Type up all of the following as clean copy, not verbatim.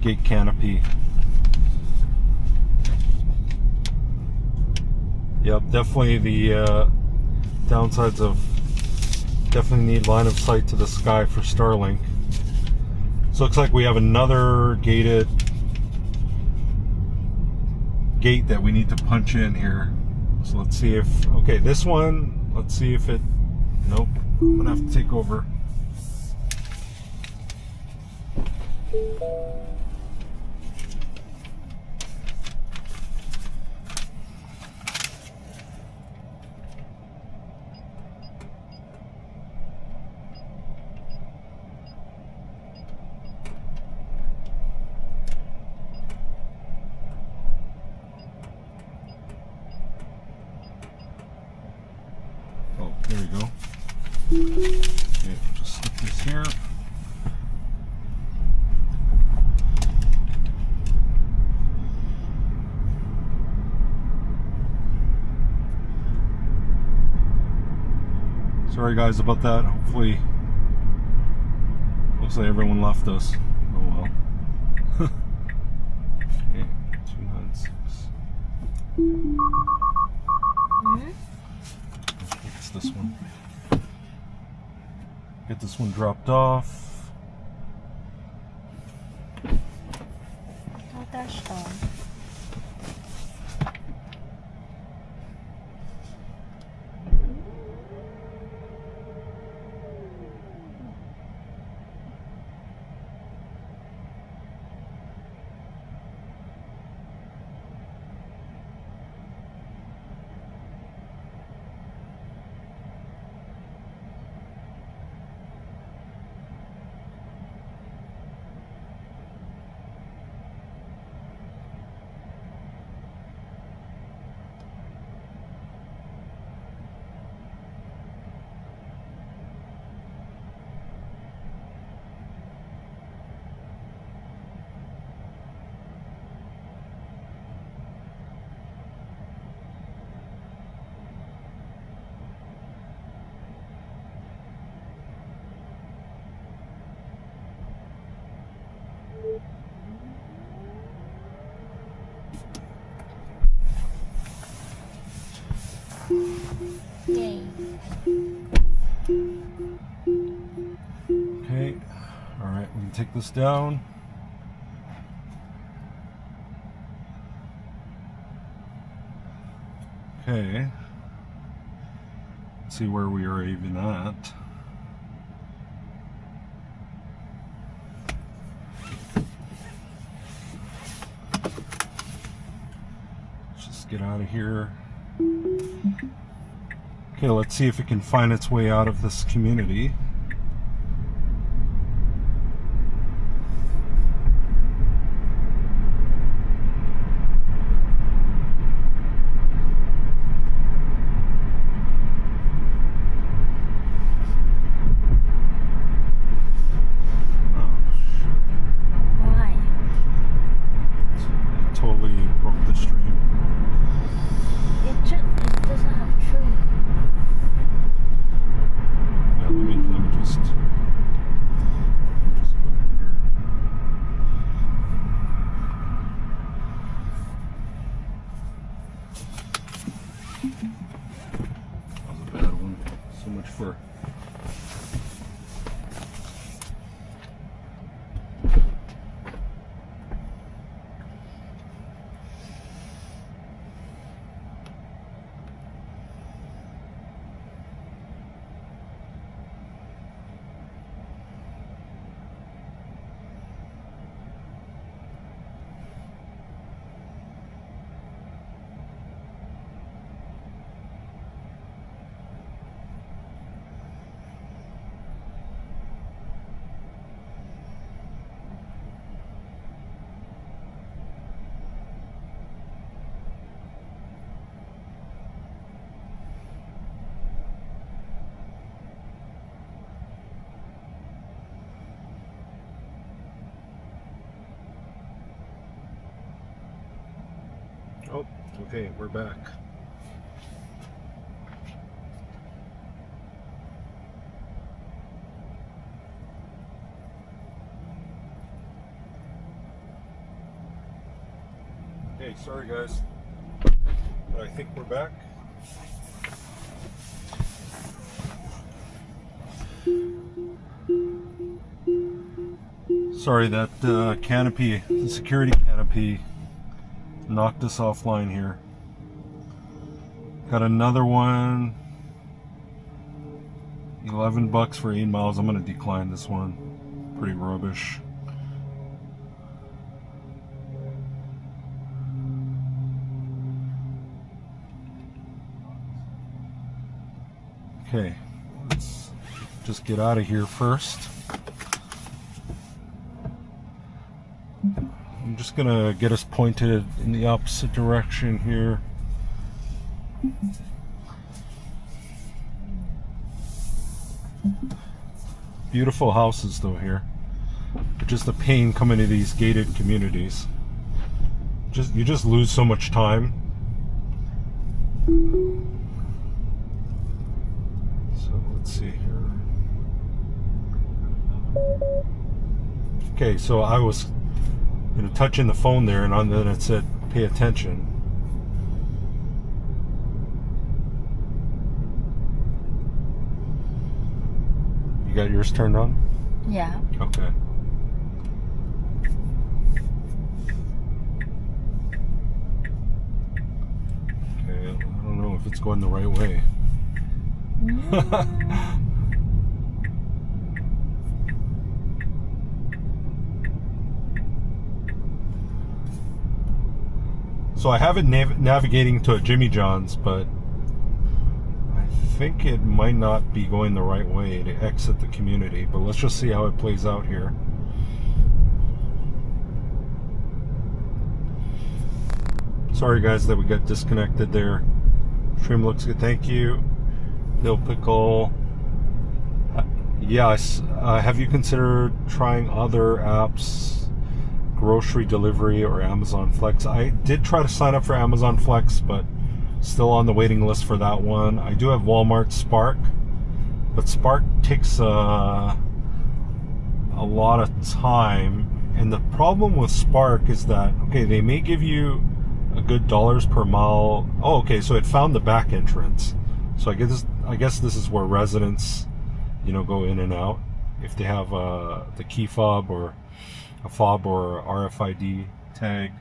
gate canopy. Yep, definitely the downsides of definitely need line of sight to the sky for Starlink. So looks like we have another gated gate that we need to punch in here. So let's see if, okay, this one, let's see if it, nope, I'm gonna have to take over. Oh, there we go. Okay, just slip this here. Sorry guys about that. Hopefully, looks like everyone left us. Oh well. Okay, 296. It's this one. Get this one dropped off. DoorDash on. Yay. Okay, alright, we can take this down. Okay, let's see where we are even at. Let's just get out of here. Okay, let's see if it can find its way out of this community. Why? It totally broke the stream. It doesn't have tree. Yeah, let me just go here. That was a bad one. So much for oh, okay, we're back. Hey, sorry guys. I think we're back. Sorry, that canopy, the security canopy, knocked us offline here. Got another one. $11 for 8 miles. I'm going to decline this one. Pretty rubbish. Okay, let's just get out of here first. I'm just gonna get us pointed in the opposite direction here. Beautiful houses though here. But just a pain coming to these gated communities. You just lose so much time. Let's see here. Okay, so I was touching the phone there, and then it said pay attention. You got yours turned on? Yeah. Okay. Okay, I don't know if it's going the right way. So I have it navigating to a Jimmy John's, but I think it might not be going the right way to exit the community. But let's just see how it plays out here. Sorry guys that we got disconnected there. Trim looks good, thank you. Dill pickle. Yes. Have you considered trying other apps, grocery delivery or Amazon Flex? I did try to sign up for Amazon Flex, but still on the waiting list for that one. I do have Walmart Spark, but Spark takes a lot of time, and the problem with Spark is that, okay, they may give you a good dollars per mile. Oh, okay, so it found the back entrance. So I guess this is where residents, go in and out if they have the key fob or a fob or RFID tag.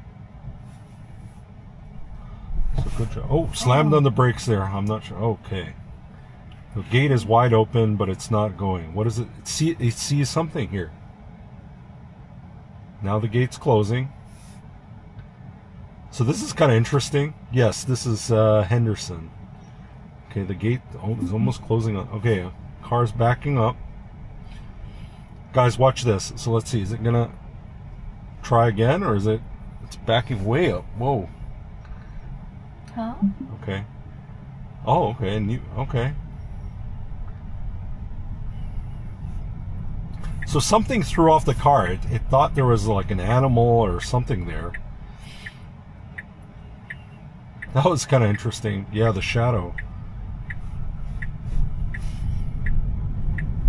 So good job. Oh, slammed on the brakes there. I'm not sure. Okay. The gate is wide open, but it's not going. What is it? It sees something here. Now the gate's closing. So this is kind of interesting. Yes, this is Henderson. Okay, the gate is almost closing on. Okay, car's backing up. Guys, watch this. So let's see. Is it gonna try again, or is it? It's backing way up. Whoa. Huh? Okay. Oh, okay. And okay. So something threw off the car. It thought there was like an animal or something there. That was kind of interesting. Yeah, the shadow.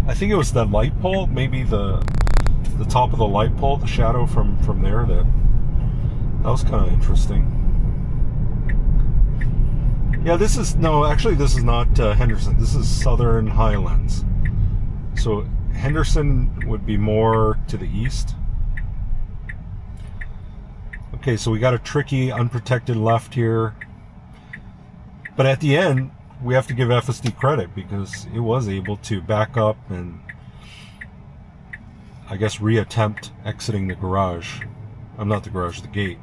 I think it was that light pole, maybe the top of the light pole, the shadow from there. That was kind of interesting. Yeah, this is not Henderson. This is Southern Highlands. So Henderson would be more to the east. Okay, so we got a tricky, unprotected left here. But at the end, we have to give FSD credit because it was able to back up and, I guess, reattempt exiting the garage. Not the garage, the gate.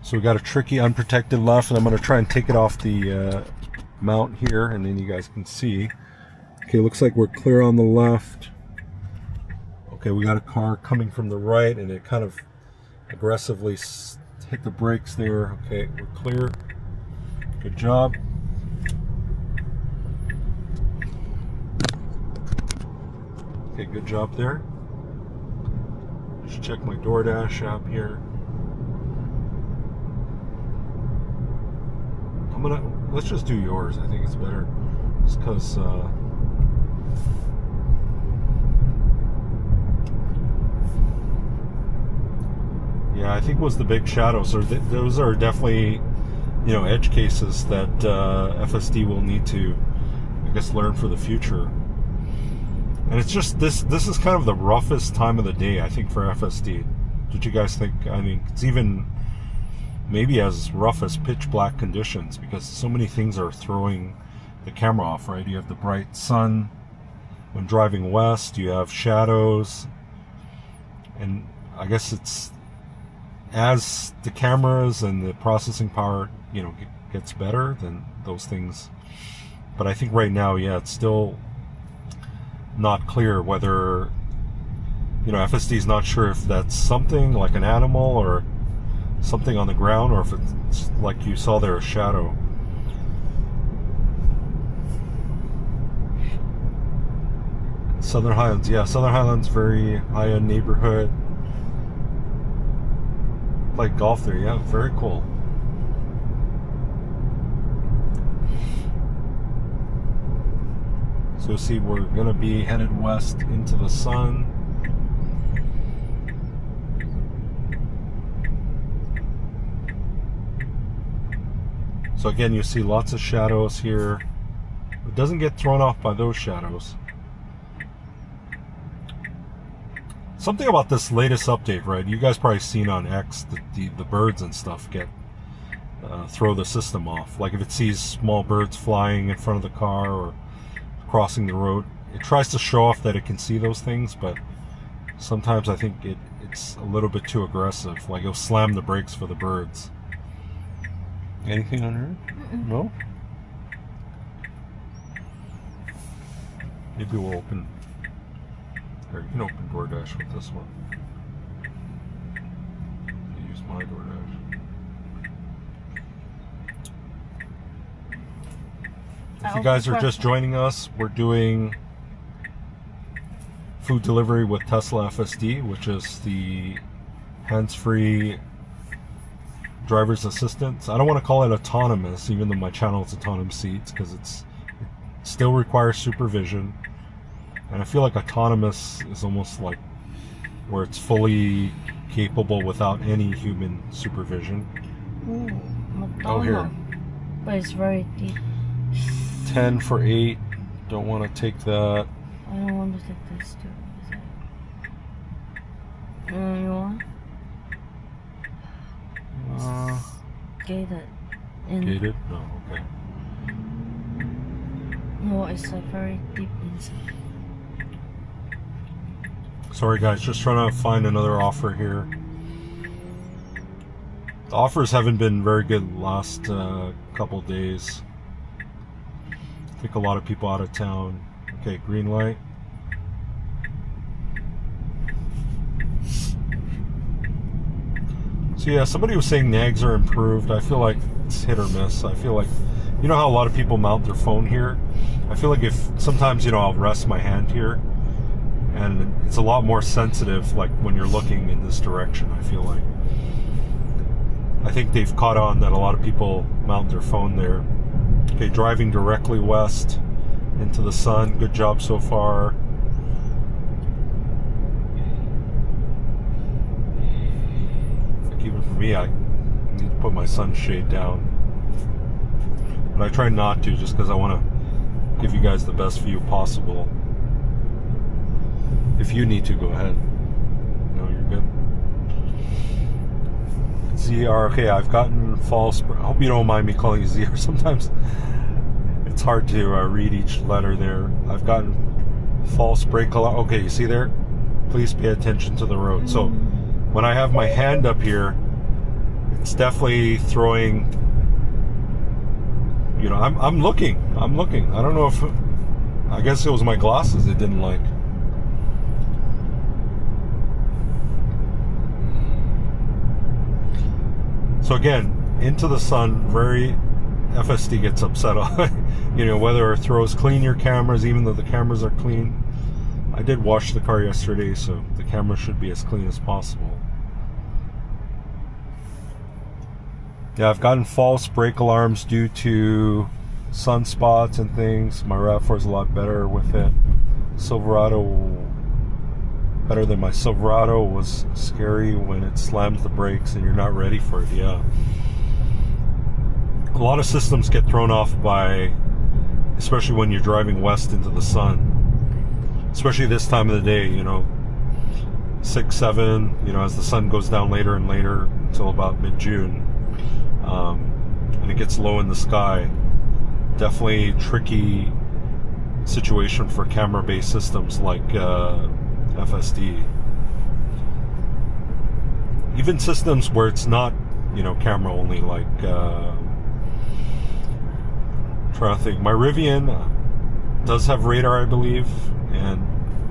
So we got a tricky, unprotected left, and I'm going to try and take it off the mount here, and then you guys can see. Okay, looks like we're clear on the left. Okay, we got a car coming from the right, and it kind of aggressively hit the brakes there. Okay, we're clear. Good job. Okay, good job there. Just check my DoorDash app here. Let's just do yours. I think it's better. Just because think was the big shadow. So those are definitely, edge cases that FSD will need to, I guess, learn for the future. And it's just this is kind of the roughest time of the day, I think, for FSD. Don't you guys think? I mean, it's even maybe as rough as pitch black conditions, because so many things are throwing the camera off, right? You have the bright sun when driving west, you have shadows, and I guess it's as the cameras and the processing power, gets better, then those things. But I think right now, it's still not clear whether, FSD is not sure if that's something like an animal or something on the ground, or if it's like you saw there, a shadow. Southern Highlands, Southern Highlands, very high-end neighborhood. Played golf there, very cool. So you'll see we're gonna be headed west into the sun. So again, you see lots of shadows here. It doesn't get thrown off by those shadows. Something about this latest update, right? You guys probably seen on X the birds and stuff throw the system off. Like if it sees small birds flying in front of the car or crossing the road, it tries to show off that it can see those things, but sometimes I think it's a little bit too aggressive. Like it'll slam the brakes for the birds. Anything on her? No? Maybe we'll open. Or you can open DoorDash with this one. You use my DoorDash. If you guys are just joining us, we're doing food delivery with Tesla FSD, which is the hands-free driver's assistance. I don't want to call it autonomous, even though my channel is Autonomous Seats, because it still requires supervision. And I feel like autonomous is almost like where it's fully capable without any human supervision. Oh, here. But it's very deep. 10 for 8. Don't want to take that. I don't want to take this too. You want? Gated. Gated? No, okay. No, it's like very deep inside. Sorry guys, just trying to find another offer here. The offers haven't been very good the last couple days. I think a lot of people out of town. Okay, green light. So yeah, somebody was saying nags are improved. I feel like it's hit or miss. I feel like, you know how a lot of people mount their phone here? I feel like if sometimes, I'll rest my hand here and it's a lot more sensitive, like when you're looking in this direction, I feel like. I think they've caught on that a lot of people mount their phone there. Okay, driving directly west into the sun. Good job so far. Like even for me, I need to put my sunshade down. But I try not to, just because I want to give you guys the best view possible. If you need to, go ahead. No, you're good. ZR, okay, I've gotten false. I hope you don't mind me calling you ZR. Sometimes it's hard to read each letter there. I've gotten false brake alarm. Okay, you see there? Please pay attention to the road. So when I have my hand up here, it's definitely throwing. I'm looking. I don't know if. I guess it was my glasses it didn't like. So again, into the sun, very FSD gets upset on, whether it throws clean your cameras, even though the cameras are clean. I did wash the car yesterday, so the camera should be as clean as possible. Yeah, I've gotten false brake alarms due to sunspots and things. My RAV4 is a lot better with it. Silverado Better than my Silverado. Was scary when it slams the brakes and you're not ready for it. Yeah. A lot of systems get thrown off by, especially when you're driving west into the sun. Especially this time of the day, 6, 7, as the sun goes down later and later until about mid-June. And it gets low in the sky. Definitely tricky situation for camera-based systems like FSD. Even systems where it's not, camera only, like trying to think. My Rivian does have radar, I believe, and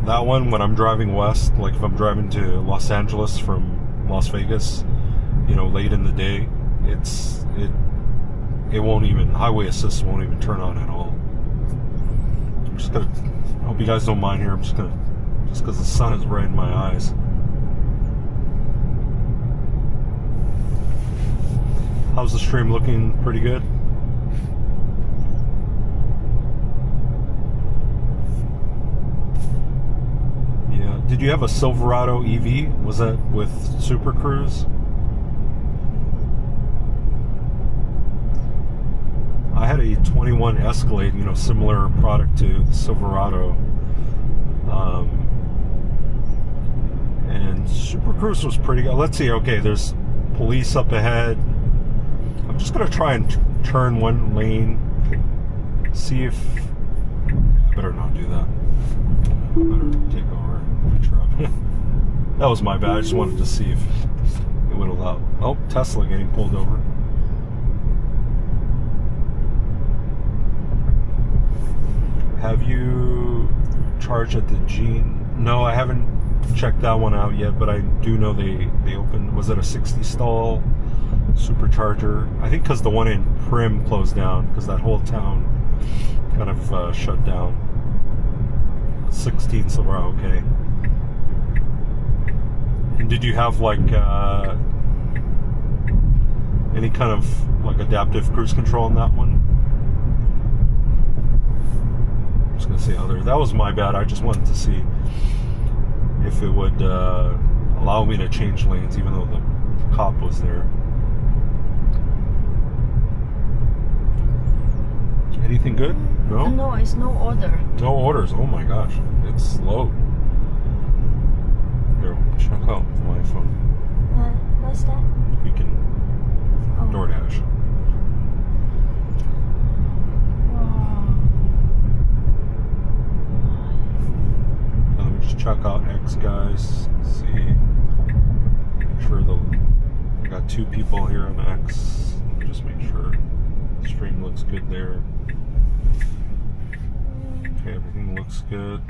that one, when I'm driving west, like if I'm driving to Los Angeles from Las Vegas, late in the day, it won't even, highway assist won't even turn on at all. I'm just gonna, I hope you guys don't mind here, just because the sun is right in my eyes. How's the stream looking? Pretty good? Yeah. Did you have a Silverado EV? Was that with Super Cruise? I had a 21 Escalade, similar product to the Silverado. And Super Cruise was pretty good. Let's see, okay, there's police up ahead. I'm just going to try and turn one lane. See if... I better not do that. I better take over. Make sure that was my bad. I just wanted to see if it would allow... Oh, Tesla getting pulled over. Have you charged at the Gene? No, I haven't checked that one out yet, but I do know they opened, was it a 60 stall supercharger? I think because the one in Prim closed down, because that whole town kind of shut down. 16 Silverado, okay. And did you have like any kind of like adaptive cruise control on that one? I'm just gonna say other. That was my bad. I just wanted to see if it would allow me to change lanes, even though the cop was there. Anything good? No? No, it's no order. No orders. Oh my gosh. It's slow. Here, check out my phone. What's that? You can DoorDash. Let me just check out X, guys. Let's see. Make sure I got 2 people here on X. Let me just make sure the stream looks good there. Okay, everything looks good.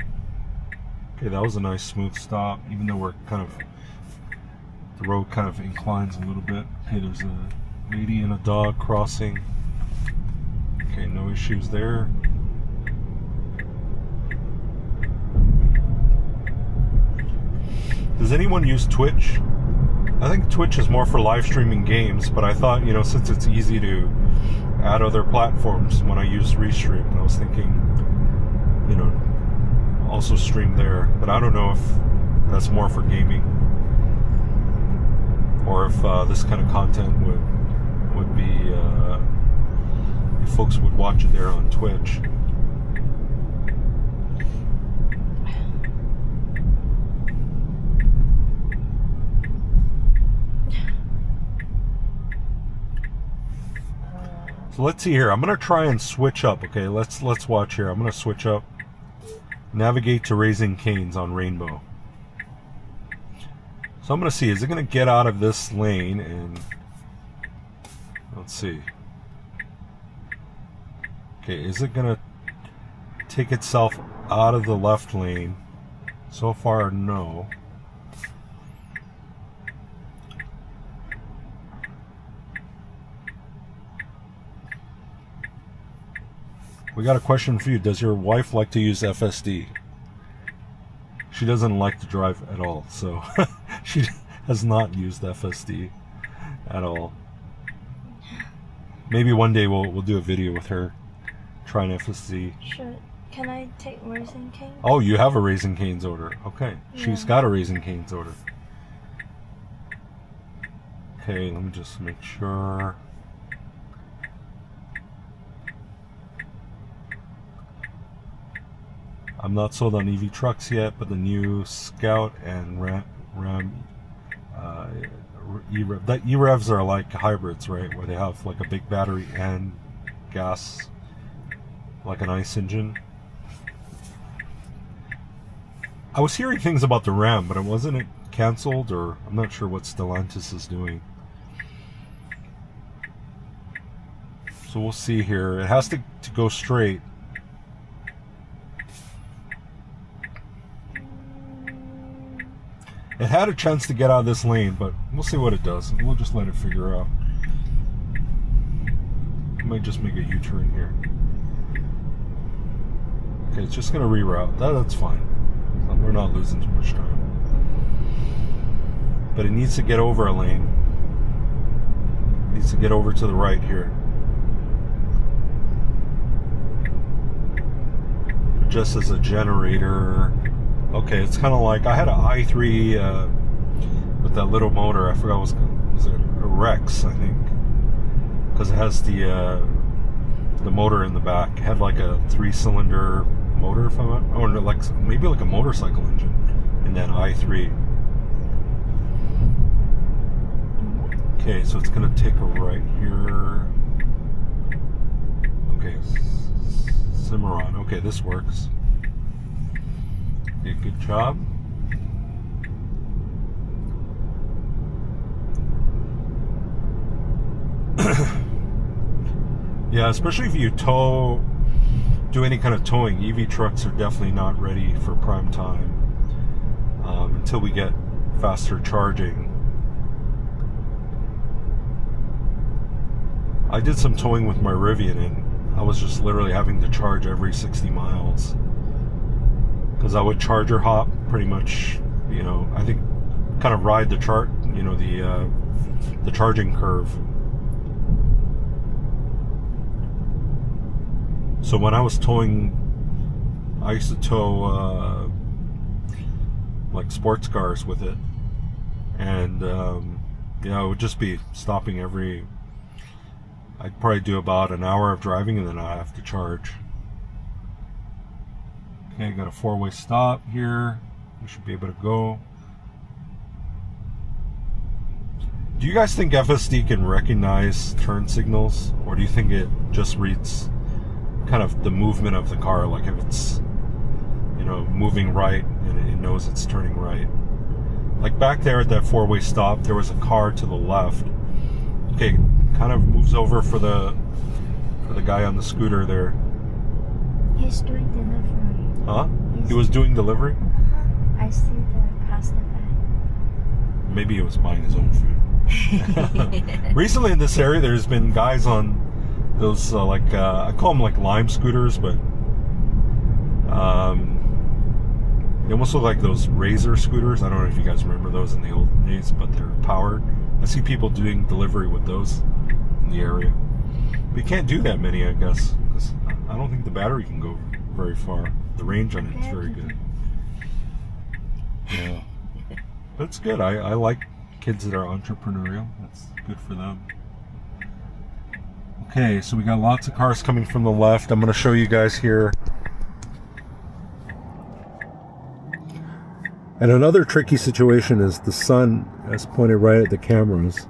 Okay, that was a nice smooth stop, even though we're kind of, the road kind of inclines a little bit. Okay, there's a lady and a dog crossing. Okay, no issues there. Does anyone use Twitch? I think Twitch is more for live streaming games, but I thought, since it's easy to add other platforms when I use Restream, I was thinking, also stream there. But I don't know if that's more for gaming, or if this kind of content would be, if folks would watch it there on Twitch. So let's see here. I'm gonna try and switch up. Okay, let's watch here. I'm gonna switch up. Navigate to Raising Cane's on Rainbow. So I'm gonna see. Is it gonna get out of this lane? And let's see. Okay, is it gonna take itself out of the left lane? So far, no. We got a question for you. Does your wife like to use FSD? She doesn't like to drive at all, so she has not used FSD at all. Maybe one day we'll do a video with her trying FSD. Sure. Can I take Raising Cane? Oh, you have a Raising Cane's order. Okay. She's Yeah. got a Raising Cane's order. Okay, let me just make sure. I'm not sold on EV trucks yet, but the new Scout and Ram E-Rev, that E-Revs are like hybrids, right? Where they have like a big battery and gas, like an ICE engine. I was hearing things about the Ram, but wasn't it canceled, or I'm not sure what Stellantis is doing. So we'll see here. It has to go straight. It had a chance to get out of this lane, but we'll see what it does. We'll just let it figure out. I might just make a U-turn here. Okay, it's just going to reroute. That's fine. We're not losing too much time. But it needs to get over a lane. It needs to get over to the right here. Just as a generator. Okay, it's kind of like I had an i3 with that little motor. I forgot was it a Rex, I think, because it has the motor in the back. It had like a 3-cylinder motor, if I'm not, or like maybe like a motorcycle engine in that i3. Okay, so it's gonna take a right here. Okay, Cimarron. Okay, this works. Okay, good job. Yeah, especially if you do any kind of towing. EV trucks are definitely not ready for prime time until we get faster charging. I did some towing with my Rivian, and I was just literally having to charge every 60 miles because I would charger hop pretty much, you know, I think kind of ride the the charging curve. So when I was towing, I used to tow like sports cars with it, and yeah, I would just be stopping every. I'd probably do about an hour of driving, and then I have to charge. Okay, got a 4-way stop here. We should be able to go. Do you guys think FSD can recognize turn signals, or do you think it just reads kind of the movement of the car, like if it's, you know, moving right and it knows it's turning right? Like back there at that 4-way stop, there was a car to the left. Okay, kind of moves over for the guy on the scooter there. He's doing delivery. Huh? He was doing delivery? I see the pasta bag. Maybe he was buying his own food. Recently in this area, there's been guys on those I call them like Lime scooters, but they almost look like those Razor scooters. I don't know if you guys remember those in the old days, but they're powered. I see people doing delivery with those in the area. But you can't do that many, I guess, because I don't think the battery can go very far. The range on it is very good. Yeah, but it's good. I like kids that are entrepreneurial. That's good for them. Okay, so we got lots of cars coming from the left. I'm going to show you guys here. And another tricky situation is the sun is pointed right at the cameras.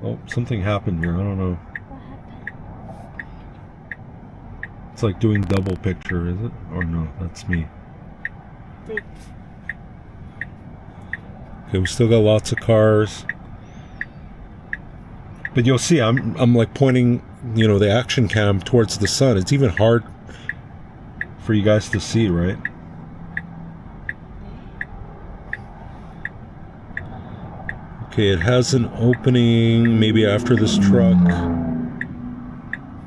Oh, something happened here. I don't know. What happened? It's like doing double picture, is it? Or no, that's me. Okay, we still got lots of cars. But you'll see, I'm like pointing, you know, the action cam towards the sun. It's even hard for you guys to see, right? Okay, it has an opening maybe after this truck.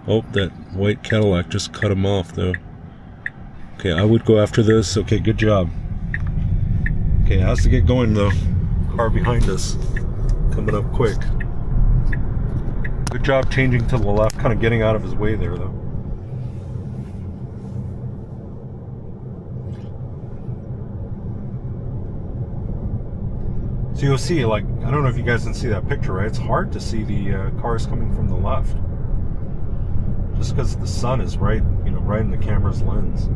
Oh, that white Cadillac just cut him off though. Okay, I would go after this. Okay, good job. Okay, it has to get going though. Car behind us. coming up quick. Good job changing to the left, kind of getting out of his way there though. So you'll see, like, I don't know if you guys can see that picture, right? It's hard to see the cars coming from the left. Just because the sun is right, you know, right in the camera's lens.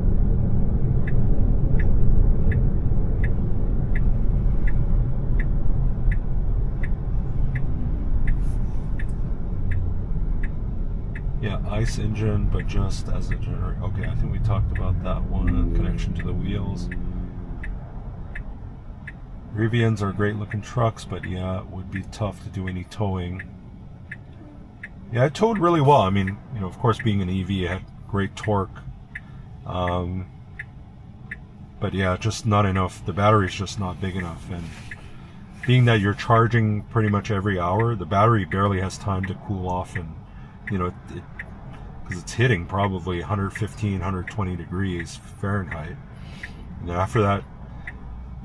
Yeah, ICE engine, but just as a generator. Okay, I think we talked about that one. Connection to the wheels. Rivians are great looking trucks, but yeah, it would be tough to do any towing. Yeah, it towed really well. I mean, you know, of course, being an EV, it had great torque. But yeah, just not enough. The battery's just not big enough. And being that you're charging pretty much every hour, the battery barely has time to cool off. And, you know, because it's hitting probably 115, 120 degrees Fahrenheit. And after that,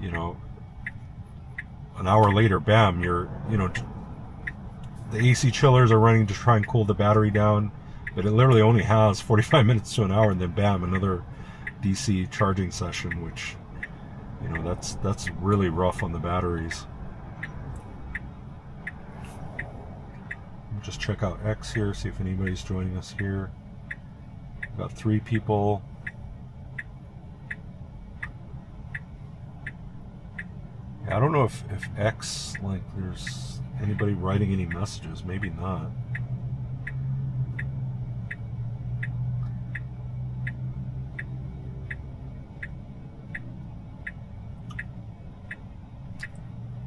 you know, an hour later, bam, you're, you know, the AC chillers are running to try and cool the battery down, but it literally only has 45 minutes to an hour, and then bam, another DC charging session, which, you know, that's really rough on the batteries. Just check out X here, see if anybody's joining us here. Got 3 people. I don't know if X, like, there's anybody writing any messages. Maybe not.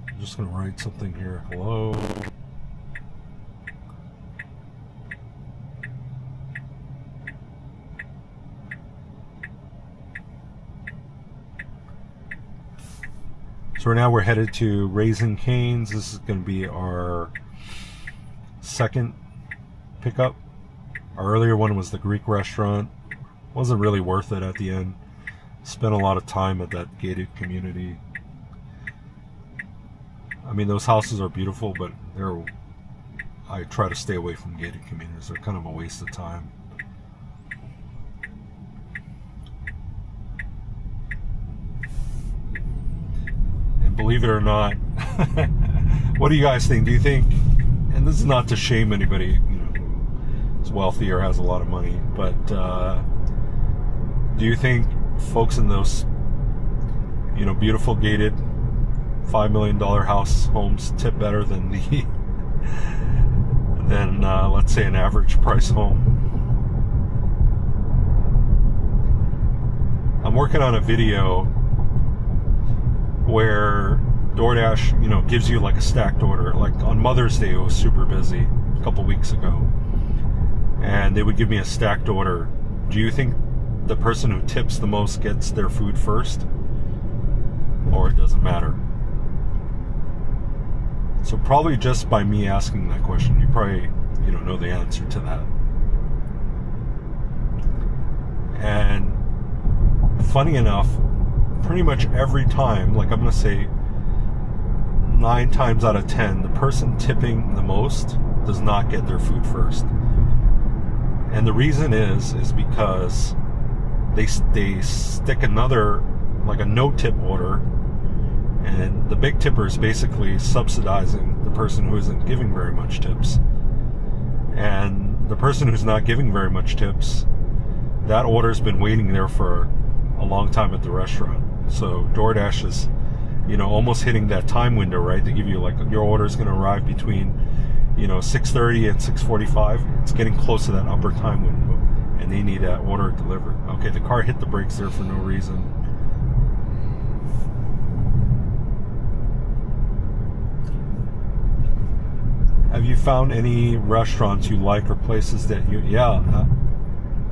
I'm just going to write something here. Hello. So now we're headed to Raising Cane's. This is going to be our second pickup. Our earlier one was the Greek restaurant. Wasn't really worth it at the end. Spent a lot of time at that gated community. I mean, those houses are beautiful, but I try to stay away from gated communities. They're kind of a waste of time. Believe it or not, what do you guys think? Do you think, and this is not to shame anybody, you know, who's wealthy or has a lot of money, but do you think folks in those, you know, beautiful gated $5 million house homes tip better than let's say an average price home? I'm working on a video where DoorDash, you know, gives you like a stacked order. Like on Mother's Day, it was super busy a couple weeks ago, and they would give me a stacked order. Do you think the person who tips the most gets their food first, or it doesn't matter? So probably just by me asking that question, you probably, you know the answer to that. And funny enough, pretty much every time, like I'm going to say 9 times out of 10, the person tipping the most does not get their food first. And the reason is because they stick another, like a no tip order, and the big tipper is basically subsidizing the person who isn't giving very much tips. And the person who's not giving very much tips, that order's been waiting there for a long time at the restaurant. So DoorDash is, you know, almost hitting that time window, right? They give you like your order is going to arrive between, you know, 6:30 and 6:45. It's getting close to that upper time window, and they need that order delivered. Okay, the car hit the brakes there for no reason. Have you found any restaurants you like or places that you?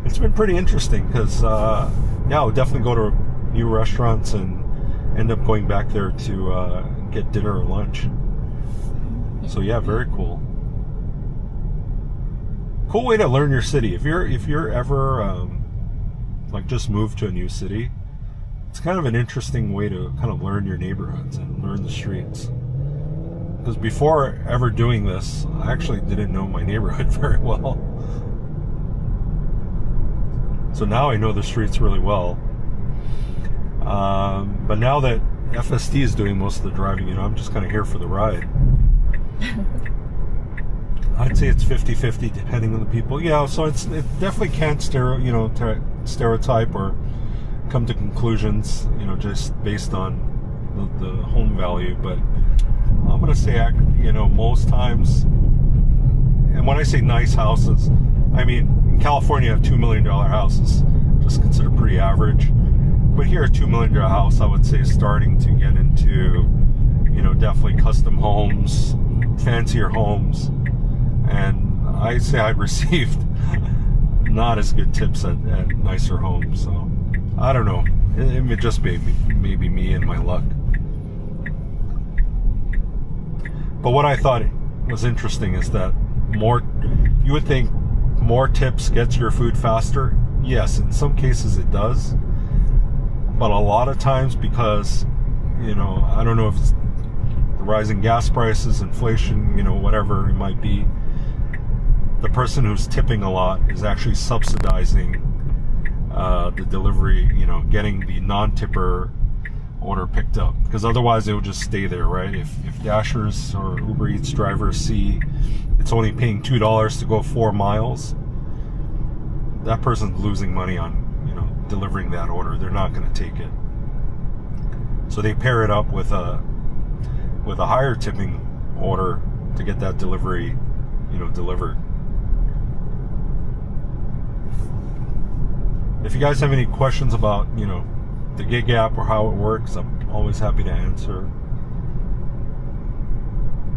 It's been pretty interesting because I'll definitely go to new restaurants and end up going back there to get dinner or lunch. So yeah, very cool. Cool way to learn your city. If you're ever like just moved to a new city, it's kind of an interesting way to kind of learn your neighborhoods and learn the streets. because before ever doing this, I actually didn't know my neighborhood very well. So now I know the streets really well. But now that FSD is doing most of the driving, I'm just kind of here for the ride. I'd say it's 50-50 depending on the people. Yeah, so it definitely can't stereotype or come to conclusions, just based on the home value. But I'm going to say, most times, and when I say nice houses, I mean, in California, $2 million houses just considered pretty average. But here, a $2 million house, I would say, is starting to get into, definitely custom homes, fancier homes. And I'd say I've received not as good tips at nicer homes. So, I don't know. It just maybe me and my luck. But what I thought was interesting is that you would think more tips gets your food faster. Yes, in some cases it does. But a lot of times, because, I don't know if it's the rising gas prices, inflation, whatever it might be, the person who's tipping a lot is actually subsidizing the delivery, getting the non-tipper order picked up. Because otherwise it would just stay there, right? If Dashers or Uber Eats drivers see it's only paying $2 to go 4 miles, that person's losing money on delivering that order. They're not going to take it. So they pair it up with a higher tipping order to get that delivery, delivered. If you guys have any questions about, the gig app or how it works, I'm always happy to answer.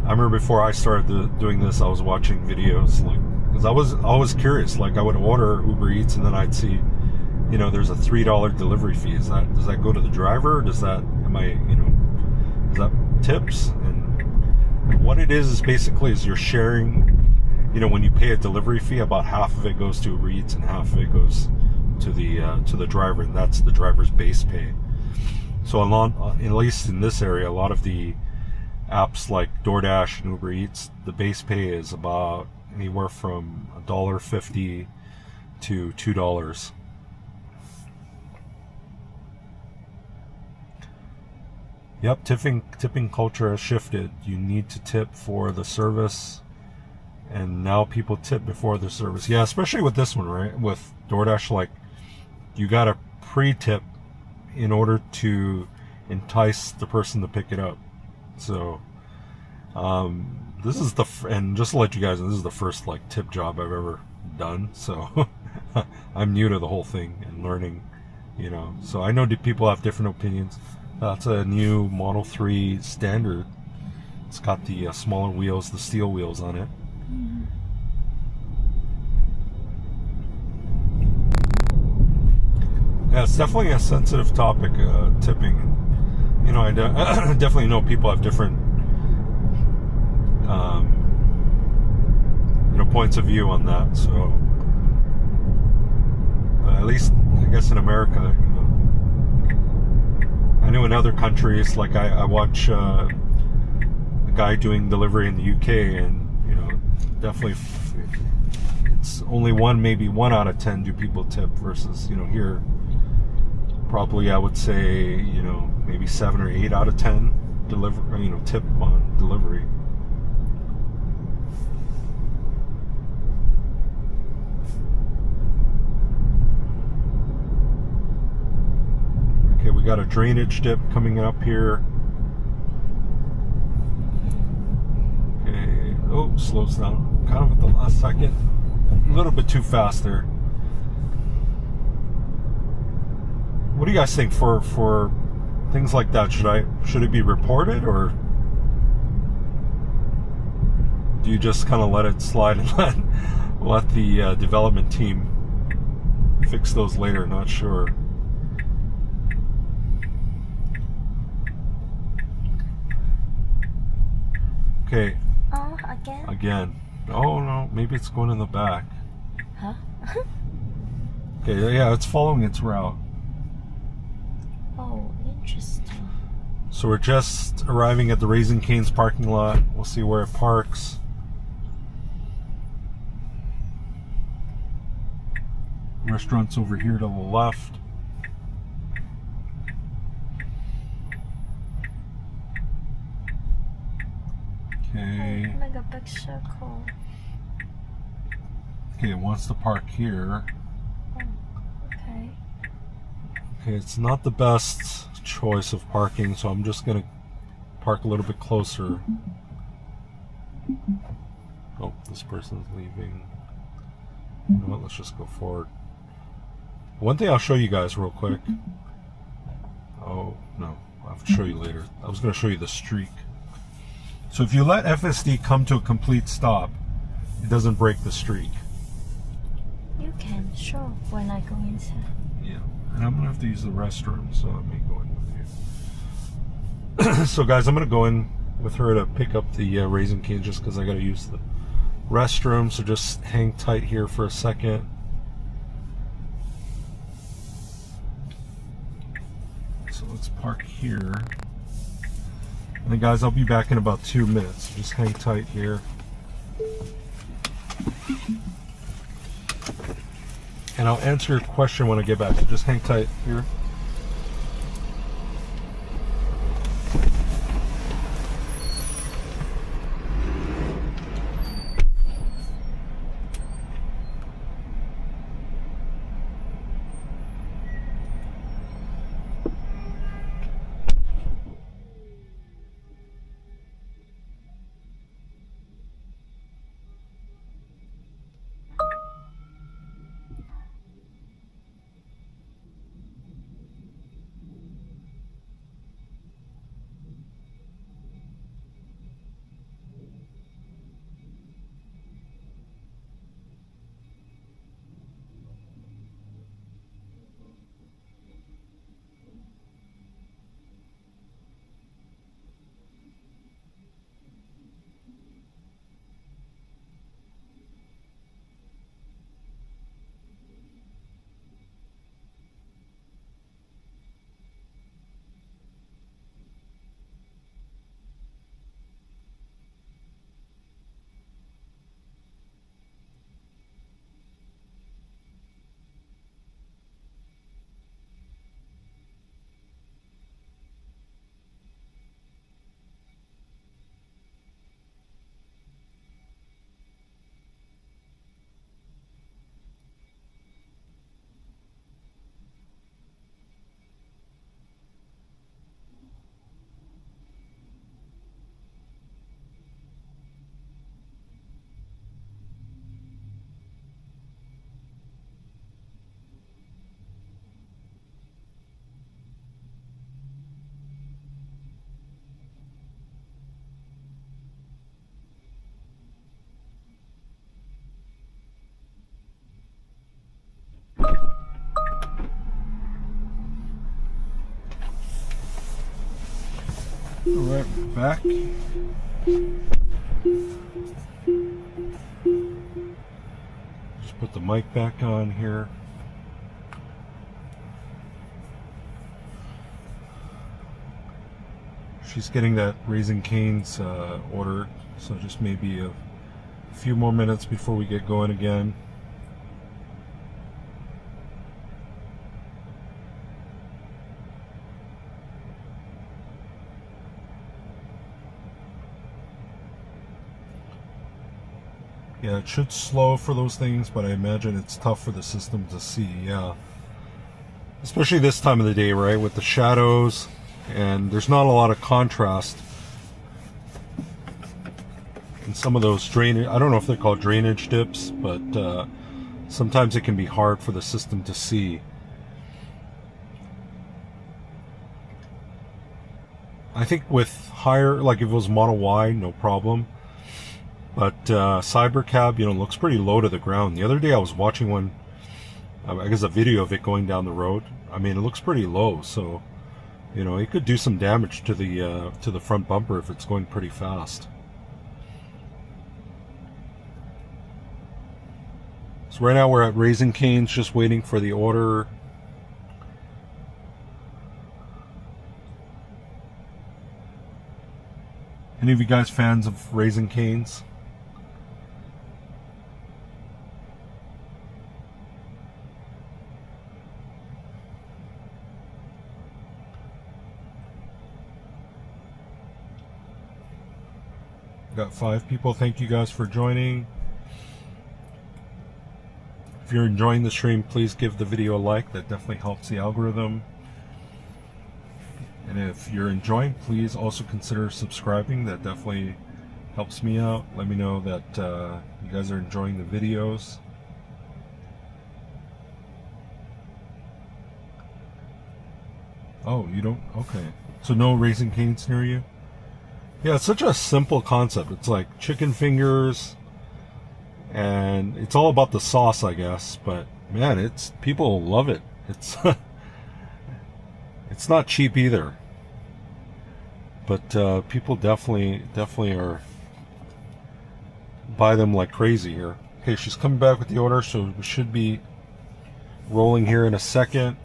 I remember before I started doing this, I was watching videos, because I was always curious. I would order Uber Eats and then I'd see, there's a $3 delivery fee. Does that go to the driver? Is that tips? And what it is basically you're sharing, when you pay a delivery fee, about half of it goes to Uber Eats and half of it goes to the driver, and that's the driver's base pay. So at least in this area, a lot of the apps like DoorDash and Uber Eats, the base pay is about anywhere from $1.50 to $2. Yep, tipping culture has shifted. You need to tip for the service, and now people tip before the service. Yeah, especially with this one, right? With DoorDash, you got to pre-tip in order to entice the person to pick it up. So, this is and just to let you guys know, this is the first tip job I've ever done. So, I'm new to the whole thing and learning, So I know people have different opinions. That's a new Model 3 standard. It's got the smaller wheels, the steel wheels on it. Mm-hmm. Yeah, it's definitely a sensitive topic, tipping. I definitely know people have different, points of view on that. So, but at least I guess in America, I know in other countries, I watch a guy doing delivery in the UK, and definitely it's only maybe 1 out of 10 do people tip versus here. Probably I would say, maybe 7 or 8 out of 10 tip on delivery. Okay, we got a drainage dip coming up here. Okay, slows down kind of at the last second. A little bit too fast there. What do you guys think for things like that? Should it be reported, or do you just kind of let it slide and let the development team fix those later? Not sure. Okay. Again. Oh no, maybe it's going in the back. Huh? Okay, yeah, it's following its route. Oh, interesting. So we're just arriving at the Raising Cane's parking lot. We'll see where it parks. Restaurant's over here to the left. Okay. Make a big circle. Okay, it wants to park here. Oh, okay. Okay, it's not the best choice of parking, so I'm just gonna park a little bit closer. Oh, this person's leaving. You know what, let's just go forward. One thing I'll show you guys real quick. Oh, no, I'll have to show you later. I was gonna show you the streak. So if you let FSD come to a complete stop, it doesn't break the streak. You can show when I go inside. Yeah, and I'm gonna have to use the restroom, so I may go in with you. So guys, I'm gonna go in with her to pick up the Raising Cane just because I gotta use the restroom, so just hang tight here for a second. So let's park here. And then guys, I'll be back in about 2 minutes. Just hang tight here. And I'll answer your question when I get back, so just hang tight here. Alright, back. Just put the mic back on here. She's getting that Raising Cane's ordered, so just maybe a few more minutes before we get going again. Yeah, it should slow for those things, but I imagine it's tough for the system to see, yeah. Especially this time of the day, right, with the shadows, and there's not a lot of contrast. And some of those drainage, I don't know if they're called drainage dips, but sometimes it can be hard for the system to see. I think with higher, like if it was Model Y, no problem. But Cybercab, you know, looks pretty low to the ground. The other day I was watching one, I guess a video of it going down the road. I mean, it looks pretty low, so you know, it could do some damage to the front bumper if it's going pretty fast. So right now we're at Raising Cane's, just waiting for the order. Any of you guys fans of Raising Cane's? Got 5 people. Thank you guys for joining. If you're enjoying the stream, please give the video a like. That definitely helps the algorithm. And if you're enjoying, please also consider subscribing. That definitely helps me out. Let me know that you guys are enjoying the videos. Oh, you don't? Okay. So no Raising Cane's near you? Yeah, it's such a simple concept. It's like chicken fingers, and it's all about the sauce, I guess. But man, it's people love it. It's it's not cheap either. But people definitely are buy them like crazy here. Okay, she's coming back with the order, so we should be rolling here in a second.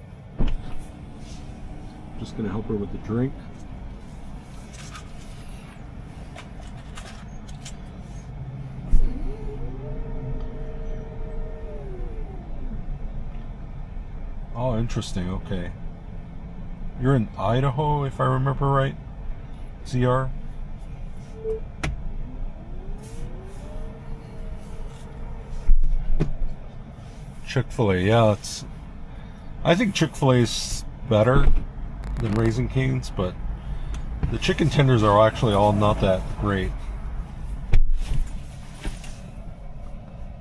Just gonna help her with the drink. Oh, interesting. Okay. You're in Idaho, if I remember right, ZR? Chick-fil-A, yeah, I think Chick-fil-A is better than Raising Cane's, but the chicken tenders are actually all not that great.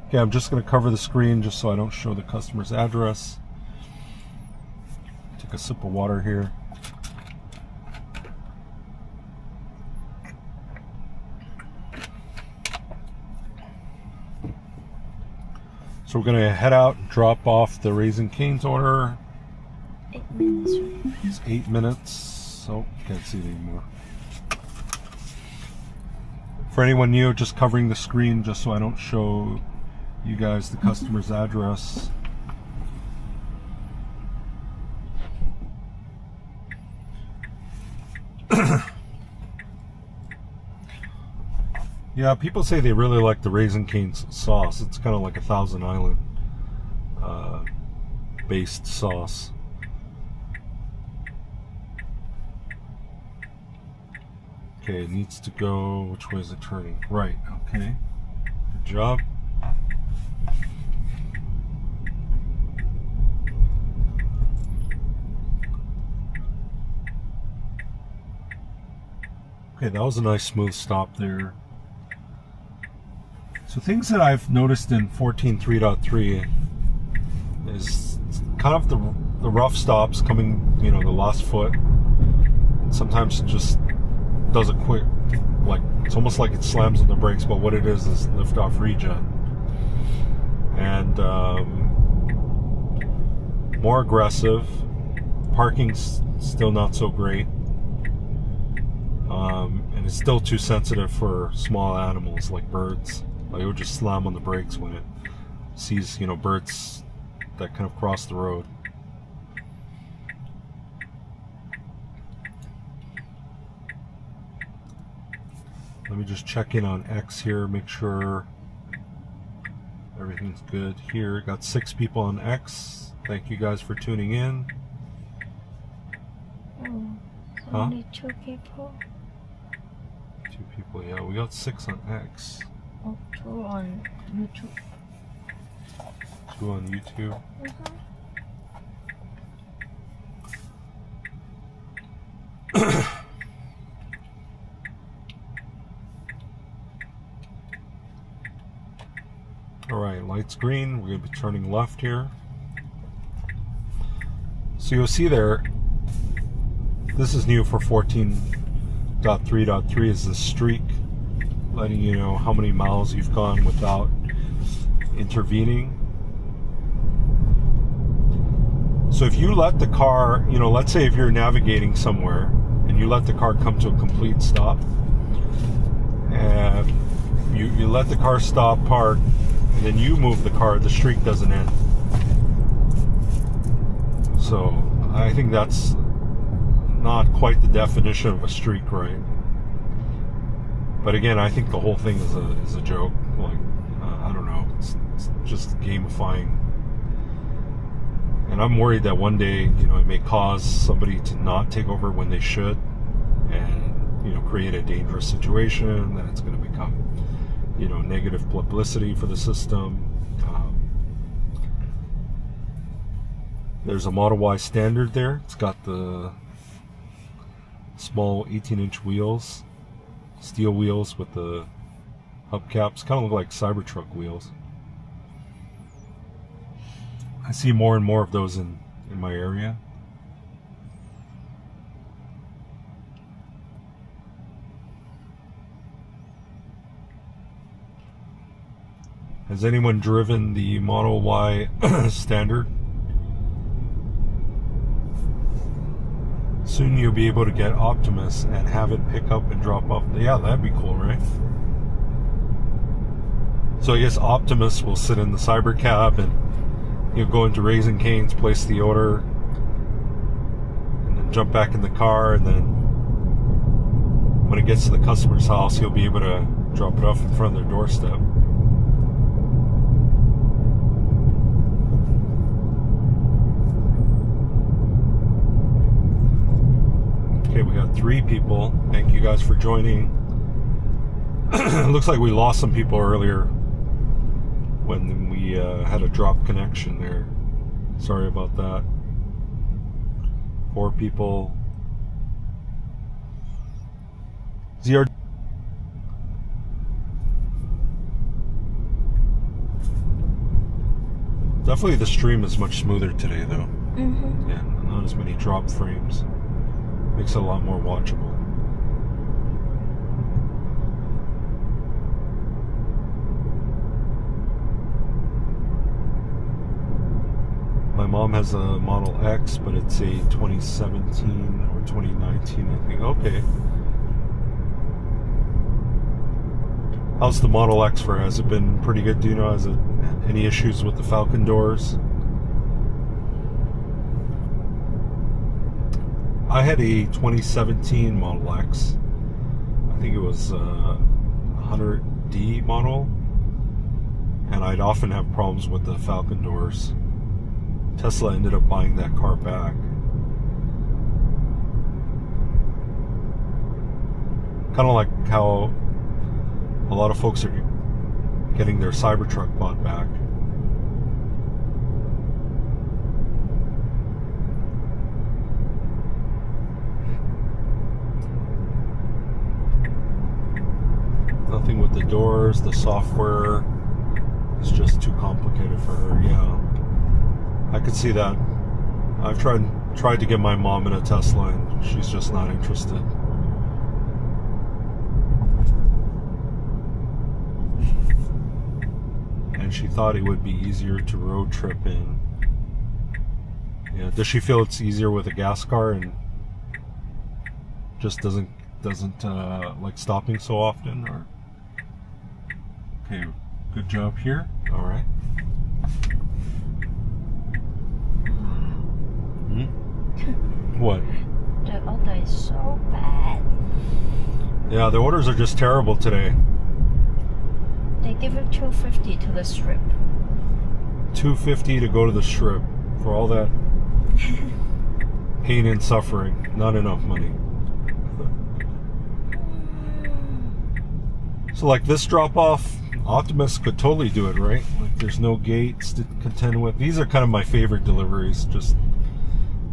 Okay, I'm just going to cover the screen just so I don't show the customer's address. Take a sip of water here. So we're going to head out and drop off the Raising Cane's order. 8 minutes. It's 8 minutes. Oh, can't see it anymore. For anyone new, just covering the screen just so I don't show you guys the customer's address. Yeah, people say they really like the Raising Cane's sauce. It's kind of like a Thousand Island based sauce. Okay, it needs to go. Which way is it turning? Right, okay. Good job. Okay, that was a nice smooth stop there. So things that I've noticed in 14.3.3 is kind of the rough stops coming, you know, the last foot. And sometimes it just does a quick, like, it's almost like it slams on the brakes, but what it is lift-off regen. And more aggressive. Parking's still not so great. And it's still too sensitive for small animals like birds. Like, it would just slam on the brakes when it sees, you know, birds that kind of cross the road. Let me just check in on X here, make sure everything's good here. Got 6 people on X. Thank you guys for tuning in. Oh, Huh? only 2 people. 2 people, yeah. We got 6 on X. Oh, 2 on YouTube. 2 on YouTube. Alright, light's green. We're going to be turning left here. So you'll see there, this is new for 14.3.3, is the streak, letting you know how many miles you've gone without intervening. So if you let the car, you know, let's say if you're navigating somewhere and you let the car come to a complete stop, and you let the car stop, park, and then you move the car, the streak doesn't end. So I think that's not quite the definition of a streak, right? But again, I think the whole thing is a joke. Like, I don't know. It's just gamifying. And I'm worried that one day, you know, it may cause somebody to not take over when they should, and, you know, create a dangerous situation. That it's going to become, you know, negative publicity for the system. There's a Model Y standard there. It's got the small 18-inch wheels, steel wheels with the hubcaps. Kind of look like Cybertruck wheels. I see more and more of those in my area. Has anyone driven the Model Y standard? Soon you'll be able to get Optimus and have it pick up and drop off. Yeah, that'd be cool, right? So I guess Optimus will sit in the Cybercab and he'll go into Raising Cane's, place the order, and then jump back in the car, and then when it gets to the customer's house, he'll be able to drop it off in front of their doorstep. Okay, we got 3 people. Thank you guys for joining. Looks like we lost some people earlier when we had a drop connection there. Sorry about that. 4 people. ZR. Definitely the stream is much smoother today though. Mm-hmm. Yeah, not as many drop frames. Makes it a lot more watchable. My mom has a Model X, but it's a 2017 or 2019, I think. Okay. How's the Model X for her? Has it been pretty good? Do you know, has it any issues with the Falcon doors? I had a 2017 Model X. I think it was a 100D model. And I'd often have problems with the Falcon doors. Tesla ended up buying that car back. Kind of like how a lot of folks are getting their Cybertruck bought back. Nothing with the doors, the software is just too complicated for her, yeah. I could see that. I've tried to get my mom in a Tesla and she's just not interested. And she thought it would be easier to road trip in. Yeah, does she feel it's easier with a gas car and just doesn't like stopping so often? Or okay, good job here. All right. What? The order is so bad. Yeah, the orders are just terrible today. They give you $2.50 to the strip. $2.50 to go to the strip for all that pain and suffering. Not enough money. So like this drop off, Optimus could totally do it, right? Like there's no gates to contend with. These are kind of my favorite deliveries. Just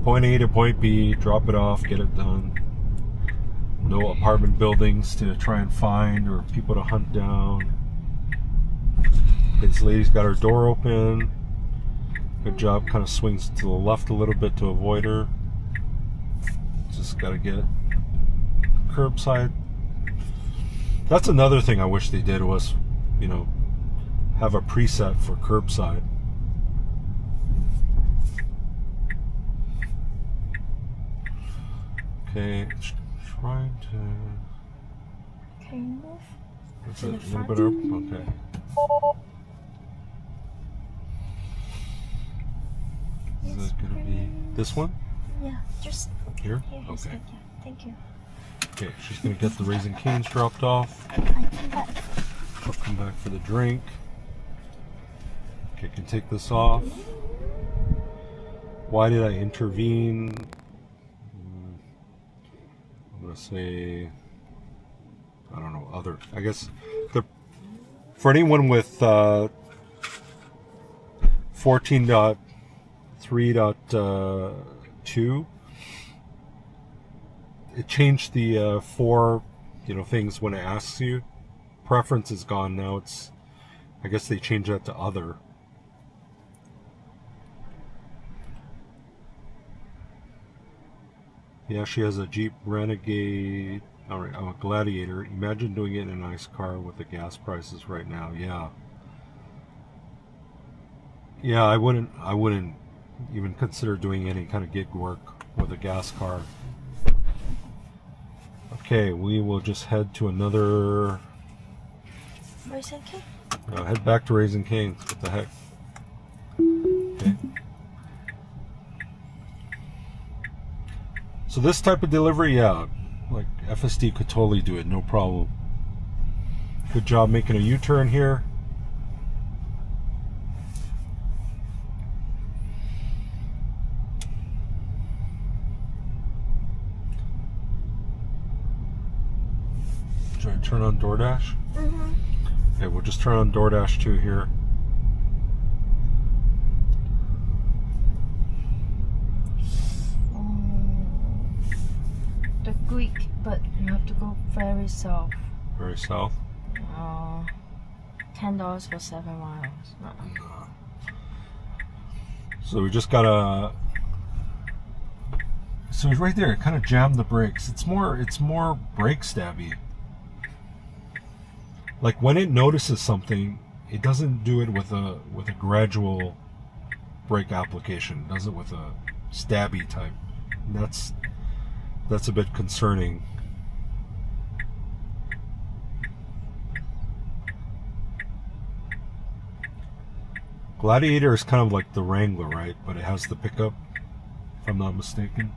point A to point B, drop it off, get it done. No apartment buildings to try and find or people to hunt down. This lady's got her door open. Good job, kind of swings to the left a little bit to avoid her. Just gotta get curbside. That's another thing I wish they did was, you know, have a preset for curbside. Okay, trying to. Can you move? That's To it. the A little front? bit up. Okay. Is Yes, it gonna be please. this one? Yeah, just Here? here. Yes, Okay. thank you. Thank you. Okay, she's gonna get the Raising Cane's dropped off. I think that I'll come back for the drink. Okay, I can take this off. Why did I intervene? I'm gonna say, I don't know, other. I guess for anyone with 14.3.2, it changed the four, things when it asks you. Preference is gone now. It's, I guess they changed that to other. Yeah, she has a Jeep Renegade, a Gladiator. Imagine doing it in a nice car with the gas prices right now. Yeah, I wouldn't even consider doing any kind of gig work with a gas car. Okay, we will just head to another. Raising Cane? Head back to Raising Cane's. What the heck? Okay. So this type of delivery, yeah, like FSD could totally do it, no problem. Good job making a U-turn here. Should I turn on DoorDash? Mm-hmm. Okay, we'll just turn on DoorDash 2 here. The Greek, but you have to go very south. Very south. $10 for 7 miles. No. So we just gotta. So he's right there. It kind of jammed the brakes. It's more brake stabby. Like when it notices something, it doesn't do it with a gradual brake application. It does it with a stabby type. And that's a bit concerning. Gladiator is kind of like the Wrangler, right? But it has the pickup, if I'm not mistaken.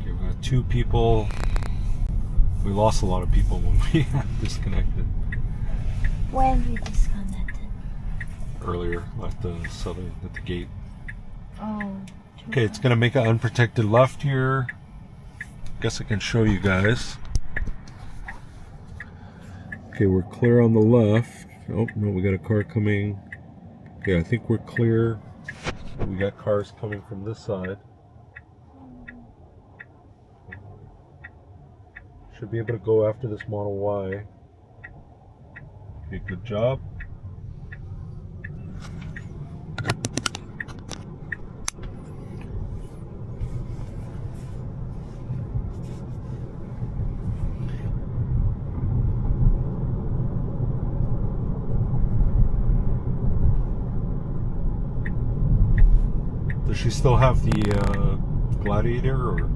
Okay, we got 2 people. We lost a lot of people when we disconnected When we disconnected? earlier at the gate. Oh. Okay, it's gonna make an unprotected left here. Guess I can show you guys. Okay, we're clear on the left. Oh, no, we got a car coming. Okay, I think we're clear. We got cars coming from this side. Should be able to go after this Model Y. Okay, good job. Does she still have the Gladiator or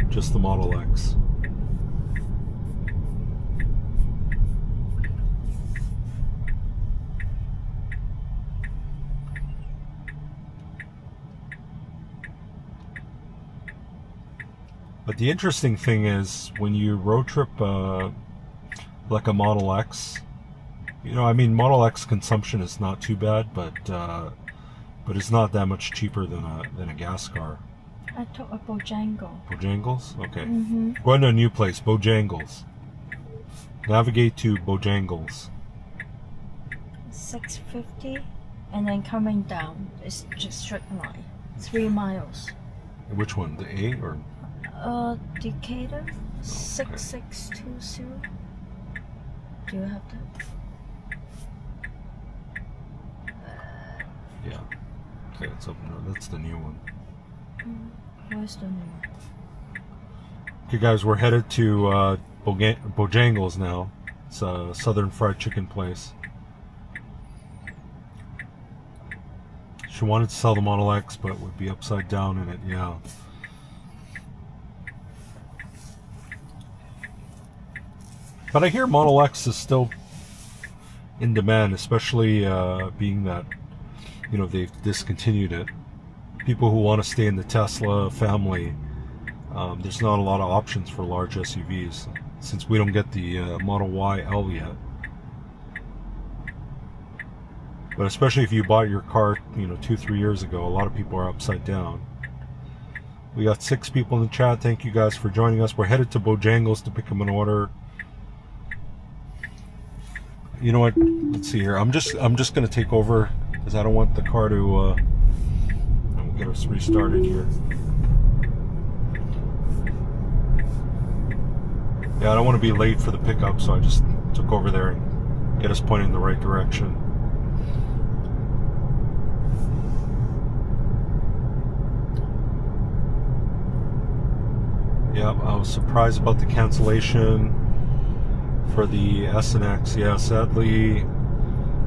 just the Model X? But the interesting thing is when you road trip like a Model X, I mean Model X consumption is not too bad, but it's not that much cheaper than a gas car. I took a Bojangle. Bojangles? Okay. Mm-hmm. Going to a new place, Bojangles. Navigate to Bojangles. $6.50, and then coming down, it's just straight line. 3 miles. Which one? The A or? Decatur 6620. Do you have that? Yeah. Okay, it's up there. That's the new one. Where's the new one? Okay, guys, we're headed to Bojangles now. It's a Southern fried chicken place. She wanted to sell the Model X, but would be upside down in it. Yeah. But I hear Model X is still in demand, especially being that they've discontinued it. people who want to stay in the Tesla family, there's not a lot of options for large SUVs since we don't get the Model Y L yet. But especially if you bought your car, 2-3 years ago, a lot of people are upside down. We got 6 people in the chat. Thank you guys for joining us. We're headed to Bojangles to pick up an order. You know what? Let's see here. I'm just gonna take over because I don't want the car to. We'll get us restarted here. Yeah, I don't want to be late for the pickup, so I just took over there and get us pointed in the right direction. Yeah, I was surprised about the cancellation for the S and X. Yeah, sadly,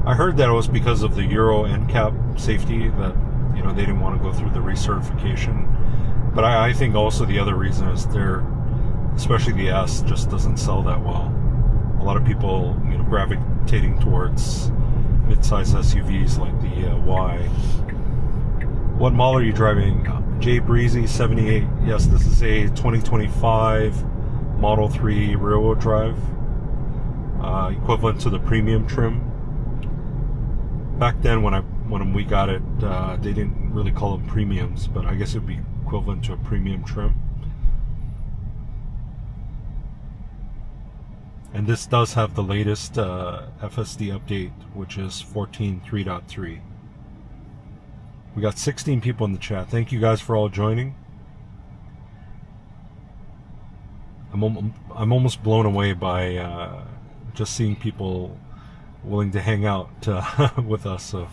I heard that it was because of the Euro NCAP safety that they didn't want to go through the recertification. But I think also the other reason is especially the S, just doesn't sell that well. A lot of people, gravitating towards mid-size SUVs like the Y. What model are you driving? J Breezy 78. Yes, this is a 2025 Model 3 rear-wheel drive, equivalent to the premium trim. Back then, when we got it, they didn't really call them premiums, but I guess it would be equivalent to a premium trim. And this does have the latest FSD update, which is 14.3.3. We got 16 people in the chat. Thank you guys for all joining. I'm almost blown away by just seeing people willing to hang out with us. So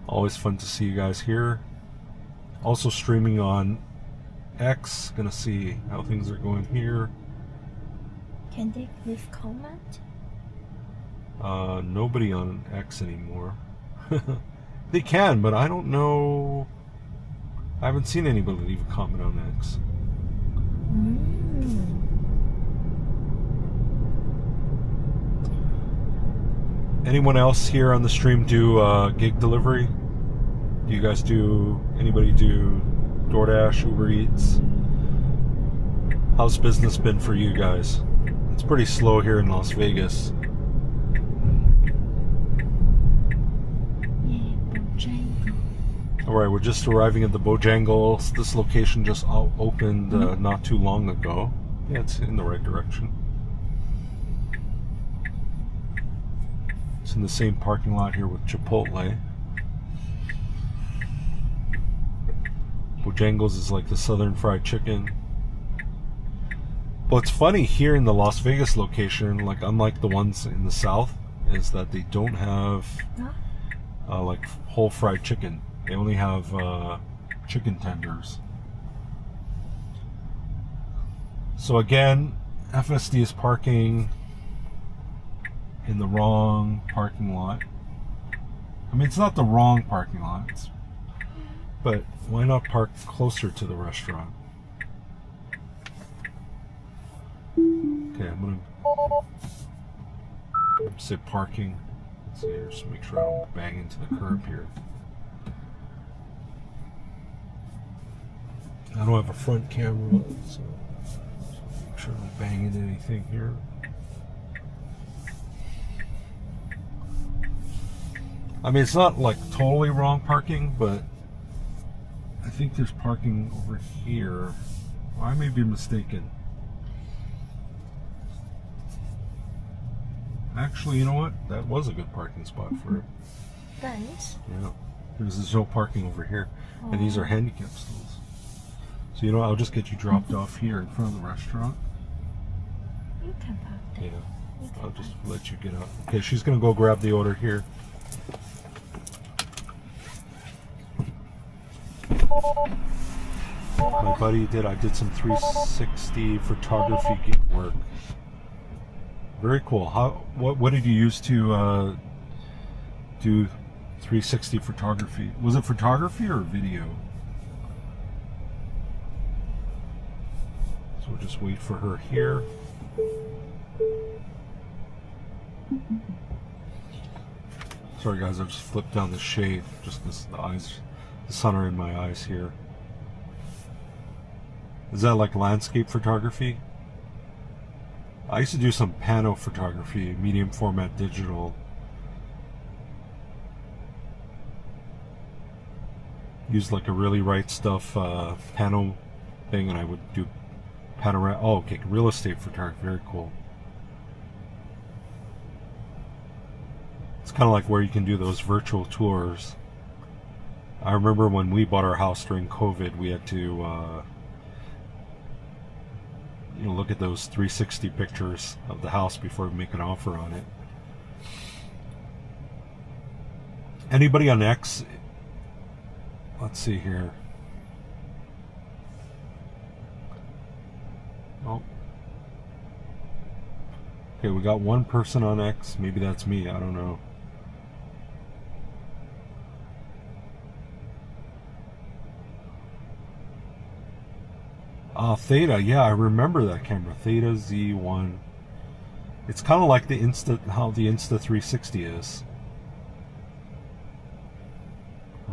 always fun to see you guys here. Also streaming on X. Gonna see how things are going here. Can they leave comment? Nobody on X anymore. They can, but I don't know. I haven't seen anybody leave a comment on X. Anyone else here on the stream do gig delivery? Do you guys anybody do DoorDash, Uber Eats? How's business been for you guys? It's pretty slow here in Las Vegas. Alright, we're just arriving at the Bojangles. This location just opened not too long ago. Yeah, it's in the right direction. It's in the same parking lot here with Chipotle. Bojangles is like the Southern Fried Chicken. What's funny here in the Las Vegas location, like unlike the ones in the South, is that they don't have like whole fried chicken. They only have chicken tenders. So again, FSD is parking in the wrong parking lot. I mean, it's not the wrong parking lot, but why not park closer to the restaurant? Okay, I'm gonna say parking. Let's see here, just make sure I don't bang into the curb here. I don't have a front camera, so make sure I don't bang into anything here. I mean, it's not like totally wrong parking, but I think there's parking over here. I may be mistaken. Actually, you know what? That was a good parking spot for it. Thanks. Yeah. There's no parking over here. And these are handicap stalls. So, you know what? I'll just get you dropped off here in front of the restaurant. You can park there. Yeah. I'll just let you get out. Okay, she's going to go grab the order here. My buddy I did some 360 photography gig work. Very cool. What did you use to do 360 photography? Was it photography or video? So we'll just wait for her here. Sorry guys, I just flipped down the shade just because the eyes The sun are in my eyes here. Is that like landscape photography? I used to do some pano photography, medium format digital. Used like a really right stuff pano thing, and I would do panorama. Oh, okay, real estate photography, very cool. It's kind of like where you can do those virtual tours. I remember when we bought our house during COVID, we had to look at those 360 pictures of the house before we make an offer on it. Anybody on X? Let's see here. Oh. Okay, we got one person on X. Maybe that's me. I don't know. Theta, yeah, I remember that camera. Theta Z1. It's kind of like how the Insta 360 is.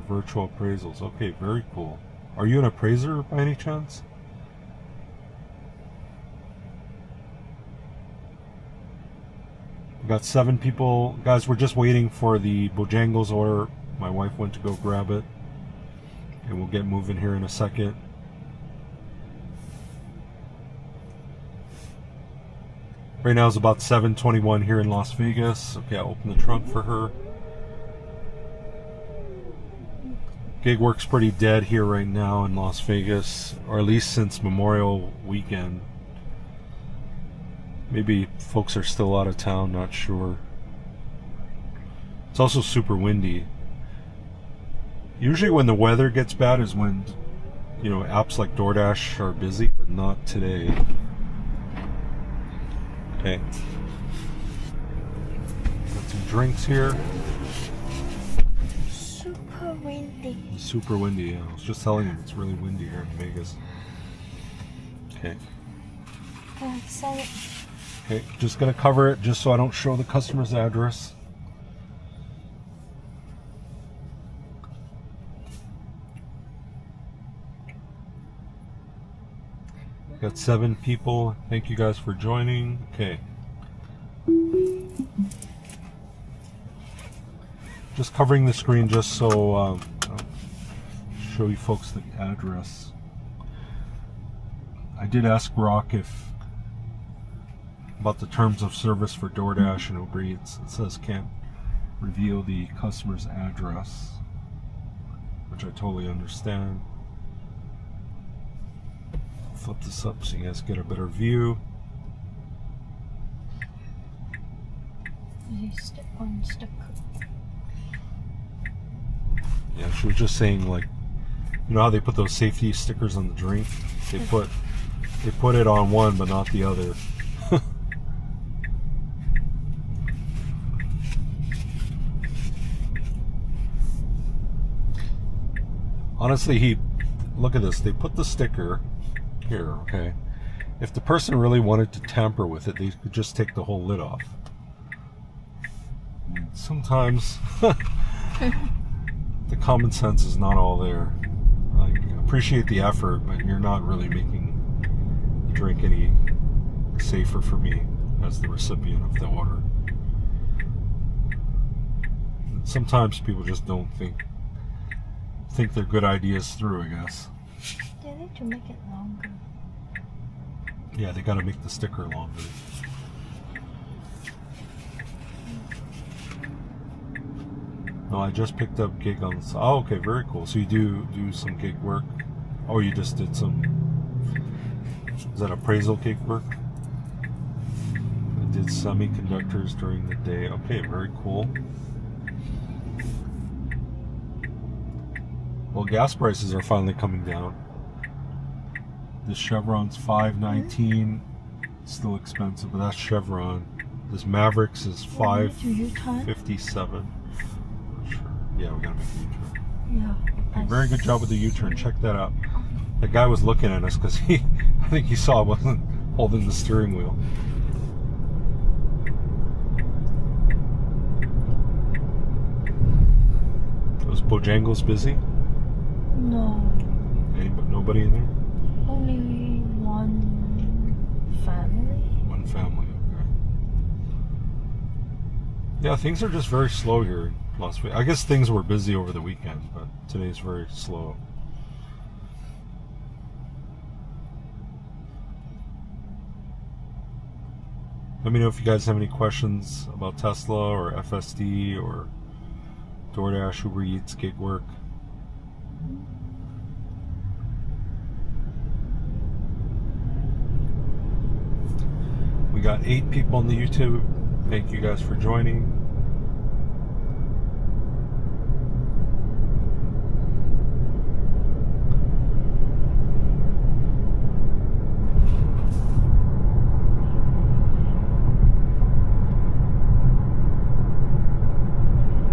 Virtual appraisals. Okay, very cool. Are you an appraiser by any chance? We got 7 people. Guys, we're just waiting for the Bojangles order. My wife went to go grab it. And we'll get moving here in a second. Right now it's about 7:21 here in Las Vegas. Okay, I'll open the trunk for her. Gig work's pretty dead here right now in Las Vegas, or at least since Memorial Weekend. Maybe folks are still out of town, not sure. It's also super windy. Usually when the weather gets bad is when, apps like DoorDash are busy, but not today. Okay. Got some drinks here. Super windy. Super windy, yeah. I was just telling him it's really windy here in Vegas. Okay. Okay, just gonna cover it just so I don't show the customer's address. Got 7 people. Thank you guys for joining. Okay. Just covering the screen just so I'll show you folks the address. I did ask Rock about the terms of service for DoorDash and Uber Eats. It says can't reveal the customer's address, which I totally understand. Flip this up so you guys get a better view. Yeah, she was just saying, like, you know how they put those safety stickers on the drink? They put it on one but not the other. Honestly, look at this. They put the sticker here, okay? If the person really wanted to tamper with it, they could just take the whole lid off. Sometimes the common sense is not all there. I appreciate the effort, but you're not really making the drink any safer for me as the recipient of the order. Sometimes people just don't think their good ideas through, I guess. They need to make it longer. Yeah, they gotta make the sticker longer. No, I just picked up gig on this. Oh, okay, very cool. So you do some gig work? Oh, you just did some, is that appraisal gig work? I did semiconductors during the day. Okay, very cool. Well, gas prices are finally coming down. This Chevron's $5.19. It's still expensive, but that's Chevron. This Mavericks is $5.57. Sure. Yeah, we gotta make a U-turn. Yeah. Okay, very good job with the U-turn. Check that out. The guy was looking at us because I think he saw I wasn't holding the steering wheel. Was Bojangles busy? No, Nobody in there? only one family. One family, okay. Yeah, things are just very slow here in Las Vegas. I guess things were busy over the weekend, but today's very slow. Let me know if you guys have any questions about Tesla or FSD or DoorDash, Uber Eats, gig work. We got 8 people on the YouTube. Thank you guys for joining.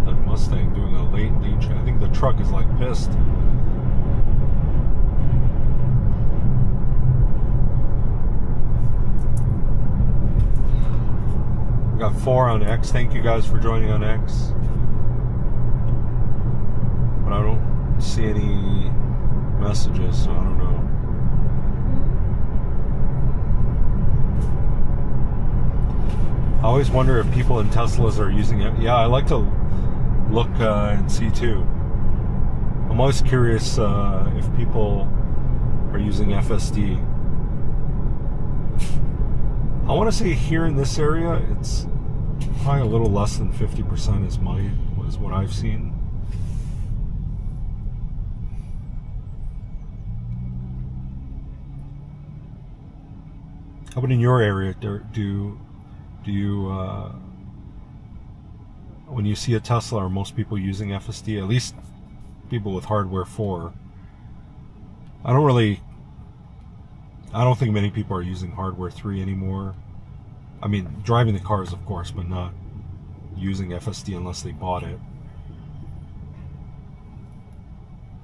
That Mustang doing a late check. I think the truck is like pissed. We got 4 on X. Thank you guys for joining on X. But I don't see any messages, so I don't know. I always wonder if people in Teslas are using it. Yeah, I like to look and see too. I'm always curious if people are using FSD. I want to say here in this area, it's probably a little less than 50% is what I've seen. How about in your area? Do you when you see a Tesla, are most people using FSD? At least people with hardware 4. I don't think many people are using hardware 3 anymore. I mean, driving the cars, of course, but not using FSD unless they bought it.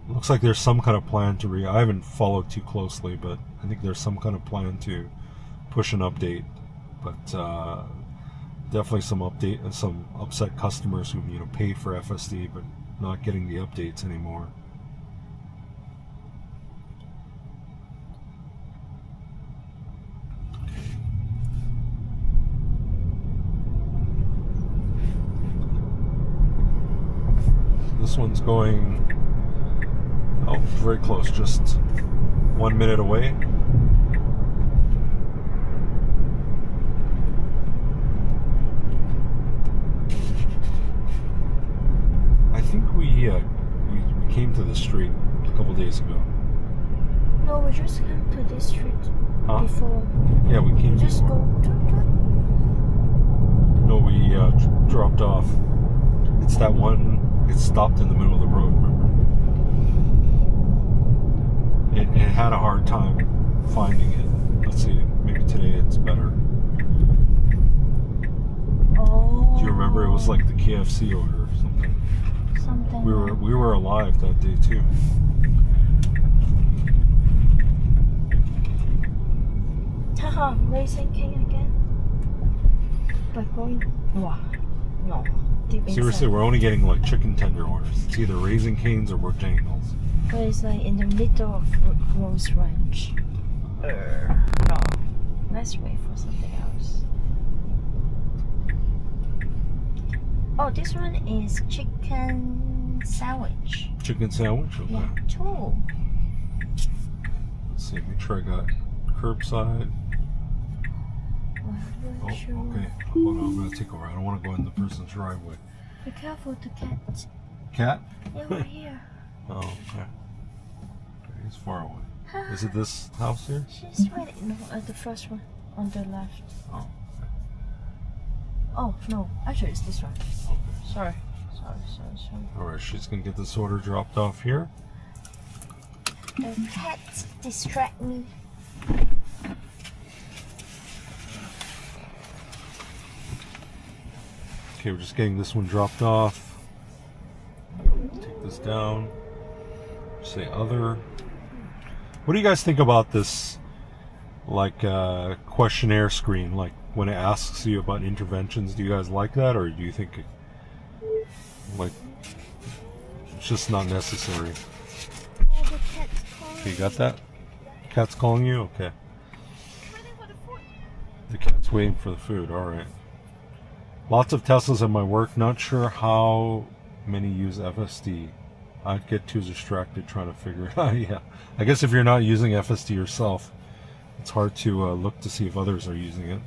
Looks like there's some kind of plan to I haven't followed too closely, but I think there's some kind of plan to push an update. But definitely some upset customers who paid for FSD but not getting the updates anymore. This one's going, very close, just 1 minute away. I think we came to this street a couple days ago. No, we just came to this street before. Yeah, we came. Just before. go. No, we dropped off. It's that one. It stopped in the middle of the road, remember? It had a hard time finding it. Let's see, maybe today it's better. Oh. Do you remember it was like the KFC order or something? Something. We were alive that day too. Haha, Racing King again. But going. Wow. No. Seriously, we're only getting like chicken tender orders. It's either Raising Cane's or Bojangles. But it's like in the middle of Rose Ranch. No. Let's wait for something else. Oh, this one is chicken sandwich. Chicken sandwich? Okay. Yeah, 2. Let's see, make sure I got curbside. Oh, okay. Hold on, I'm gonna take over. I don't want to go in the person's driveway. Be careful, the cat. Cat? Yeah, we're here. Oh, okay. He's far away. Is it this house here? She's right. No, the first one on the left. Oh, okay. Oh no, actually it's this one. Okay. Sorry. Alright, she's gonna get this order dropped off here. The cat distract me. Okay, we're just getting this one dropped off. Take this down. Say other. What do you guys think about this, like, questionnaire screen? Like, when it asks you about interventions, do you guys like that, or do you think it's just not necessary? Okay, you got that? Cat's calling you? Okay. The cat's waiting for the food. Alright. Lots of Teslas at my work. Not sure how many use FSD. I'd get too distracted trying to figure it out. Yeah. I guess if you're not using FSD yourself, it's hard to look to see if others are using it.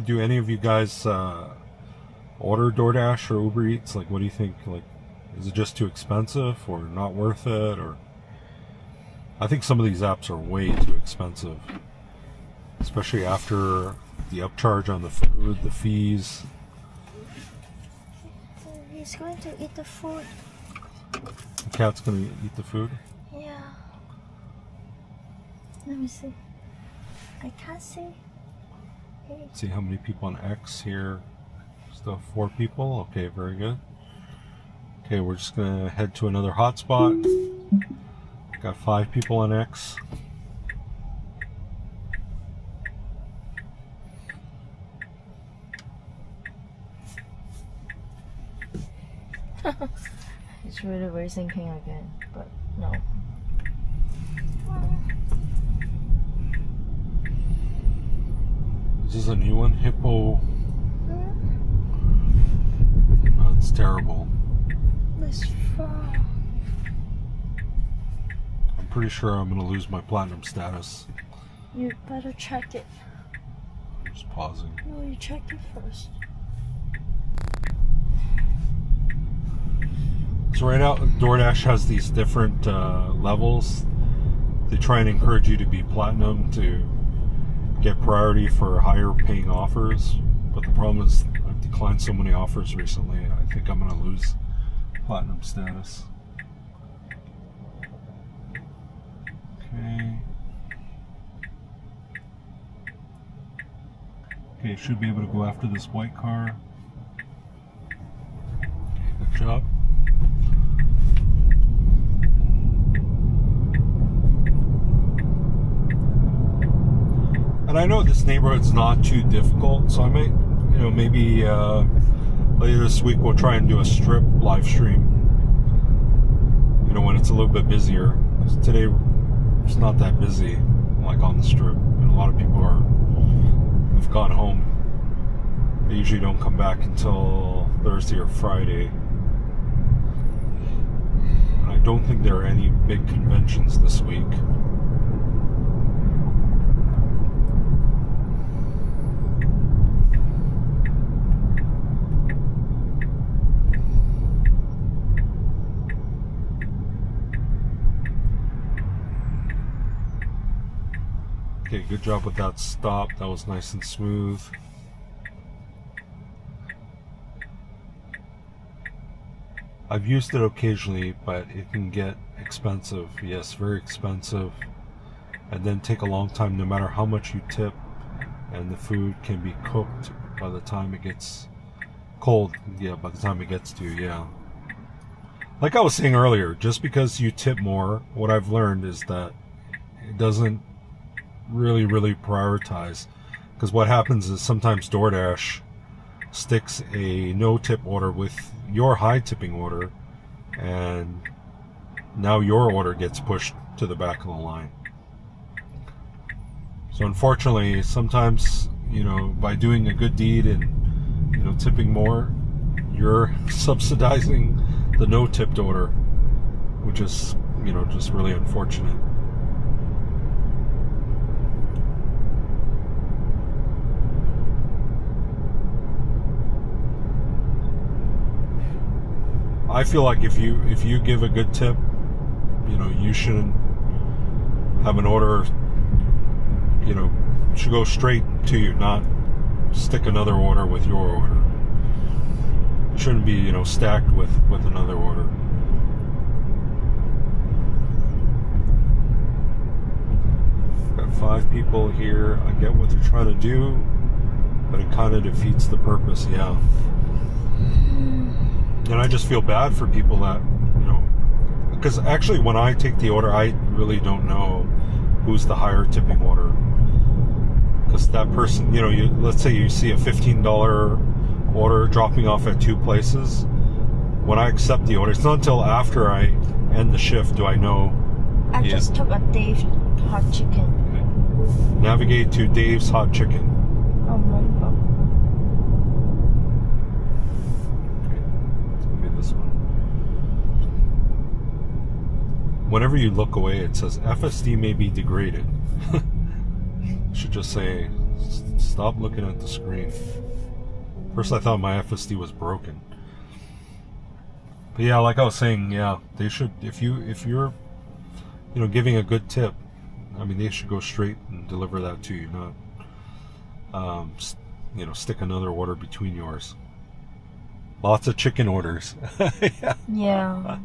Do any of you guys order DoorDash or Uber Eats? Like, what do you think? Like, is it just too expensive or not worth it? Or I think some of these apps are way too expensive, especially after the upcharge on the food, the fees. He's going to eat the food. The cat's going to eat the food? Yeah. Let me see. I can't see. Hey. See how many people on X here. Still 4 people. Okay, very good. Okay, we're just going to head to another hotspot. Got 5 people on X. It's really rethinking again, but no. Is this a new one? Hippo. Oh, it's terrible. This far. I'm pretty sure I'm going to lose my platinum status. You better check it. I'm just pausing. No, you check it first. So right now, DoorDash has these different levels. They try and encourage you to be platinum to get priority for higher paying offers. But the problem is I've declined so many offers recently, I think I'm going to lose platinum status. Okay. Okay, should be able to go after this white car. Good job. And I know this neighborhood's not too difficult, so I might, maybe later this week we'll try and do a strip live stream. When it's a little bit busier. 'Cause today it's not that busy, like on the strip, and a lot of people have gone home. They usually don't come back until Thursday or Friday. And I don't think there are any big conventions this week. Okay, good job with that stop. That was nice and smooth. I've used it occasionally, but it can get expensive. Yes, very expensive. And then take a long time no matter how much you tip. And the food can be cooked by the time it gets cold. Yeah, by the time it gets to you, yeah. Like I was saying earlier, just because you tip more, what I've learned is that it doesn't really prioritize, because what happens is sometimes DoorDash sticks a no tip order with your high tipping order, and now your order gets pushed to the back of the line. So unfortunately, sometimes by doing a good deed and tipping more, you're subsidizing the no tipped order, which is just really unfortunate. I feel like if you give a good tip, you shouldn't have an order, should go straight to you, not stick another order with your order. It shouldn't be, stacked with another order. Got 5 people here. I get what they're trying to do, but it kind of defeats the purpose, yeah. And I just feel bad for people that, because actually when I take the order, I really don't know who's the higher tipping order. Because that person, you know, let's say you see a $15 order dropping off at 2 places. When I accept the order, it's not until after I end the shift do I know. I just took a Dave's hot chicken. Okay. Navigate to Dave's Hot Chicken. Oh, rainbow. Okay, it's gonna be this one. Whenever you look away, it says FSD may be degraded. Should just say, stop looking at the screen. First I thought my FSD was broken. But yeah, like I was saying, yeah, they should, if you're, you know, giving a good tip, I mean, they should go straight and deliver that to you, not, you know, stick another order between yours. Lots of chicken orders. Yeah.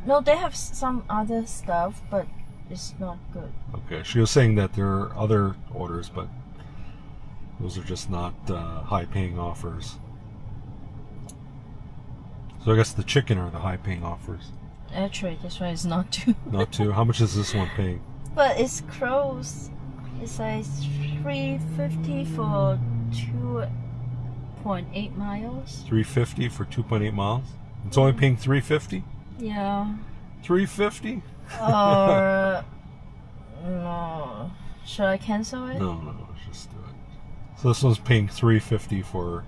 No, they have some other stuff, but it's not good. Okay, she was saying that there are other orders, but those are just not high-paying offers. So I guess the chicken are the high-paying offers. Actually, this one is not too. Not too. How much is this one paying? But it's close. It's like $3.50 for 2.8 miles. $3.50 for 2.8 miles. It's only paying $3.50. Yeah. $3.50. Or no. Should I cancel it? No, just do it. So this one's paying $3.50 for.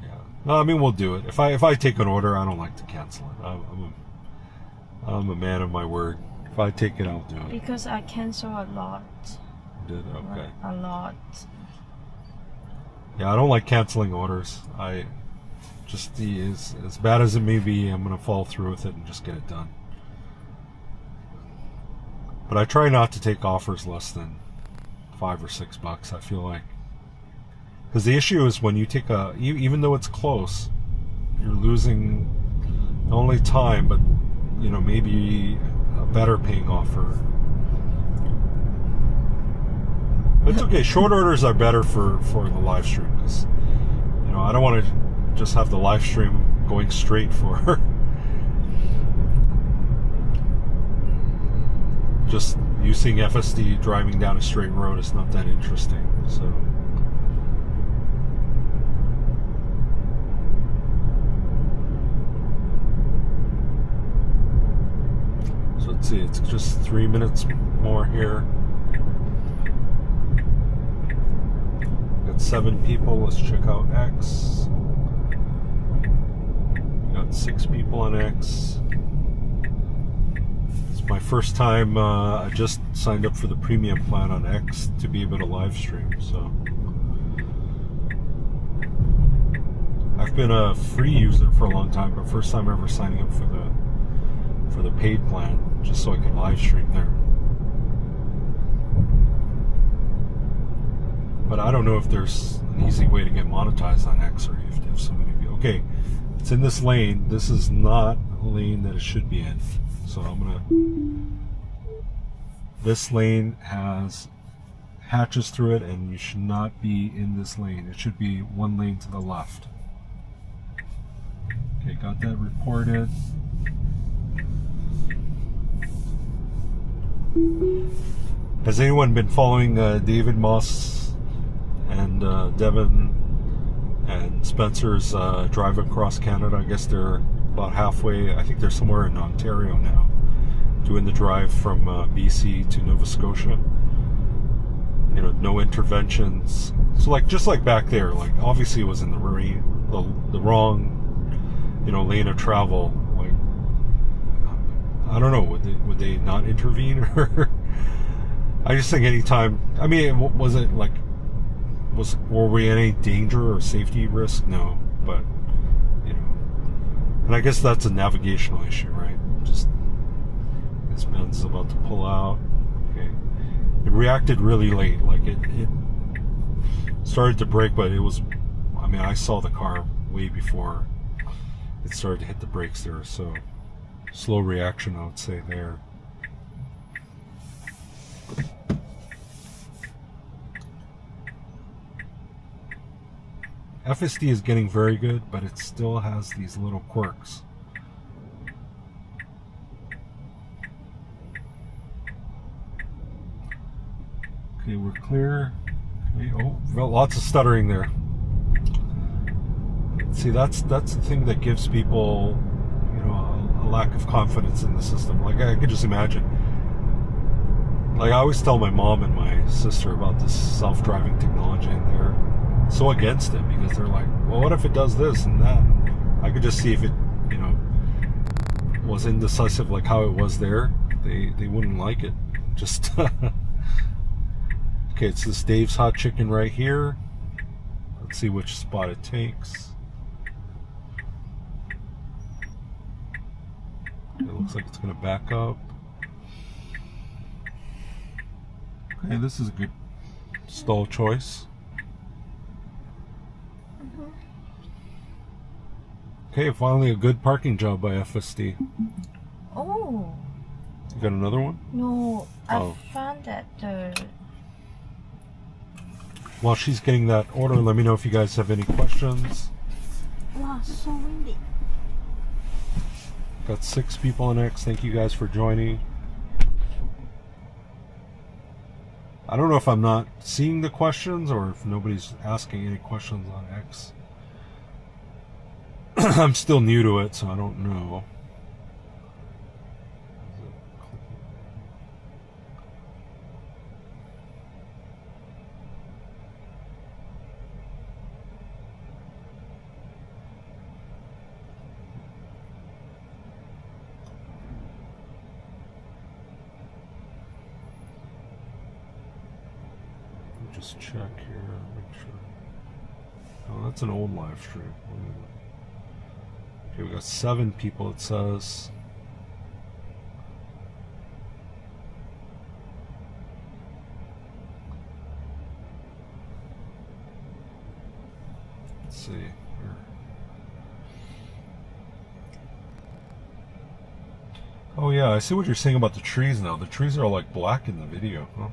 Yeah. No, I mean we'll do it. If I take an order, I don't like to cancel it. I'm a man of my word. If I take it, I'll do it. Because I cancel a lot. You did? Okay. A lot. Yeah, I don't like canceling orders. I just as bad as it may be, I'm gonna follow through with it and just get it done. But I try not to take offers less than $5 or $6. I feel like, because the issue is when you take even though it's close, you're losing not only time, but you know, maybe a better paying offer. But it's okay. Short orders are better for the live stream, because you know, I don't want to just have the live stream going straight for just you seeing FSD driving down a straight road is not that interesting. So let's see, it's just 3 minutes more here. Got 7 people. Let's check out X. We got 6 people on X. It's my first time. I just signed up for the premium plan on X to be able to live stream. So I've been a free user for a long time, but first time ever signing up for the paid plan, just so I can live stream there. But I don't know if there's an easy way to get monetized on X, or you have to have so many people. Okay, it's in this lane. This is not a lane that it should be in. So I'm gonna. This lane has hatches through it, and you should not be in this lane. It should be one lane to the left. Okay, got that reported. Has anyone been following David Moss and Devin and Spencer's drive across Canada? I guess they're about halfway. I think they're somewhere in Ontario now, doing the drive from BC to Nova Scotia. You know, no interventions. So like, just like back there, like obviously it was in the wrong, you know, lane of travel. Like, I don't know, would they not intervene, or I just think anytime. I mean, was it like, were we in any danger or safety risk? No, but you know, and I guess that's a navigational issue, right? Just this Benz is about to pull out. Okay, it reacted really late. Like it started to brake, but it was. I mean, I saw the car way before it started to hit the brakes there, so slow reaction, I would say there. FSD is getting very good, but it still has these little quirks. Okay, we're clear. Okay, oh, well, lots of stuttering there. See, that's the thing that gives people, you know, a lack of confidence in the system. Like, I could just imagine. Like, I always tell my mom and my sister about this self-driving technology, and they're so against it because they're like, well, what if it does this and that? I could just see if it, you know, was indecisive like how it was there, they wouldn't like it. Just okay, it's this Dave's Hot Chicken right here. Let's see which spot it takes. It looks like it's going to back up. Okay, this is a good stall choice. Okay, finally a good parking job by FSD. Oh. You got another one? No, I Oh. found that While she's getting that order, let me know if you guys have any questions. wow, so windy. Got 6 people on X. Thank you guys for joining. I don't know if I'm not seeing the questions or if nobody's asking any questions on X. I'm still new to it, so I don't know. Just check here, make sure. Oh, that's an old live stream. Okay, we got 7 people, it says. Let's see here. Oh yeah, I see what you're saying about the trees now. The trees are like black in the video, huh?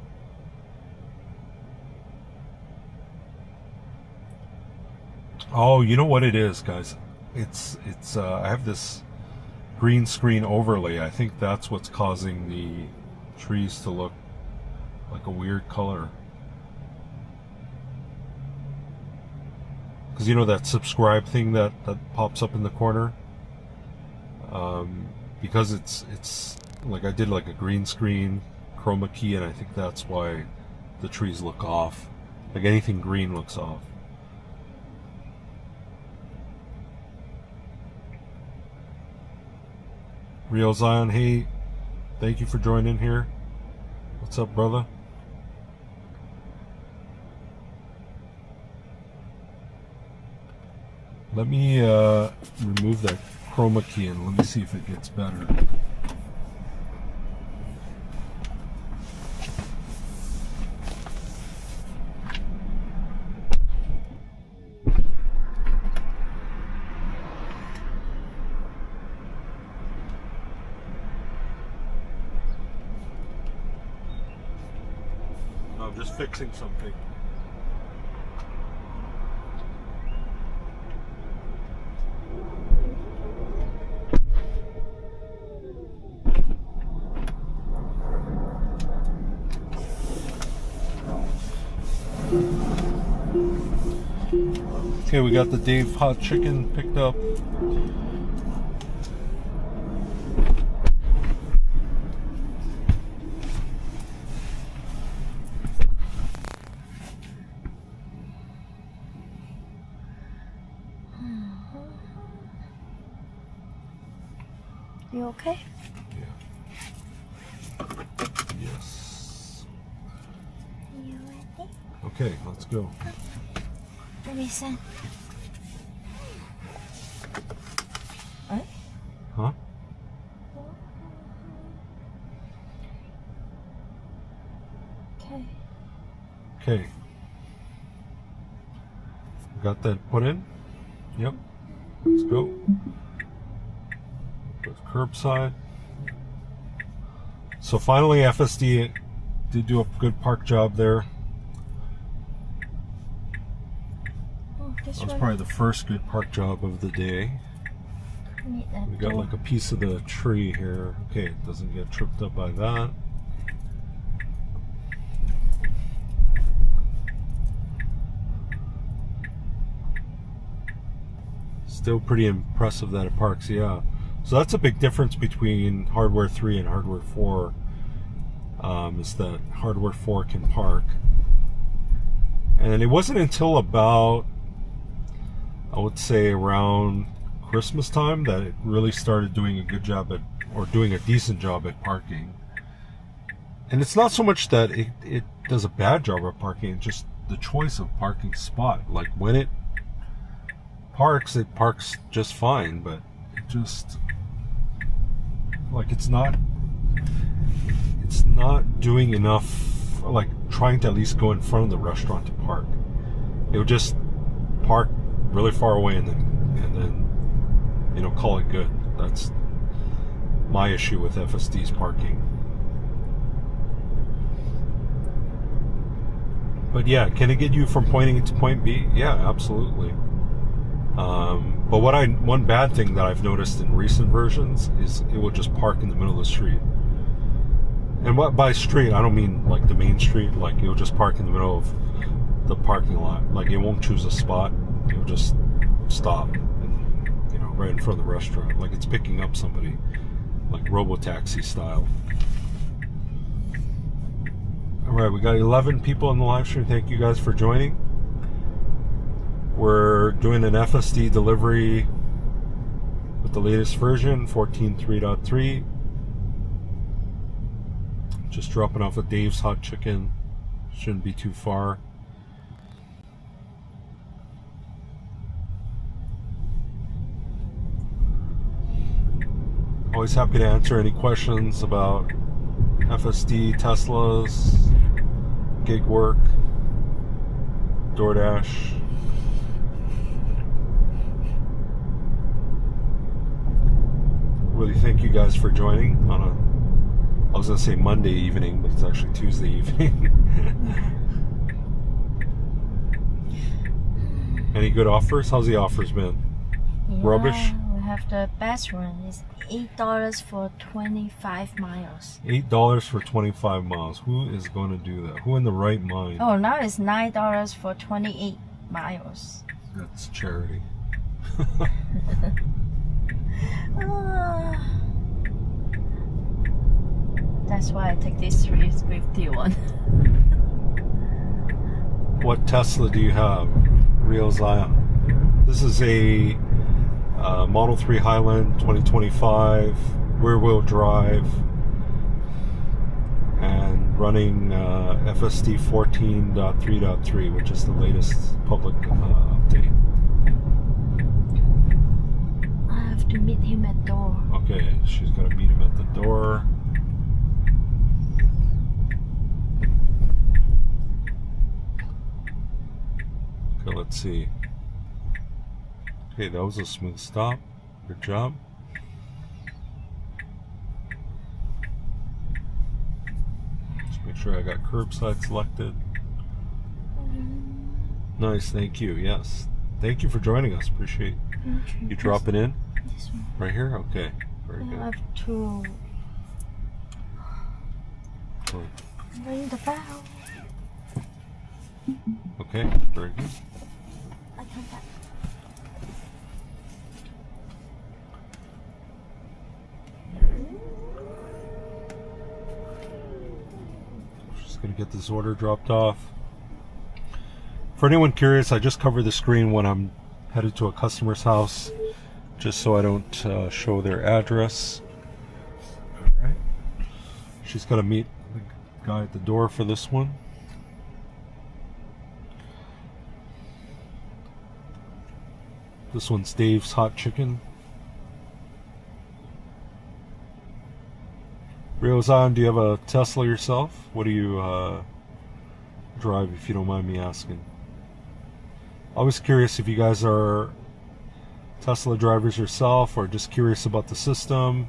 Oh, you know what it is, guys? It's I have this green screen overlay. I think that's what's causing the trees to look like a weird color. Because you know that subscribe thing that pops up in the corner? Because it's like I did like a green screen chroma key, and I think that's why the trees look off. Like anything green looks off. Real Zion, hey, thank you for joining here. What's up, brother? Let me remove that chroma key and let me see if it gets better. I'm just fixing something. Okay, we got the Dave Hot Chicken picked up. You okay? Yeah. Yes. You ready? Okay, let's go. Let me send. Huh? Huh? Okay. Okay. Got that put in? Yep. Let's go. Put curbside. So finally FSD did do a good park job there. Oh, this That was one. probably the first good park job of the day. Need that We got door. like a piece of the tree here. Okay, it doesn't get tripped up by that. Still pretty impressive that it parks, yeah. So that's a big difference between hardware 3 and hardware 4, is that hardware 4 can park. And it wasn't until about, I would say around Christmas time, that it really started doing a good job at, or doing a decent job at parking. And it's not so much that it does a bad job at parking, it's just the choice of parking spot. Like when it parks just fine, but it just, like, it's not doing enough, like trying to at least go in front of the restaurant to park. It would just park really far away and then you know, call it good. That's my issue with FSD's parking. But yeah, can it get you from point A to point B? Yeah, absolutely. But one bad thing that I've noticed in recent versions is it will just park in the middle of the street. And what by street, I don't mean like the main street. Like it'll just park in the middle of the parking lot. Like it won't choose a spot. It'll just stop, and, you know, right in front of the restaurant. Like it's picking up somebody, like robo-taxi style. All right, we got 11 people in the live stream. Thank you guys for joining. We're doing an FSD delivery with the latest version, 14.3.3. Just dropping off at Dave's Hot Chicken. Shouldn't be too far. Always happy to answer any questions about FSD, Teslas, gig work, DoorDash. Really thank you guys for joining on I was going to say Monday evening, but it's actually Tuesday evening. Any good offers? How's the offers been? Yeah, Rubbish? We have the best one. It's $8 for 25 miles. $8 for 25 miles. Who is going to do that? Who in the right mind? Oh, now it's $9 for 28 miles. That's charity. That's why I take this 351. What Tesla do you have? Real Zion. This is a Model 3 Highland 2025, rear-wheel drive, and running FSD 14.3.3, which is the latest public update. I have to meet him at door. Okay, she's going to meet him at the door. Okay, let's see. Okay, that was a smooth stop. Good job. Just make sure I got curbside selected. Nice, thank you. Yes. Thank you for joining us. Appreciate you dropping in. This one. Right here? Okay. Very I good. have to Cool. ring the bell. Okay, very good. I come back. Just gonna get this order dropped off. For anyone curious, I just cover the screen when I'm headed to a customer's house, just so I don't show their address. Alright. She's got to meet the guy at the door for this one. This one's Dave's Hot Chicken. Ryozan, do you have a Tesla yourself? What do you drive, if you don't mind me asking? I was curious if you guys are Tesla drivers yourself or just curious about the system.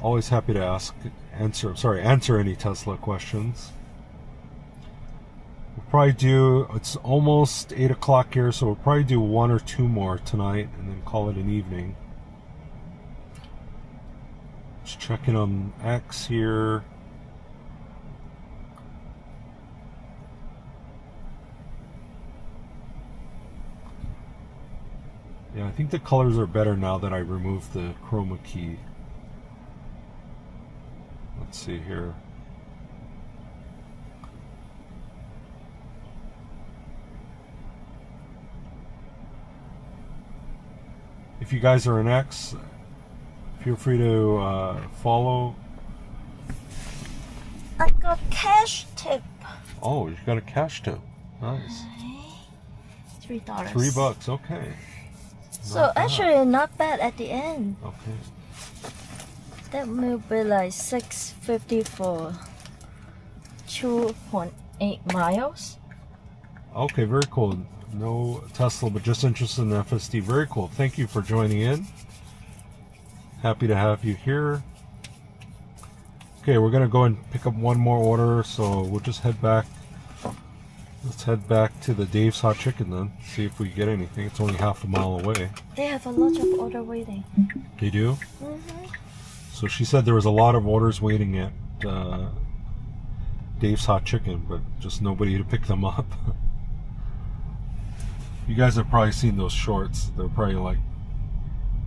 Always happy to answer any Tesla questions. We'll probably do, it's almost 8 o'clock here, so we'll probably do 1 or 2 more tonight and then call it an evening. Just checking on X here. Yeah, I think the colors are better now that I removed the chroma key. Let's see here. If you guys are an X, feel free to follow. I got cash tip. Oh, you got a cash tip. Nice. $3. $3, okay. So Not bad. actually not bad at the end. Okay. That will be like $6.50 for 2.8 miles. Okay, very cool. No Tesla, but just interested in FSD. Very cool. Thank you for joining in. Happy to have you here. Okay, we're gonna go and pick up one more order, so we'll just head back. Let's head back to the Dave's Hot Chicken then. See if we get anything. It's only half a mile away. They have a lot of order waiting. They do? Mm-hmm. So she said there was a lot of orders waiting at Dave's Hot Chicken, but just nobody to pick them up. You guys have probably seen those shorts. They're probably like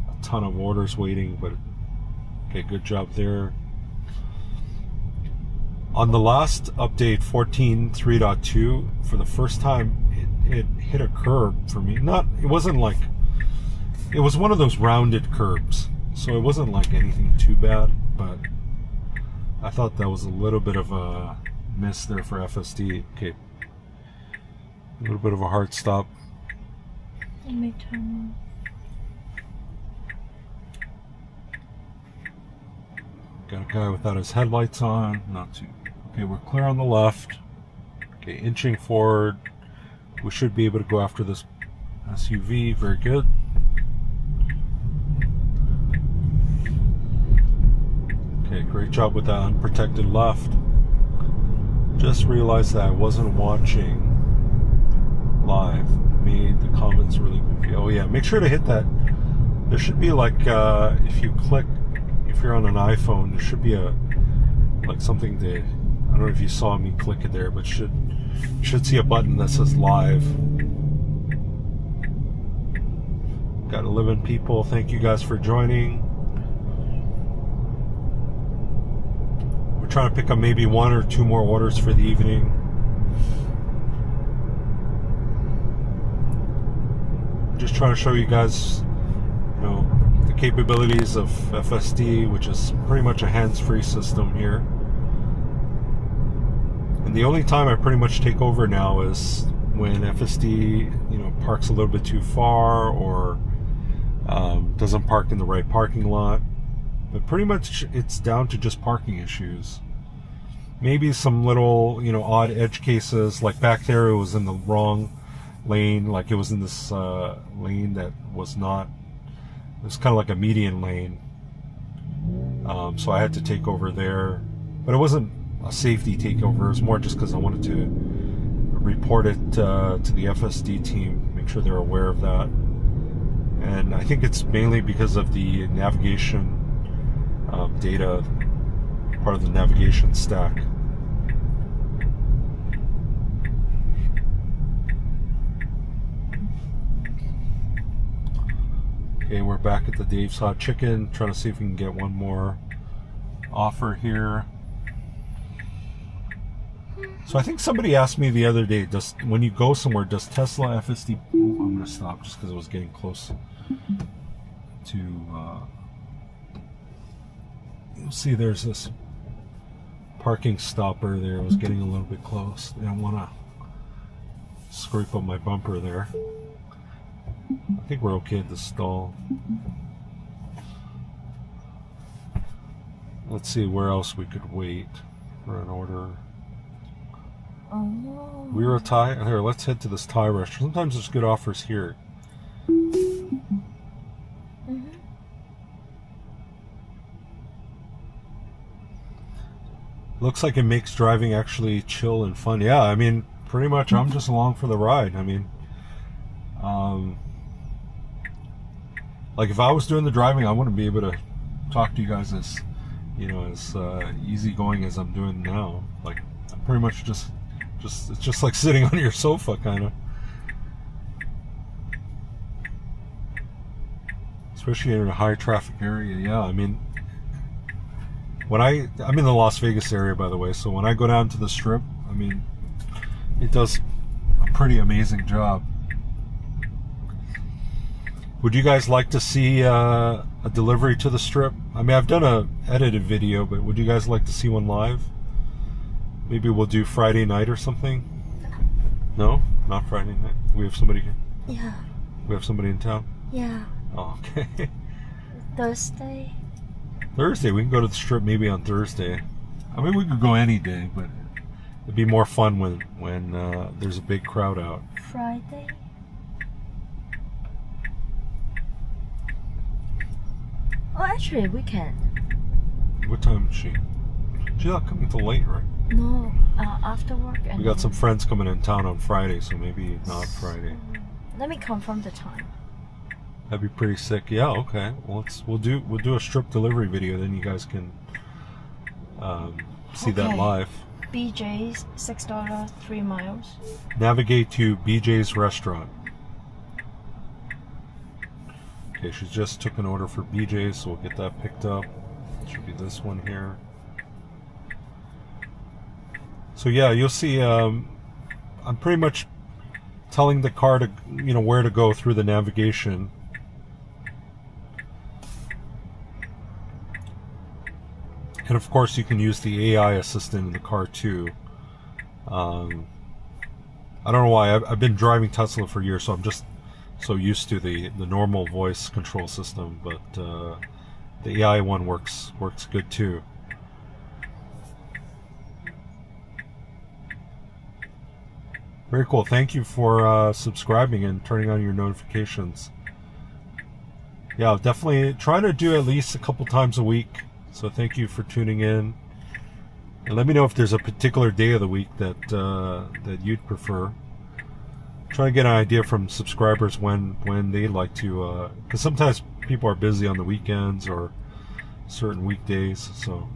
a ton of orders waiting, but okay, good job there. On the last update, 14.3.2, for the first time, it hit a curb for me. It wasn't like, it was one of those rounded curbs, so it wasn't like anything too bad, but I thought that was a little bit of a miss there for FSD. Okay, a little bit of a hard stop. Let me turn. Got a guy without his headlights on. Not too. Okay, we're clear on the left. Okay, inching forward. We should be able to go after this SUV. Very good. Okay, great job with that unprotected left. Just realized that I wasn't watching live. Made the comments really goofy. Oh yeah, make sure to hit that. There should be like if you click, if you're on an iPhone, there should be a like something to, I don't know if you saw me click it there, but you should see a button that says live. Got 11 people. Thank you guys for joining. We're trying to pick up maybe 1 or 2 more orders for the evening. Just trying to show you guys, you know, the capabilities of FSD, which is pretty much a hands-free system here. And the only time I pretty much take over now is when FSD, you know, parks a little bit too far or doesn't park in the right parking lot. But pretty much it's down to just parking issues. Maybe some little, you know, odd edge cases, like back there it was in the wrong lane, like it was in this lane that was not, it was kind of like a median lane, so I had to take over there, but it wasn't a safety takeover. It was more just because I wanted to report it to the FSD team, make sure they're aware of that. And I think it's mainly because of the navigation data, part of the navigation stack. Okay, we're back at the Dave's Hot Chicken, trying to see if we can get one more offer here. So I think somebody asked me the other day, when you go somewhere, does Tesla FSD... Oh, I'm going to stop just because it was getting close to... you'll see there's this parking stopper there. It was getting a little bit close. I don't want to scrape up my bumper there. I think we're okay at the stall. Let's see where else we could wait for an order. Oh. We were a Thai. Here, let's head to this Thai restaurant. Sometimes there's good offers here. Mm-hmm. Looks like it makes driving actually chill and fun. Yeah, I mean, pretty much I'm just along for the ride. I mean, like if I was doing the driving, I wouldn't be able to talk to you guys as, you know, as easygoing as I'm doing now. Like I'm pretty much just it's just like sitting on your sofa, kind of. especially in a high traffic area. Yeah, I mean, I'm in the Las Vegas area, by the way, so when I go down to the Strip, I mean, it does a pretty amazing job. Would you guys like to see a delivery to the Strip? I mean, I've done a edited video, but would you guys like to see one live? Maybe we'll do Friday night or something. No, not Friday night. We have somebody here. Yeah. We have somebody in town. Yeah. Oh, okay. Thursday. Thursday, we can go to the Strip maybe on Thursday. I mean, we could go any day, but it'd be more fun when there's a big crowd out. Friday. Oh, actually, we can. What time is she? She's not coming till late, right? No, after work. And We got some friends coming in town on Friday, so maybe not Friday. Let me confirm the time. That'd be pretty sick. Yeah, okay. Well, we'll do a Strip delivery video, then you guys can see that Okay. live. BJ's, $6, 3 miles. Navigate to BJ's restaurant. Okay, she just took an order for BJ's, so we'll get that picked up. It should be this one here. So yeah, you'll see. I'm pretty much telling the car to, where to go through the navigation. And of course, you can use the AI assistant in the car too. I don't know why. I've been driving Tesla for years, so I'm just so used to the normal voice control system. But the AI one works good too. Very cool. Thank you for subscribing and turning on your notifications. Yeah, I'll definitely try to do at least a couple times a week. So thank you for tuning in. And let me know if there's a particular day of the week that you'd prefer. Try to get an idea from subscribers when they like to, because sometimes people are busy on the weekends or certain weekdays. So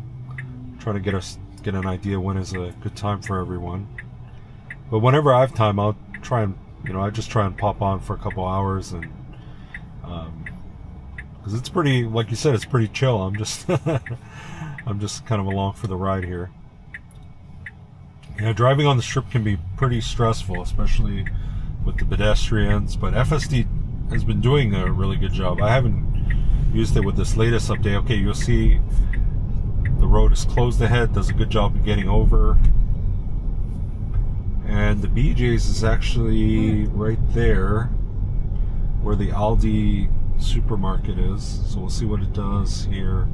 trying to get an idea when is a good time for everyone. But whenever I have time, I'll try and, I just try and pop on for a couple hours, and because it's pretty, like you said, it's pretty chill. I'm just kind of along for the ride here. Yeah, driving on the Strip can be pretty stressful, especially with the pedestrians. But FSD has been doing a really good job. I haven't used it with this latest update. Okay, you'll see the road is closed ahead. Does a good job of getting over. And the BJ's is actually right there where the Aldi supermarket is. So we'll see what it does here.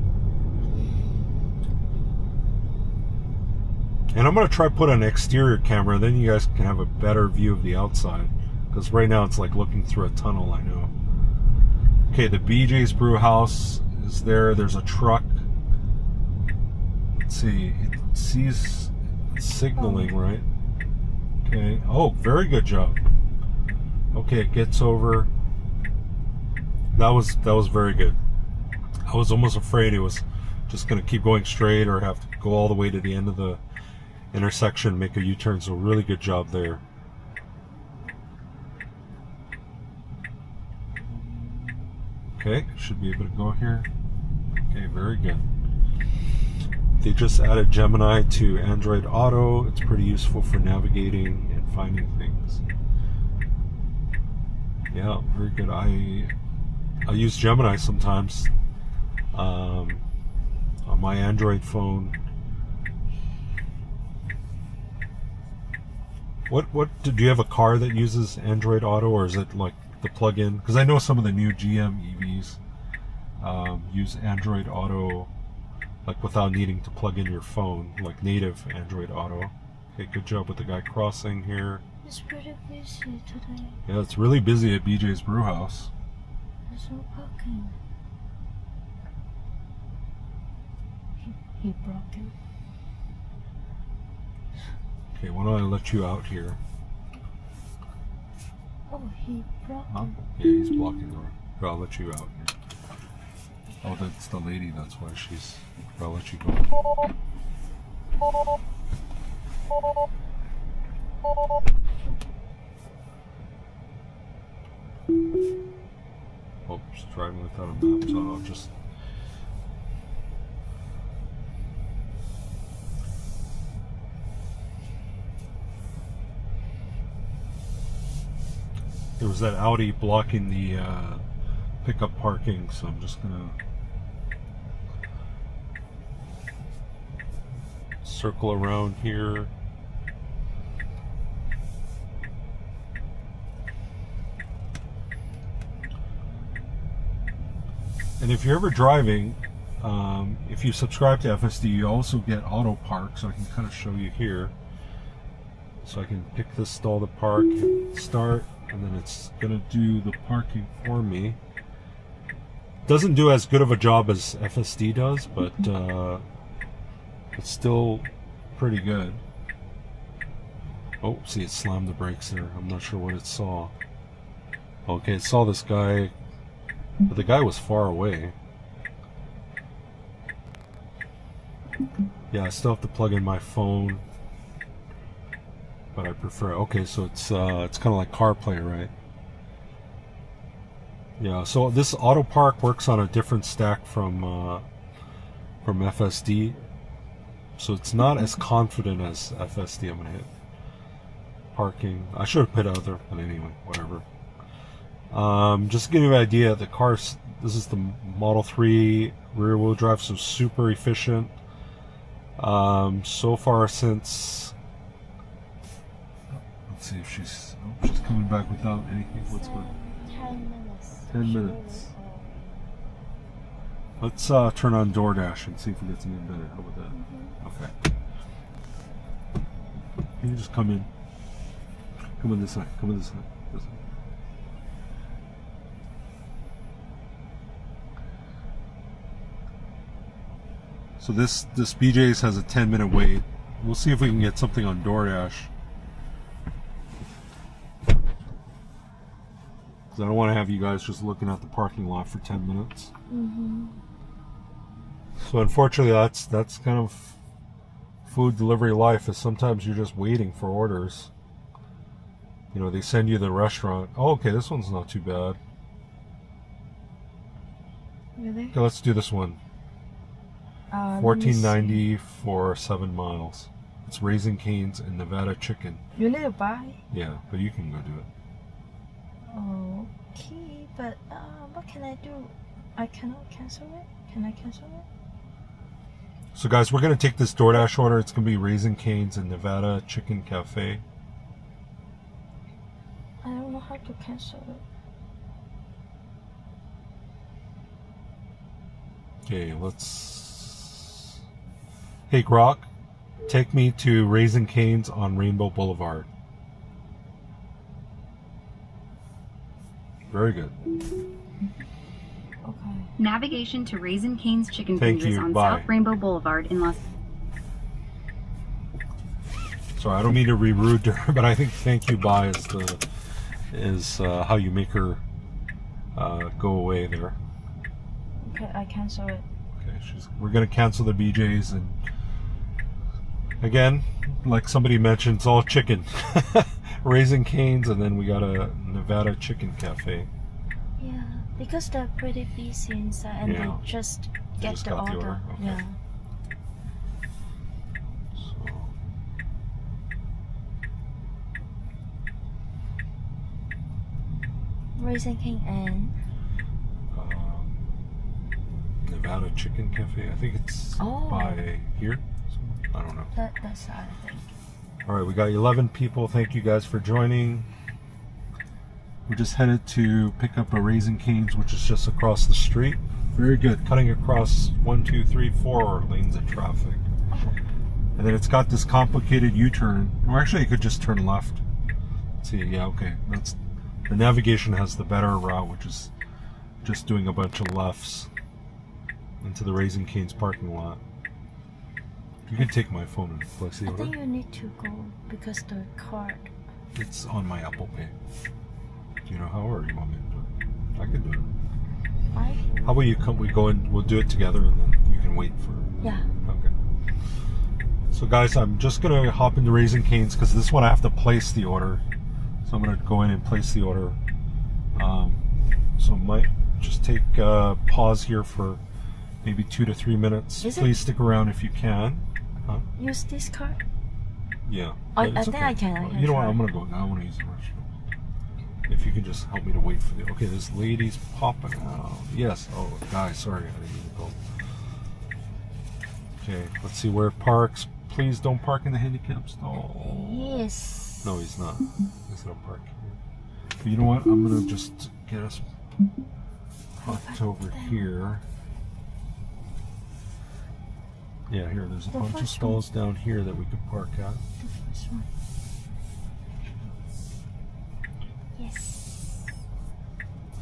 And I'm going to try put an exterior camera, then you guys can have a better view of the outside. Because right now it's like looking through a tunnel, I know. Okay, the BJ's Brew House is there. There's a truck. Let's see. It sees signaling, right? Okay. Oh, very good job. Okay, it gets over. That was very good. I was almost afraid it was just going to keep going straight or have to go all the way to the end of the intersection, make a U-turn. So really good job there. Okay, should be able to go here. Okay, very good. They just added Gemini to Android Auto. It's pretty useful for navigating and finding things. Yeah, very good. I use Gemini sometimes on my Android phone. What do you have a car that uses Android Auto, or is it like the plug-in? Because I know some of the new GM EVs use Android Auto, like without needing to plug in your phone, like native Android Auto. Okay, good job with the guy crossing here. It's pretty busy today. Yeah, it's really busy at BJ's Brew House. There's no parking. He broke it. Okay, why don't I let you out here? Oh, he broke Huh? it. Yeah, he's blocking the road. But I'll let you out here. Oh, that's the lady, that's why she's... I'll let you go. Oops, try driving without a map, so I'll just. There was that Audi blocking the pickup parking, so I'm just gonna circle around here. And if you're ever driving, if you subscribe to FSD, you also get auto park, so I can kind of show you here. So I can pick this stall to park, hit start, and then it's gonna do the parking for me. Doesn't do as good of a job as FSD does, but it's still pretty good. Oh, see, it slammed the brakes there. I'm not sure what it saw. Okay, it saw this guy, but the guy was far away. Yeah, I still have to plug in my phone, but I prefer. Okay, so it's kind of like CarPlay, right? Yeah. So this auto park works on a different stack from FSD, so it's not as confident as FSD. I'm gonna hit parking. I should have put other, but anyway, whatever. Just to give you an idea, the car's. This is the Model 3 rear-wheel drive, so super efficient. So far since. Let's see if she's coming back without anything. What's going on? 10 minutes. 10 minutes. Let's turn on DoorDash and see if we get something better. How about that? Okay. Can you just come in? Come on this side. Come on this side. This side. So this BJ's has a 10-minute wait. We'll see if we can get something on DoorDash. I don't want to have you guys just looking at the parking lot for 10 minutes. So unfortunately, that's kind of food delivery life. Is sometimes you're just waiting for orders. You know, they send you the restaurant. Oh, okay, this one's not too bad. Really? Okay, let's do this one. $14.90 for 7 miles. It's Raising Cane's and Nevada Chicken. You need to buy? Yeah, but you can go do it. Okay, but what can I do? I cannot cancel it? Can I cancel it? So guys, we're going to take this DoorDash order. It's going to be Raising Cane's and Nevada Chicken Cafe. I don't know how to cancel it. Okay, let's... Hey Grok, take me to Raising Cane's on Rainbow Boulevard. Very good. Okay. Navigation to Raising Cane's Chicken Thank Fingers you. on Bye. South Rainbow Boulevard in Los. Sorry, I don't mean to be rude to her, but I think "thank you, bye" is how you make her go away there. Okay, I cancel it. Okay, we're gonna cancel the BJ's, and again, like somebody mentioned, it's all chicken. Raising Cane's, and then we got a Nevada Chicken Cafe. Yeah, because they're pretty busy inside, and Yeah. they just They get just the got the order. order, okay. Yeah. So, Raising King and Nevada Chicken Cafe. I think it's Oh. by here. I don't know. that's I think. All right, we got 11 people. Thank you guys for joining. We just headed to pick up a Raising Cane's, which is just across the street. Very good. Cutting across 1, 2, 3, 4 lanes of traffic. And then it's got this complicated U-turn. Or actually, you could just turn left. Let's see, yeah, okay. The navigation has the better route, which is just doing a bunch of lefts into the Raising Cane's parking lot. You can take my phone and place the I order. think you need to go because the card. It's on my Apple Pay. Do you know how, or you want me to do it? I can do it. Why? How about you come? We go in. We'll do it together, and then you can wait for. Yeah. Okay. So guys, I'm just gonna hop into Raising Cane's because this one I have to place the order. So I'm gonna go in and place the order. So just take pause here for maybe 2 to 3 minutes. Is it- Please stick around if you can. Use this card? Yeah. I It's think I can You know what? try. I'm gonna go now. I want to use the restroom. If you could just help me to wait for the. Okay, this lady's popping out. Yes. Oh, guys, sorry, I didn't mean to go. Okay, let's see where it parks. Please don't park in the handicap stall. Yes. No, he's not. He's gonna park here. But you know what? I'm gonna just get us parked over here. Yeah, here. There's a The bunch of first stalls down here that we could park at. The first one. Yes.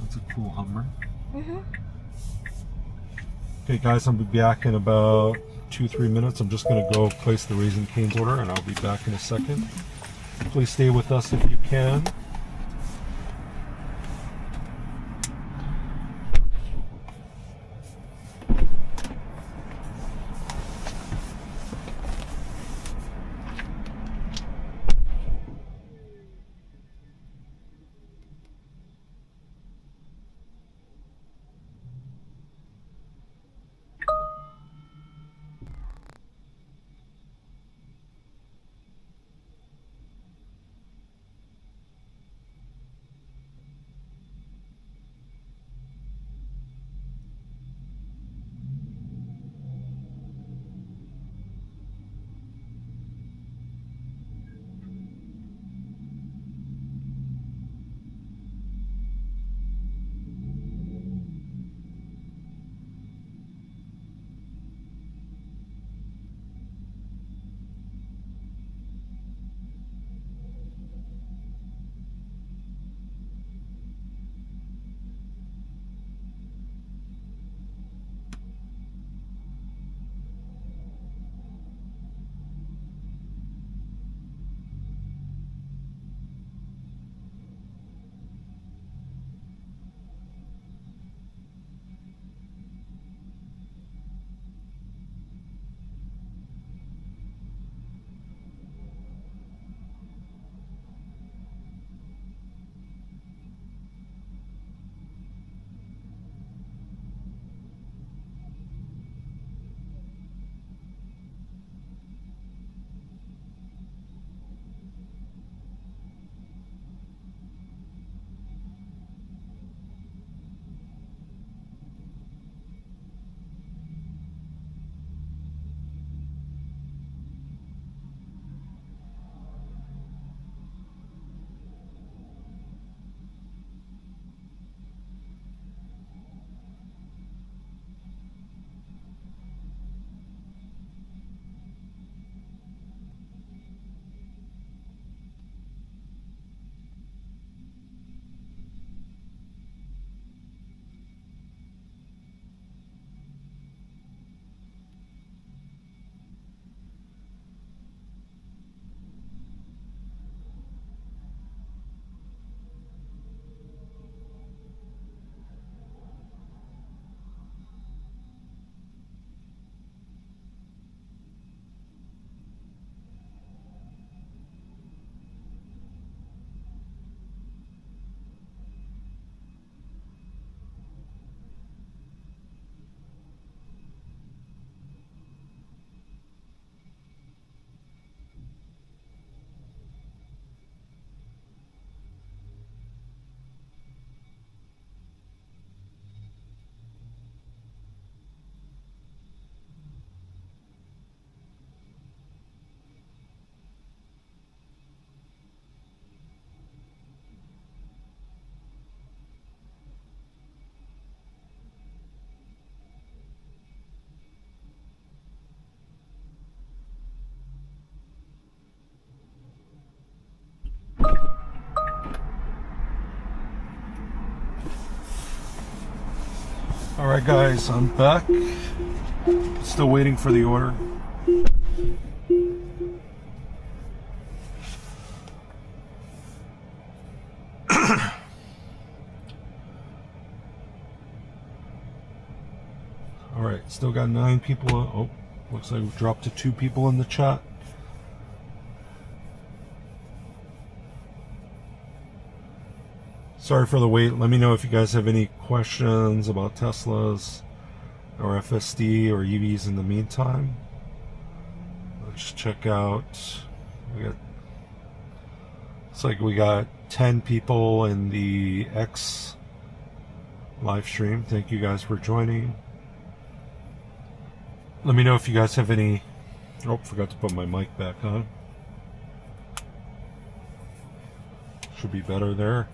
That's a cool Hummer. Mm-hmm. Okay, guys, I'll be back in about 2-3 minutes. I'm just gonna go place the Raising Cane's order, and I'll be back in a second. Please stay with us if you can. Alright guys, I'm back. Still waiting for the order. Alright, still got 9 people. Oh, looks like we've dropped to 2 people in the chat. Sorry for the wait. Let me know if you guys have any questions about Teslas or FSD or EVs in the meantime. Let's check out. Looks like we got 10 people in the X live stream. Thank you guys for joining. Let me know if you guys have any. Oh, forgot to put my mic back on. Should be better there.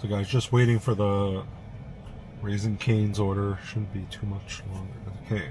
So guys, just waiting for the Raising Cane's order. Shouldn't be too much longer. Okay.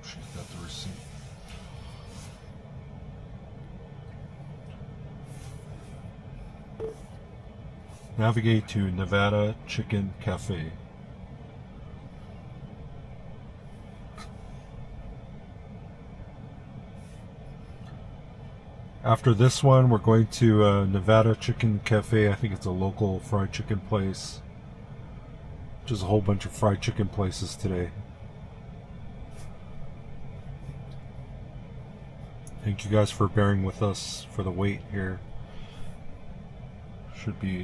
She's got the receipt. Navigate to Nevada Chicken Cafe. After this one, we're going to Nevada Chicken Cafe. I think it's a local fried chicken place. Just a whole bunch of fried chicken places today. Thank you guys for bearing with us for the wait here.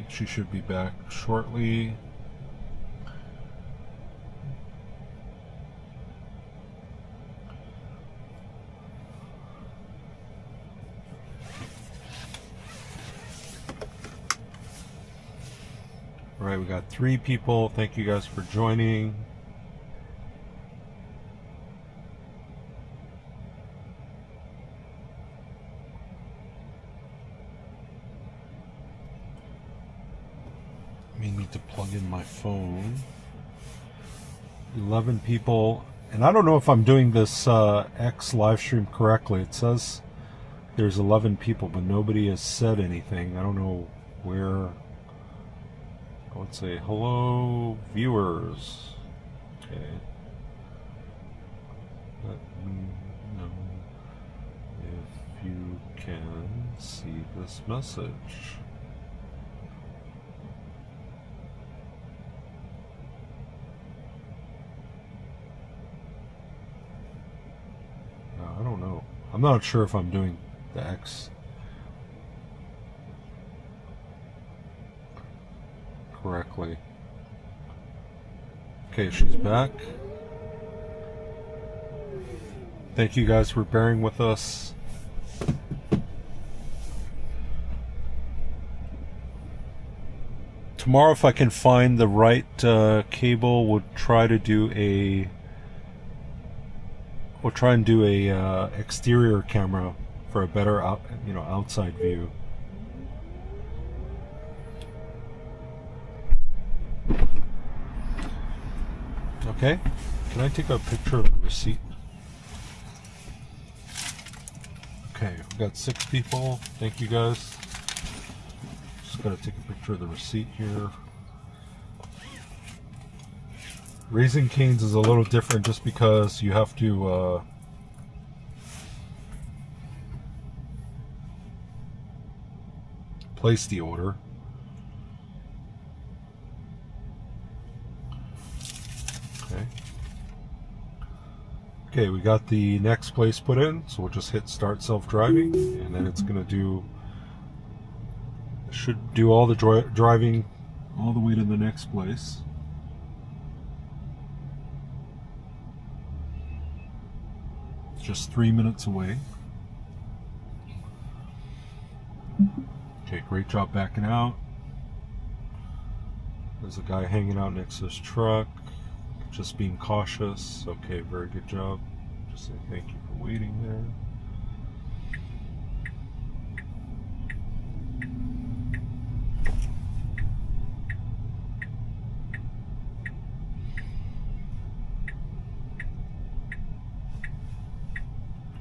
She should be back shortly. All right, we got 3 people. Thank you guys for joining. I need to plug in my phone. 11 people, and I don't know if I'm doing this X live stream correctly. It says there's 11 people, but nobody has said anything. I don't know where. I would say hello, viewers. Okay. Let me know if you can see this message. I don't know. I'm not sure if I'm doing the X correctly. Okay, she's back. Thank you guys for bearing with us. Tomorrow, if I can find the right cable, we'll try to do a exterior camera for a better outside view. Okay, can I take a picture of the receipt? Okay, we've got 6 people. Thank you guys. Just gotta take a picture of the receipt here. Raising Cane's is a little different just because you have to place the order. Okay, we got the next place put in, so we'll just hit start self-driving, and then it's gonna should do all the driving all the way to the next place. Just 3 minutes away. Okay, great job backing out. There's a guy hanging out next to his truck, just being cautious. Okay, very good job. Just say thank you for waiting there.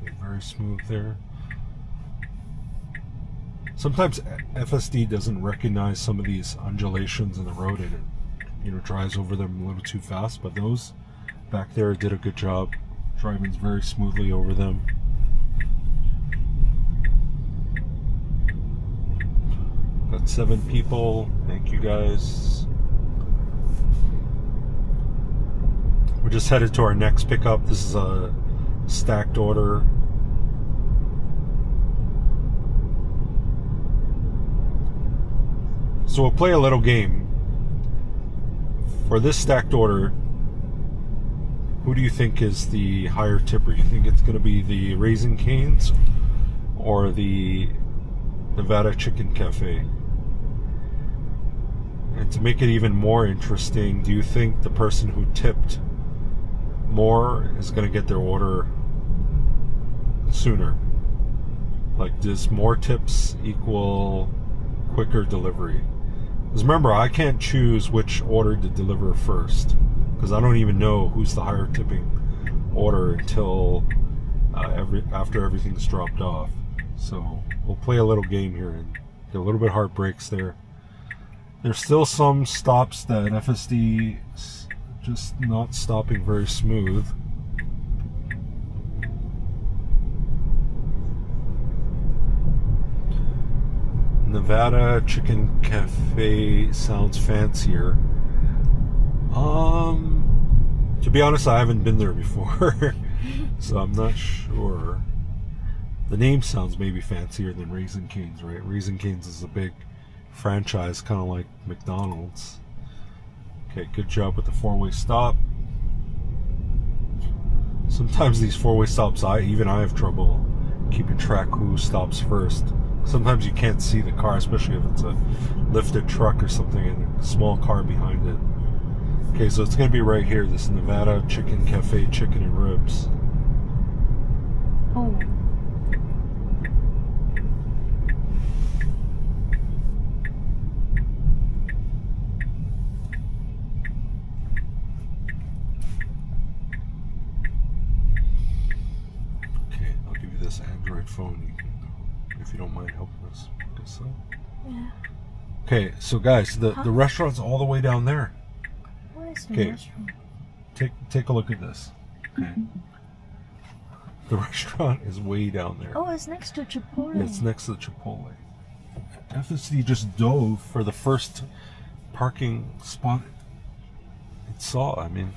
Okay, very smooth there. Sometimes FSD doesn't recognize some of these undulations in the road, and it drives over them a little too fast, but those back there did a good job driving very smoothly over them. Got 7 people. Thank you guys. We're just headed to our next pickup. This is a stacked order. So we'll play a little game. For this stacked order, who do you think is the higher tipper? You think it's going to be the Raising Cane's or the Nevada Chicken Cafe? And to make it even more interesting, do you think the person who tipped more is going to get their order sooner? Like, does more tips equal quicker delivery? Because remember, I can't choose which order to deliver first, because I don't even know who's the higher tipping order until after everything's dropped off. So we'll play a little game here and get a little bit of heartbreaks there. There's still some stops that FSD is just not stopping very smooth. Nevada Chicken Cafe sounds fancier. To be honest, I haven't been there before, so I'm not sure. The name sounds maybe fancier than Raising Cane's, right? Raising Cane's is a big franchise, kind of like McDonald's. Okay, good job with the 4-way stop. Sometimes these 4-way stops, I have trouble keeping track who stops first. Sometimes you can't see the car, especially if it's a lifted truck or something and a small car behind it. Okay, so it's going to be right here, this Nevada Chicken Cafe chicken and ribs. Oh. Okay, I'll give you this Android phone. If you don't mind helping us put this up. Yeah. Okay, so guys, the restaurant's all the way down there. Where is the Okay. restaurant? Take a look at this. Okay. The restaurant is way down there. Oh, it's next to Chipotle. It's next to Chipotle. FSD just dove for the first parking spot it saw. I mean,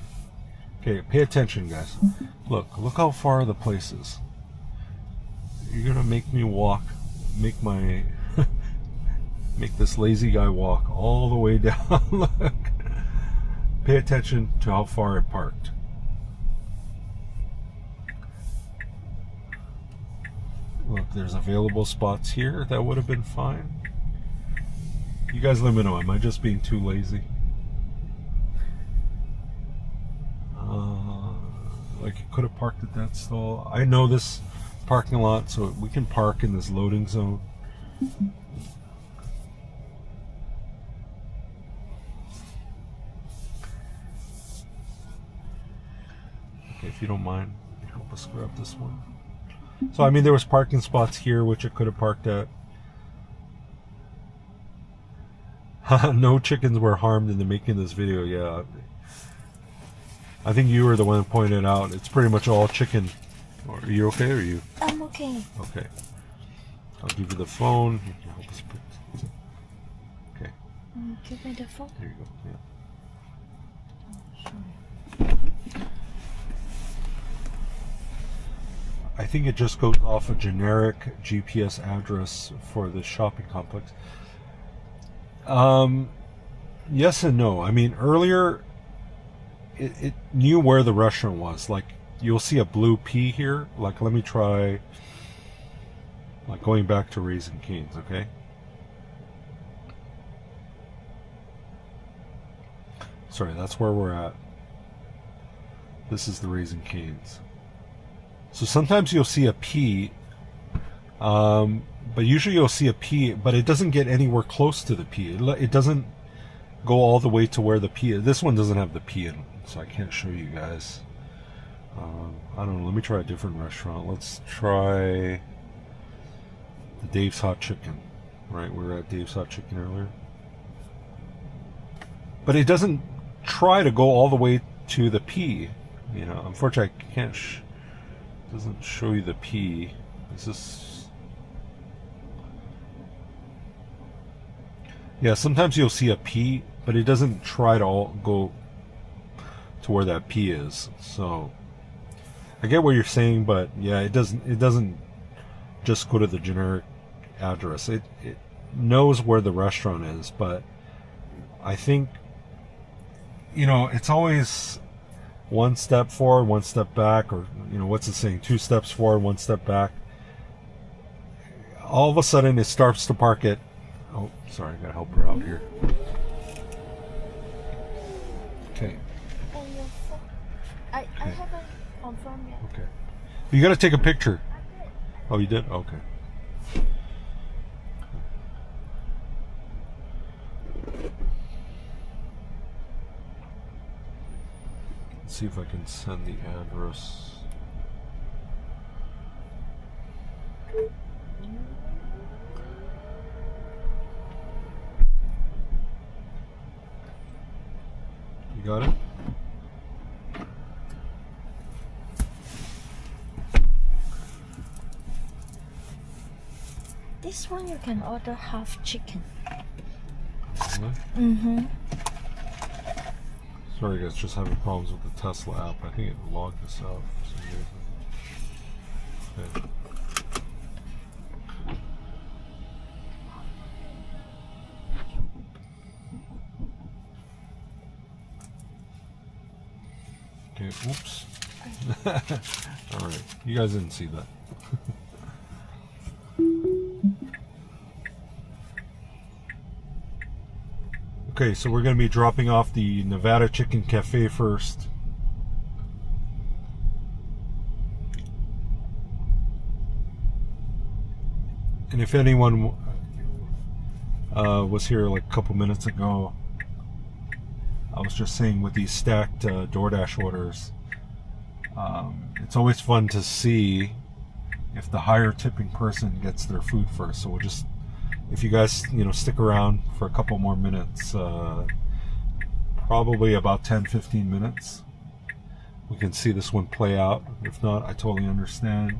okay, pay attention, guys. Look how far the place is. You're gonna make me walk, make this lazy guy walk all the way down. Look. Pay attention to how far it parked. Look, there's available spots here. That would have been fine. You guys let me know. Am I just being too lazy? Like, it could have parked at that stall. I know this parking lot, so we can park in this loading zone. Okay, if you don't mind, help us grab this one. So, I mean, there was parking spots here, which it could have parked at. No chickens were harmed in the making of this video. Yeah, I think you were the one who pointed out it's pretty much all chicken. Are you okay? Or are you? I'm okay. Okay. I'll give you the phone. You can help us put. Okay. Give me the phone. There you go. Yeah. I think it just goes off a generic GPS address for the shopping complex. Yes and no. I mean, earlier it knew where the restaurant was. Like, you'll see a blue P here. Like, let me try, like, going back to Raising Cane's, okay? Sorry, that's where we're at. This is the Raising Cane's. So sometimes you'll see a P, but usually you'll see a P, but it doesn't get anywhere close to the P. It doesn't go all the way to where the P is. This one doesn't have the P in it, so I can't show you guys. I don't know. Let me try a different restaurant. Let's try the Dave's Hot Chicken. Right, we were at Dave's Hot Chicken earlier. But it doesn't try to go all the way to the P. You know, unfortunately, I can't. Doesn't show you the P. Is this? Yeah, sometimes you'll see a P, but it doesn't try to all go to where that P is. So I get what you're saying, but yeah, it doesn't just go to the generic address. It knows where the restaurant is, but I think, you know, it's always one step forward, one step back, or, you know, what's it saying? 2 steps forward, 1 step back. All of a sudden it starts to park it. Oh, sorry, I gotta help her out here. Okay. And your phone. I haven't confirmed yet. Okay. You gotta take a picture. Oh, you did? Okay. Let's see if I can send the address. You got it? This one you can order half chicken. Really? Mm-hmm. Sorry guys, just having problems with the Tesla app. I think it logged this out for some reason. Okay. Okay, oops. Alright, you guys didn't see that. Okay, so we're going to be dropping off the Nevada Chicken Cafe first. And if anyone was here like a couple minutes ago, I was just saying with these stacked DoorDash orders, it's always fun to see if the higher tipping person gets their food first. So we'll just, if you guys, you know, stick around for a couple more minutes, probably about 10-15 minutes, we can see this one play out. If not, I totally understand.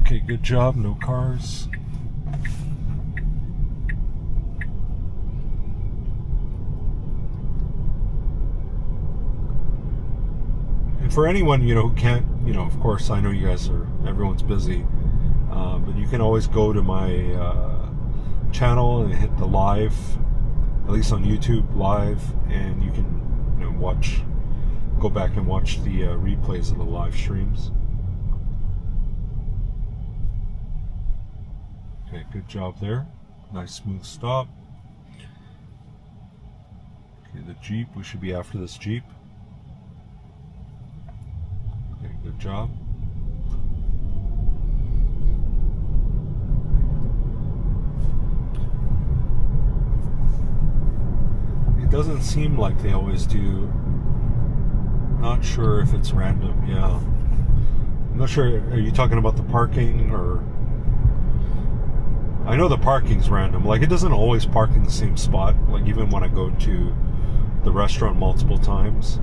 Okay, good job, no cars. And for anyone, you know, who can't, you know, of course, I know you guys are, everyone's busy. But you can always go to my channel and hit the live, at least on YouTube live, and you can, you know, go back and watch the replays of the live streams. Okay, good job there. Nice smooth stop. Okay, the Jeep, we should be after this Jeep. Okay, good job. It doesn't seem like they always do. Not sure if it's random, yeah. I'm not sure, are you talking about the parking or... I know the parking's random. Like, it doesn't always park in the same spot. Like, even when I go to the restaurant multiple times.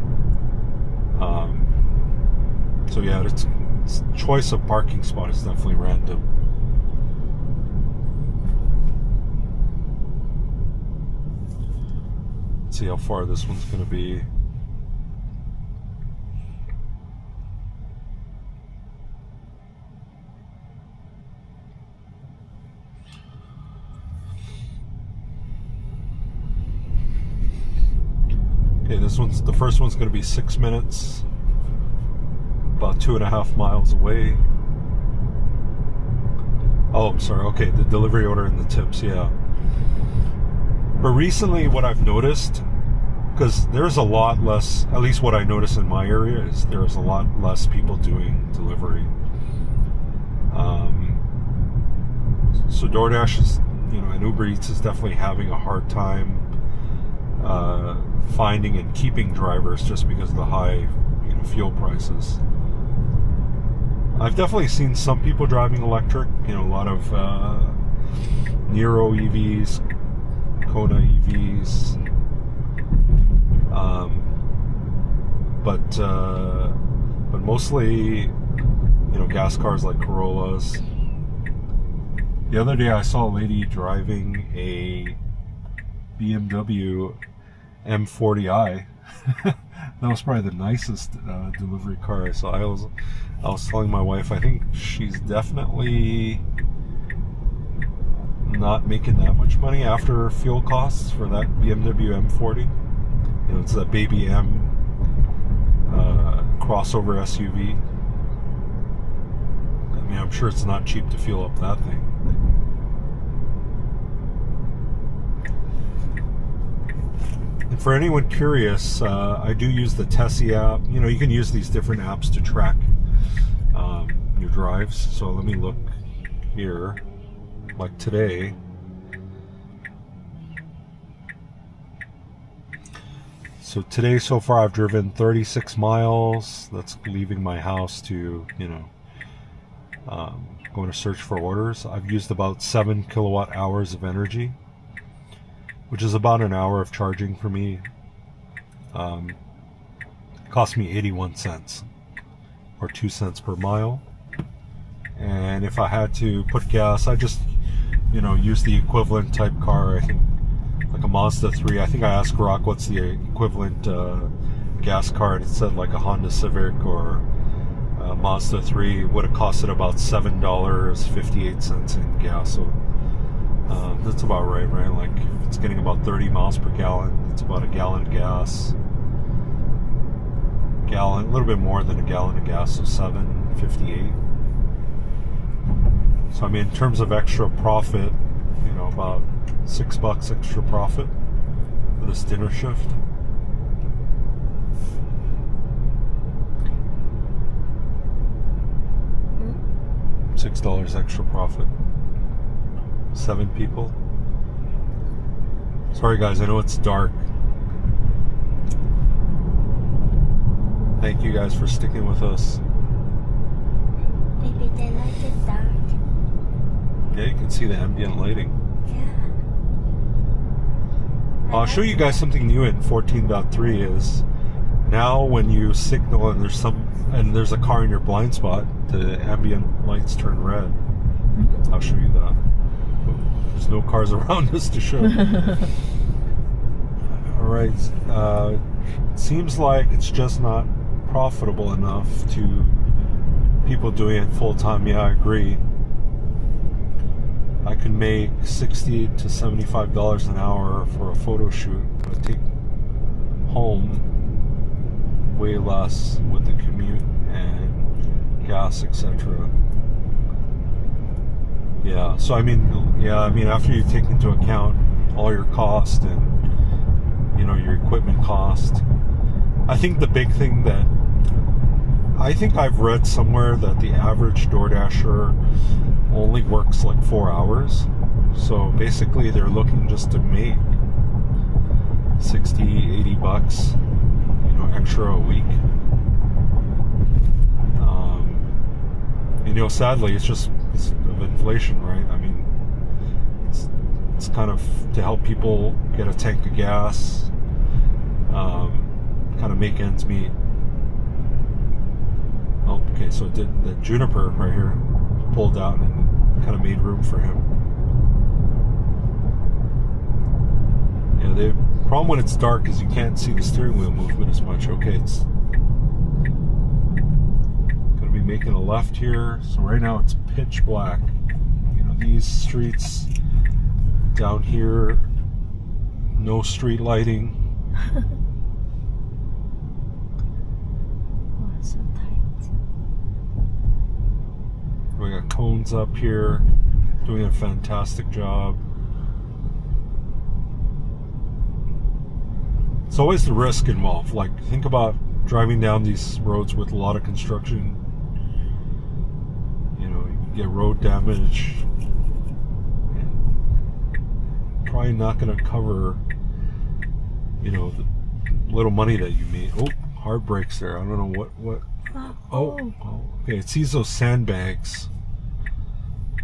So yeah, its choice of parking spot is definitely random. Let's see how far this one's going to be. Okay, the first one's going to be 6 minutes, about 2.5 miles away. Oh, I'm sorry. Okay, the delivery order and the tips, yeah. But recently, what I've noticed because there's a lot less, at least what I notice in my area is there's a lot less people doing delivery. So DoorDash is, and Uber Eats is definitely having a hard time finding and keeping drivers just because of the high, fuel prices. I've definitely seen some people driving electric, a lot of Nero EVs, Kona EVs, but mostly, gas cars like Corollas. The other day I saw a lady driving a BMW M40i. That was probably the nicest delivery car I saw. I was telling my wife, I think she's definitely not making that much money after fuel costs for that BMW M40. It's that baby M crossover SUV. I mean, I'm sure it's not cheap to fuel up that thing. And for anyone curious, I do use the Tessie app. You can use these different apps to track your drives. So let me look here. Like today, so far I've driven 36 miles. That's leaving my house to, going to search for orders. I've used about 7 kilowatt hours of energy, which is about an hour of charging for me. It cost me 81 cents or 2 cents per mile. And if I had to put gas, I just, use the equivalent type car. I think like a Mazda 3. I think I asked Rock what's the equivalent gas car, and it said like a Honda Civic or a Mazda 3 would have costed about $7.58 in gas. So that's about right? Like if it's getting about 30 miles per gallon, it's about a gallon of gas. A little bit more than a gallon of gas, so $7.58. So I mean, in terms of extra profit, about $6 extra profit for this dinner shift. $6 extra profit. 7 people. Sorry guys, I know it's dark. Thank you guys for sticking with us. Maybe they like it dark. Yeah, you can see the ambient lighting. Yeah. I'll show you guys something new in 14.3 is now when you signal and there's a car in your blind spot, the ambient lights turn red. I'll show you that. There's no cars around us to show. Alright, seems like it's just not profitable enough to people doing it full time. Yeah, I agree. I can make $60 to $75 an hour for a photo shoot, but take home way less with the commute and gas, etc. Yeah, so I mean after you take into account all your cost and your equipment cost, I think the big thing that I think I've read somewhere that the average DoorDasher only works like 4 hours. So basically they're looking just to make $60-$80 extra a week. Sadly it's just because of inflation, right? I mean, it's kind of to help people get a tank of gas, kind of make ends meet. Oh, okay, so it did the Juniper right here pulled out and kind of made room for him. Yeah, the problem when it's dark is you can't see the steering wheel movement as much. Okay, it's gonna be making a left here. So right now it's pitch black. These streets down here, no street lighting. Oh, so tight. We got cones up here, doing a fantastic job. It's always the risk involved. Like, think about driving down these roads with a lot of construction. You know, you can get road damage, and probably not going to cover, you know, the little money that you made. Oh, hard brakes there. I don't know what. Oh, okay. It sees those sandbags,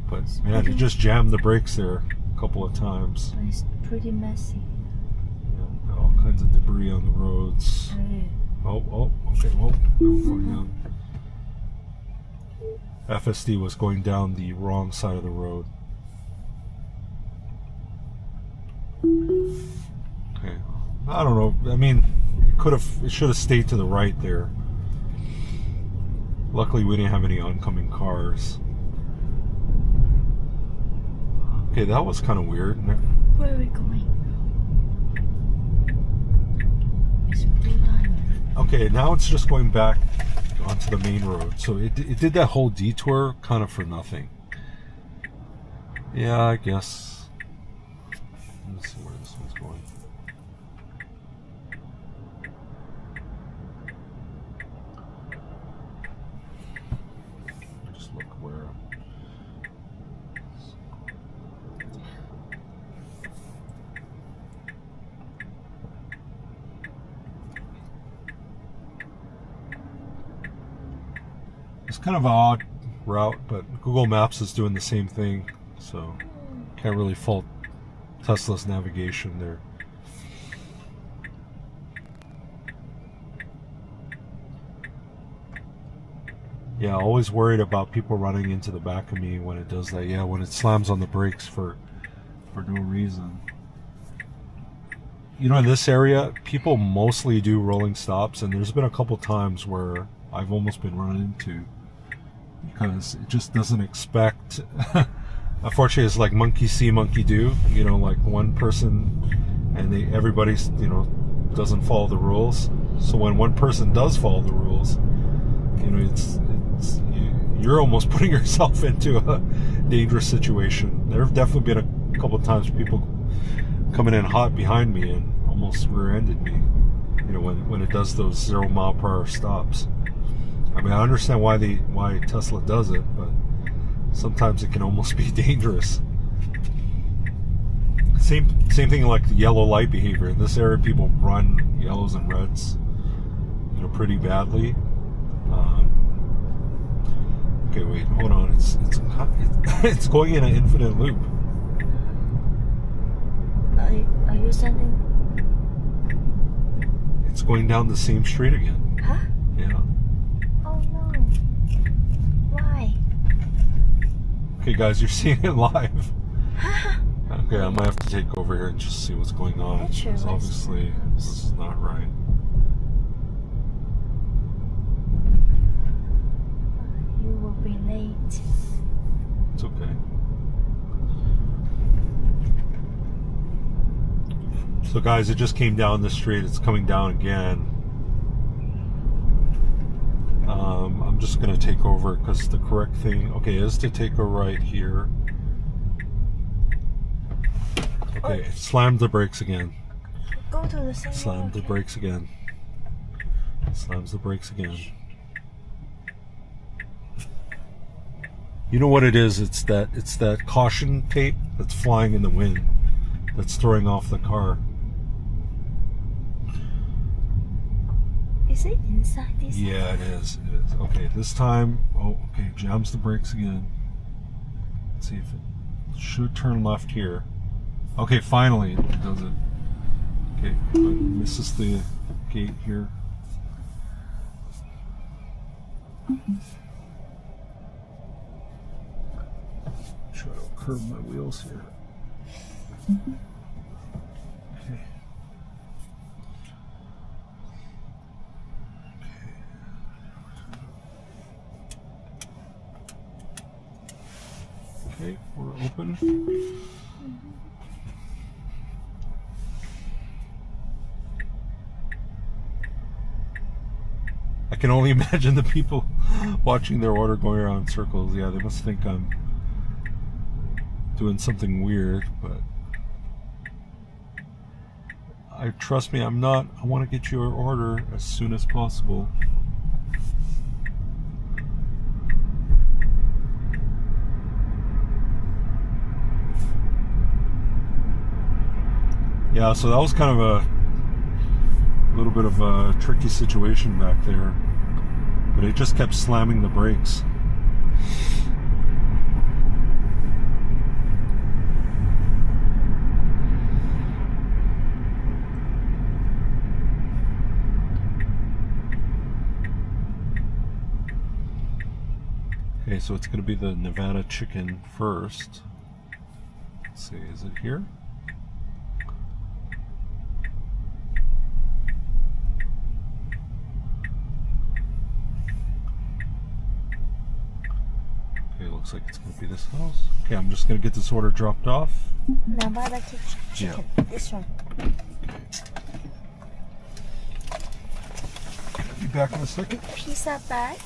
but man, you just jammed the brakes there a couple of times. But it's pretty messy. Yeah, got all kinds of debris on the roads. Oh, okay. Well, going down. FSD was going down the wrong side of the road. Okay, I don't know. I mean, it should have stayed to the right there. Luckily, we didn't have any oncoming cars. Okay, that was kind of weird. Where are we going? It's Blue Diamond. Okay, now it's just going back onto the main road. So it did that whole detour kind of for nothing. Yeah, I guess. Let's see where this one's going. Just look where. It's kind of an odd route, but Google Maps is doing the same thing, so can't really fault Tesla's navigation there. Yeah, always worried about people running into the back of me when it does that. Yeah, when it slams on the brakes for no reason. You know, in this area, people mostly do rolling stops, and there's been a couple times where I've almost been run into because it just doesn't expect. Unfortunately, it's like monkey see, monkey do. You know, like one person and everybody's, you know, doesn't follow the rules. So when one person does follow the rules, you know, you're almost putting yourself into a dangerous situation. There have definitely been a couple of times people coming in hot behind me and almost rear-ended me. You know, when it does those 0 mile per hour stops. I mean, I understand why Tesla does it, but sometimes it can almost be dangerous. Same thing like the yellow light behavior. In this area, people run yellows and reds, you know, pretty badly. Okay, wait, hold on. It's going in an infinite loop. Are you sending? It's going down the same street again. Huh? Yeah. Oh no. Why? Okay, guys, you're seeing it live. Okay, I might have to take over here and just see what's going on. Because obviously, this is not right. You will be late. It's okay. So guys, it just came down the street. It's coming down again. I'm just going to take over because the correct thing, okay, is to take a right here. Okay, slam the brakes again. Go to the same Slam road. the brakes again. Slams the brakes again. You know what it is? It's that caution tape that's flying in the wind that's throwing off the car. Is it inside this? Yeah, it is. It is. Okay, this time, okay, jams the brakes again. Let's see if it should turn left here. Okay, finally it does it. Okay, but misses the gate here. Try to curve my wheels here. Okay. Okay, we're open. I can only imagine the people watching their order going around in circles. Yeah, they must think I'm doing something weird, but trust me, I want to get your order as soon as possible. Yeah, so that was kind of a little bit of a tricky situation back there, but it just kept slamming the brakes. Okay, so it's going to be the Nevada chicken first. Let's see, is it here? Okay, looks like it's going to be this house. Okay, I'm just going to get this order dropped off. Nevada chicken. Yeah. This one. Be back in a second. Pizza bag.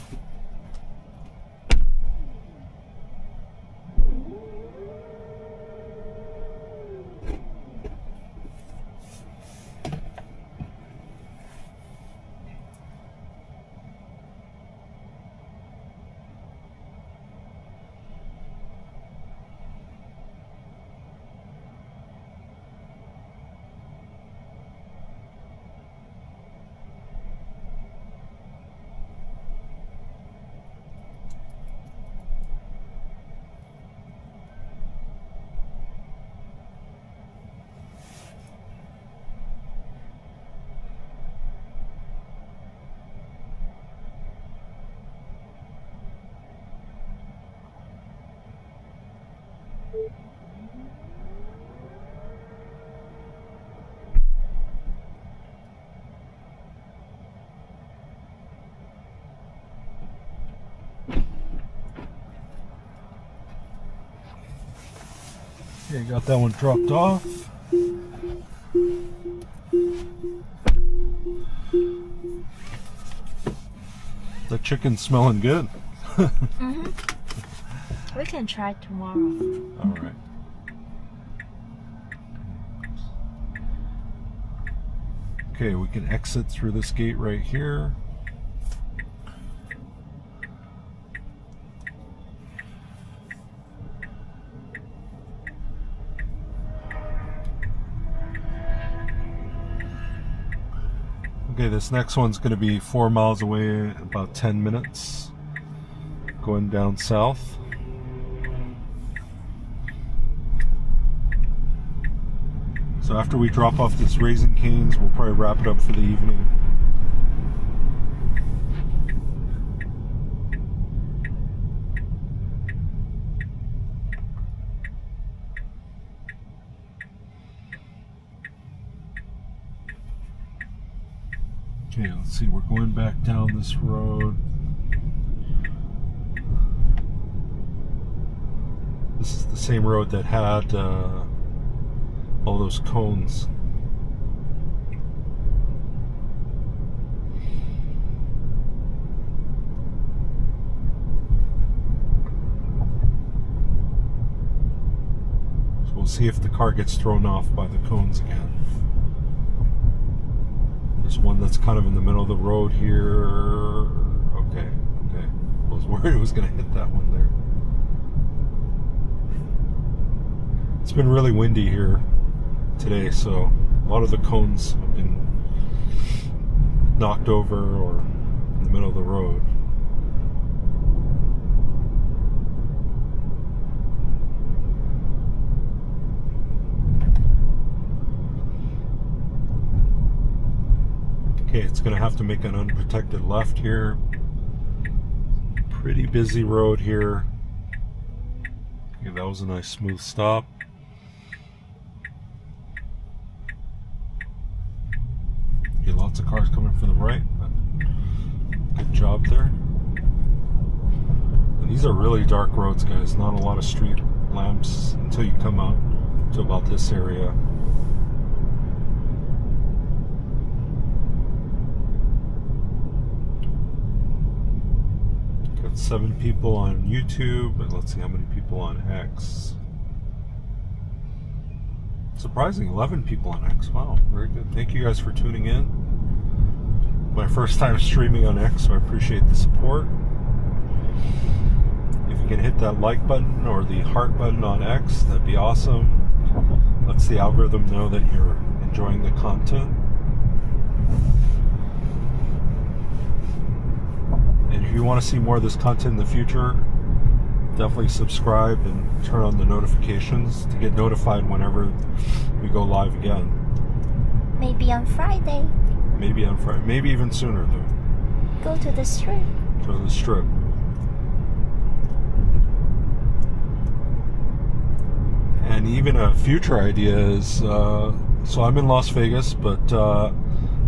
Okay, got that one dropped off. The chicken's smelling good. We can try tomorrow. All right. Okay, we can exit through this gate right here. Okay, this next one's going to be 4 miles away in about 10 minutes, going down south. So after we drop off this Raising Cane's, we'll probably wrap it up for the evening. Okay, let's see, we're going back down this road. This is the same road that had all those cones. So we'll see if the car gets thrown off by the cones again. There's one that's kind of in the middle of the road here. Okay. I was worried it was going to hit that one there. It's been really windy here today, so a lot of the cones have been knocked over or in the middle of the road. Okay, it's going to have to make an unprotected left here. Pretty busy road here. Okay, that was a nice smooth stop. Okay, lots of cars coming from the right, but good job there. And these are really dark roads, guys. Not a lot of street lamps until you come out to about this area. Got 7 people on YouTube, and let's see how many people on X. Surprising, 11 people on X. Wow, very good. Thank you guys for tuning in. My first time streaming on X, so I appreciate the support. If you can hit that like button or the heart button on X, that'd be awesome. Lets the algorithm know that you're enjoying the content. And if you want to see more of this content in the future, definitely subscribe and turn on the notifications to get notified whenever we go live again. Maybe on Friday. Maybe on Friday. Maybe even sooner, though. Go to the strip. Go to the strip. And even a future idea is, so I'm in Las Vegas, but I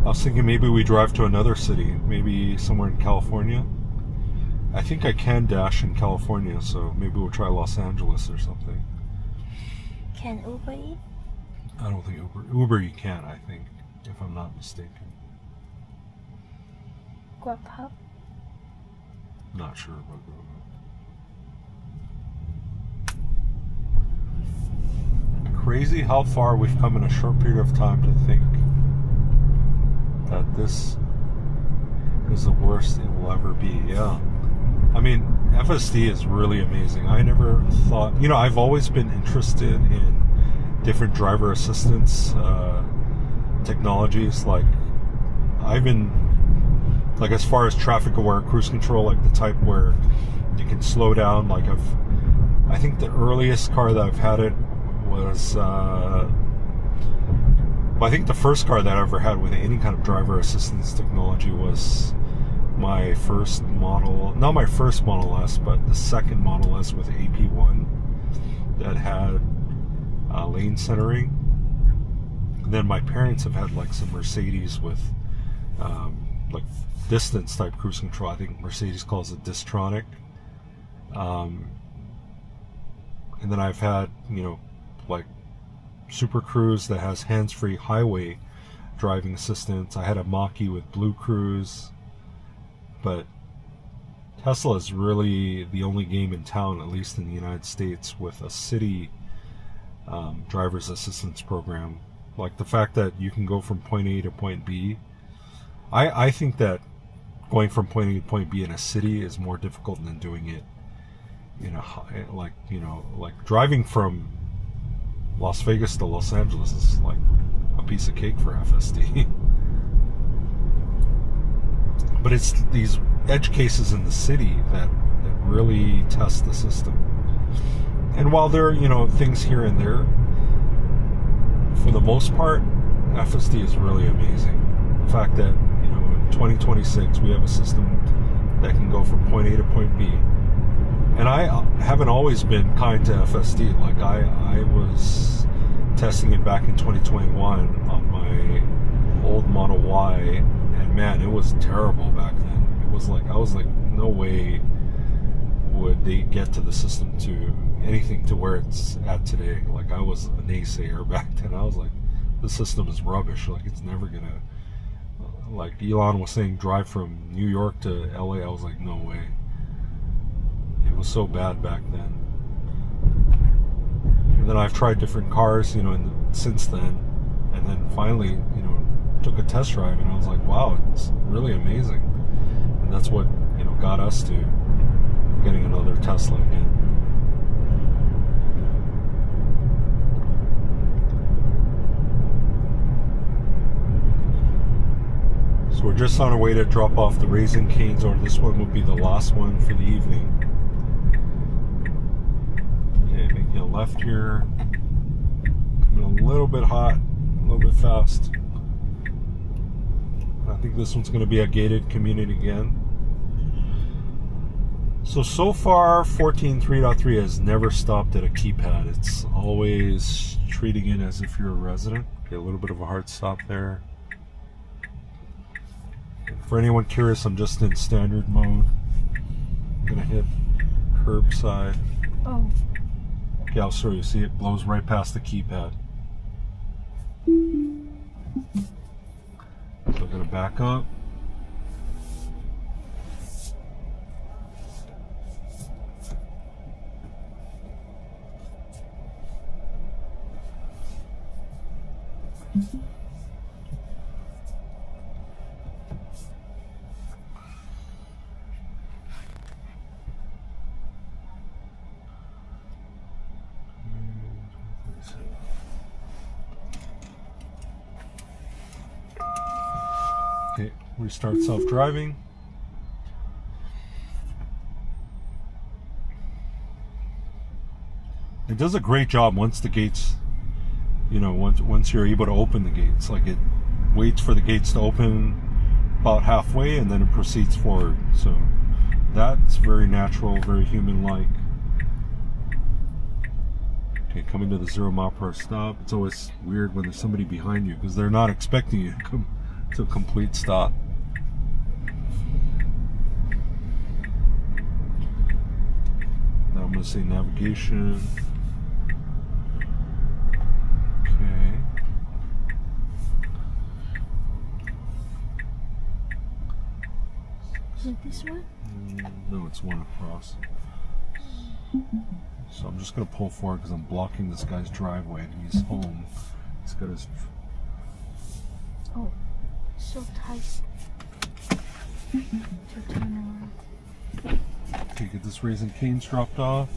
was thinking maybe we drive to another city, maybe somewhere in California. I think I can dash in California, so maybe we'll try Los Angeles or something. Can Uber eat? I don't think Uber you can, I think, if I'm not mistaken. Grubhub? Not sure about Grubhub. Crazy how far we've come in a short period of time to think that this is the worst it will ever be. Yeah. I mean, FSD is really amazing. I never thought, I've always been interested in different driver assistance technologies. Like, I've been, like, as far as traffic aware cruise control, like the type where you can slow down. Like, I think the earliest car that I've had it was, I think the first car that I ever had with any kind of driver assistance technology was my first model, not my first Model S, but the second Model S with AP1 that had lane centering. And then my parents have had like some Mercedes with like distance type cruise control. I think Mercedes calls it Distronic. And then I've had, like Super Cruise that has hands-free highway driving assistance. I had a Mach-E with Blue Cruise. But Tesla is really the only game in town, at least in the United States, with a city driver's assistance program. Like the fact that you can go from point A to point B. I think that going from point A to point B in a city is more difficult than doing it in a, like driving from Las Vegas to Los Angeles is like a piece of cake for FSD. But it's these edge cases in the city that really test the system. And while there are, things here and there, for the most part, FSD is really amazing. The fact that, in 2026, we have a system that can go from point A to point B. And I haven't always been kind to FSD. Like, I was testing it back in 2021 on my old Model Y. Man, it was terrible back then. It was like, I was like, no way would they get to the system to anything to where it's at today. Like, I was a naysayer back then. I was like, the system is rubbish. Like, it's never gonna, like Elon was saying, drive from New York to LA. I was like, no way. It was so bad back then. And then I've tried different cars, since then. And then finally, took a test drive and I was like, wow, it's really amazing. And that's what got us to getting another Tesla again. So we're just on our way to drop off the Raising Cane's, or this one will be the last one for the evening. Okay, making a left here. Coming a little bit hot, a little bit fast. I think this one's going to be a gated community again. So far, 14.3.3 has never stopped at a keypad. It's always treating it as if you're a resident. Okay, a little bit of a hard stop there. For anyone curious, I'm just in standard mode. I'm going to hit curbside. Oh. Okay, I'll show you. See, it blows right past the keypad. So I'm going to back up. Okay, restart self-driving. It does a great job once the gates, you know, once you're able to open the gates. Like, it waits for the gates to open about halfway and then it proceeds forward. So that's very natural, very human-like. Okay, coming to the 0 mile per hour stop. It's always weird when there's somebody behind you because they're not expecting you to come to a complete stop. Now I'm going to say navigation. Okay. Is it this one? No, it's one across. So I'm just going to pull forward because I'm blocking this guy's driveway and he's home. He's got his... Oh, so tight to turn around. Okay, get this Raising Cane's dropped off.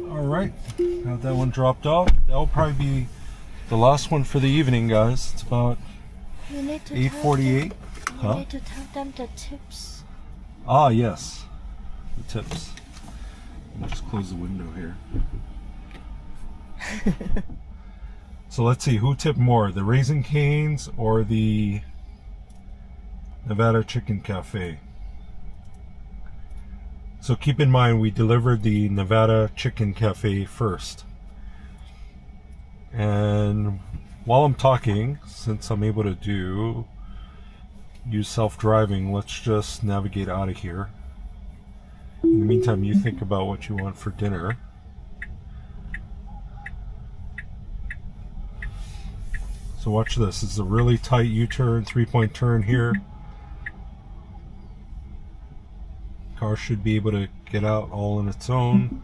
Alright, got that one dropped off. That'll probably be the last one for the evening, guys. It's about You need to 8:48. You need to tell them the tips. Ah, yes. The tips. I'll just close the window here. So let's see, who tipped more? The Raising Cane's or the Nevada Chicken Cafe? So keep in mind, we delivered the Nevada Chicken Cafe first. And while I'm talking, since I'm able to use self-driving, let's just navigate out of here. In the meantime, you think about what you want for dinner. So watch this. It's a really tight U-turn, 3-point turn here. Car should be able to get out all on its own.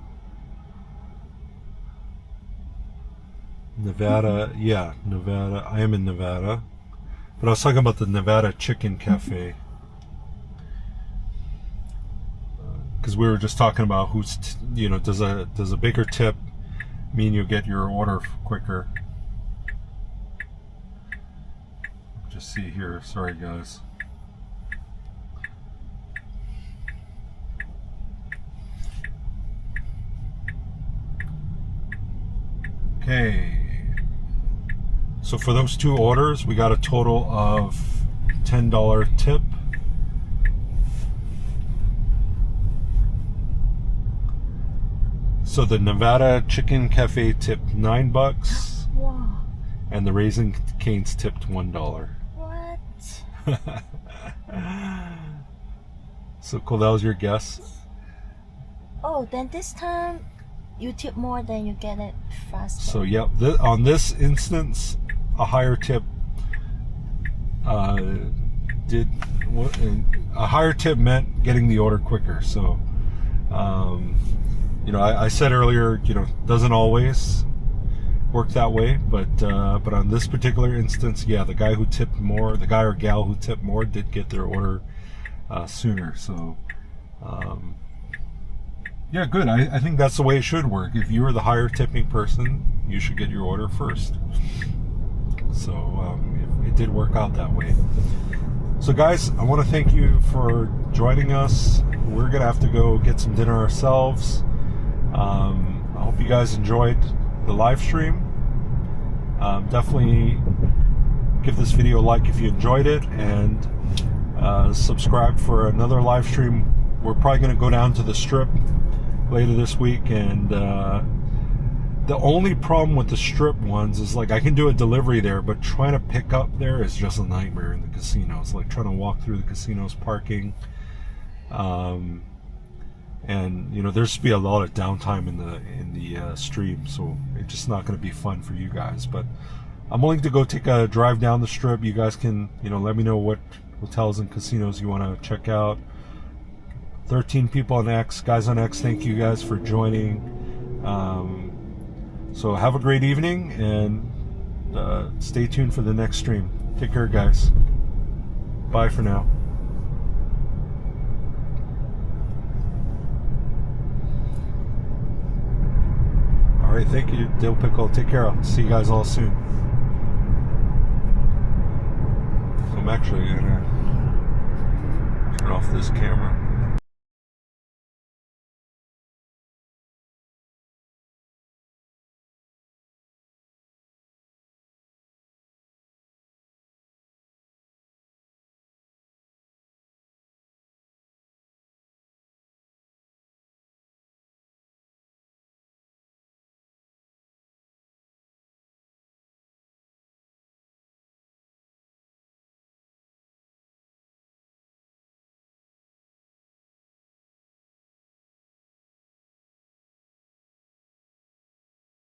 Nevada, yeah, Nevada. I am in Nevada. But I was talking about the Nevada Chicken Cafe. Because we were just talking about who's, does a bigger tip mean you get your order quicker? Just see here. Sorry, guys. Okay. So for those two orders, we got a total of $10 tip. So the Nevada Chicken Cafe tipped $9. Wow. And the Raising Cane's tipped $1. What? So cool, that was your guess? Oh, then this time you tip more than you get it faster. So yeah, on this instance, a higher tip a higher tip meant getting the order quicker. So I said earlier, doesn't always work that way, but on this particular instance, yeah, the guy or gal who tipped more did get their order sooner. So yeah, good. I think that's the way it should work. If you are the higher tipping person, you should get your order first. So it did work out that way. So guys, I want to thank you for joining us. We're gonna have to go get some dinner ourselves. I hope you guys enjoyed the live stream. Definitely give this video a like if you enjoyed it, and subscribe for another live stream. We're probably going to go down to the Strip later this week, and the only problem with the Strip ones is like I can do a delivery there, but trying to pick up there is just a nightmare in the casinos. Like trying to walk through the casinos, parking, and you know there's to be a lot of downtime in the stream, so it's just not going to be fun for you guys. But I'm willing to go take a drive down the Strip. You guys can, you know, let me know what hotels and casinos you want to check out. 13 people on X, guys on X, thank you guys for joining. So have a great evening, and stay tuned for the next stream. Take care, guys. Bye for now. All right, thank you, Dill Pickle. Take care. I'll see you guys all soon. I'm actually gonna turn off this camera.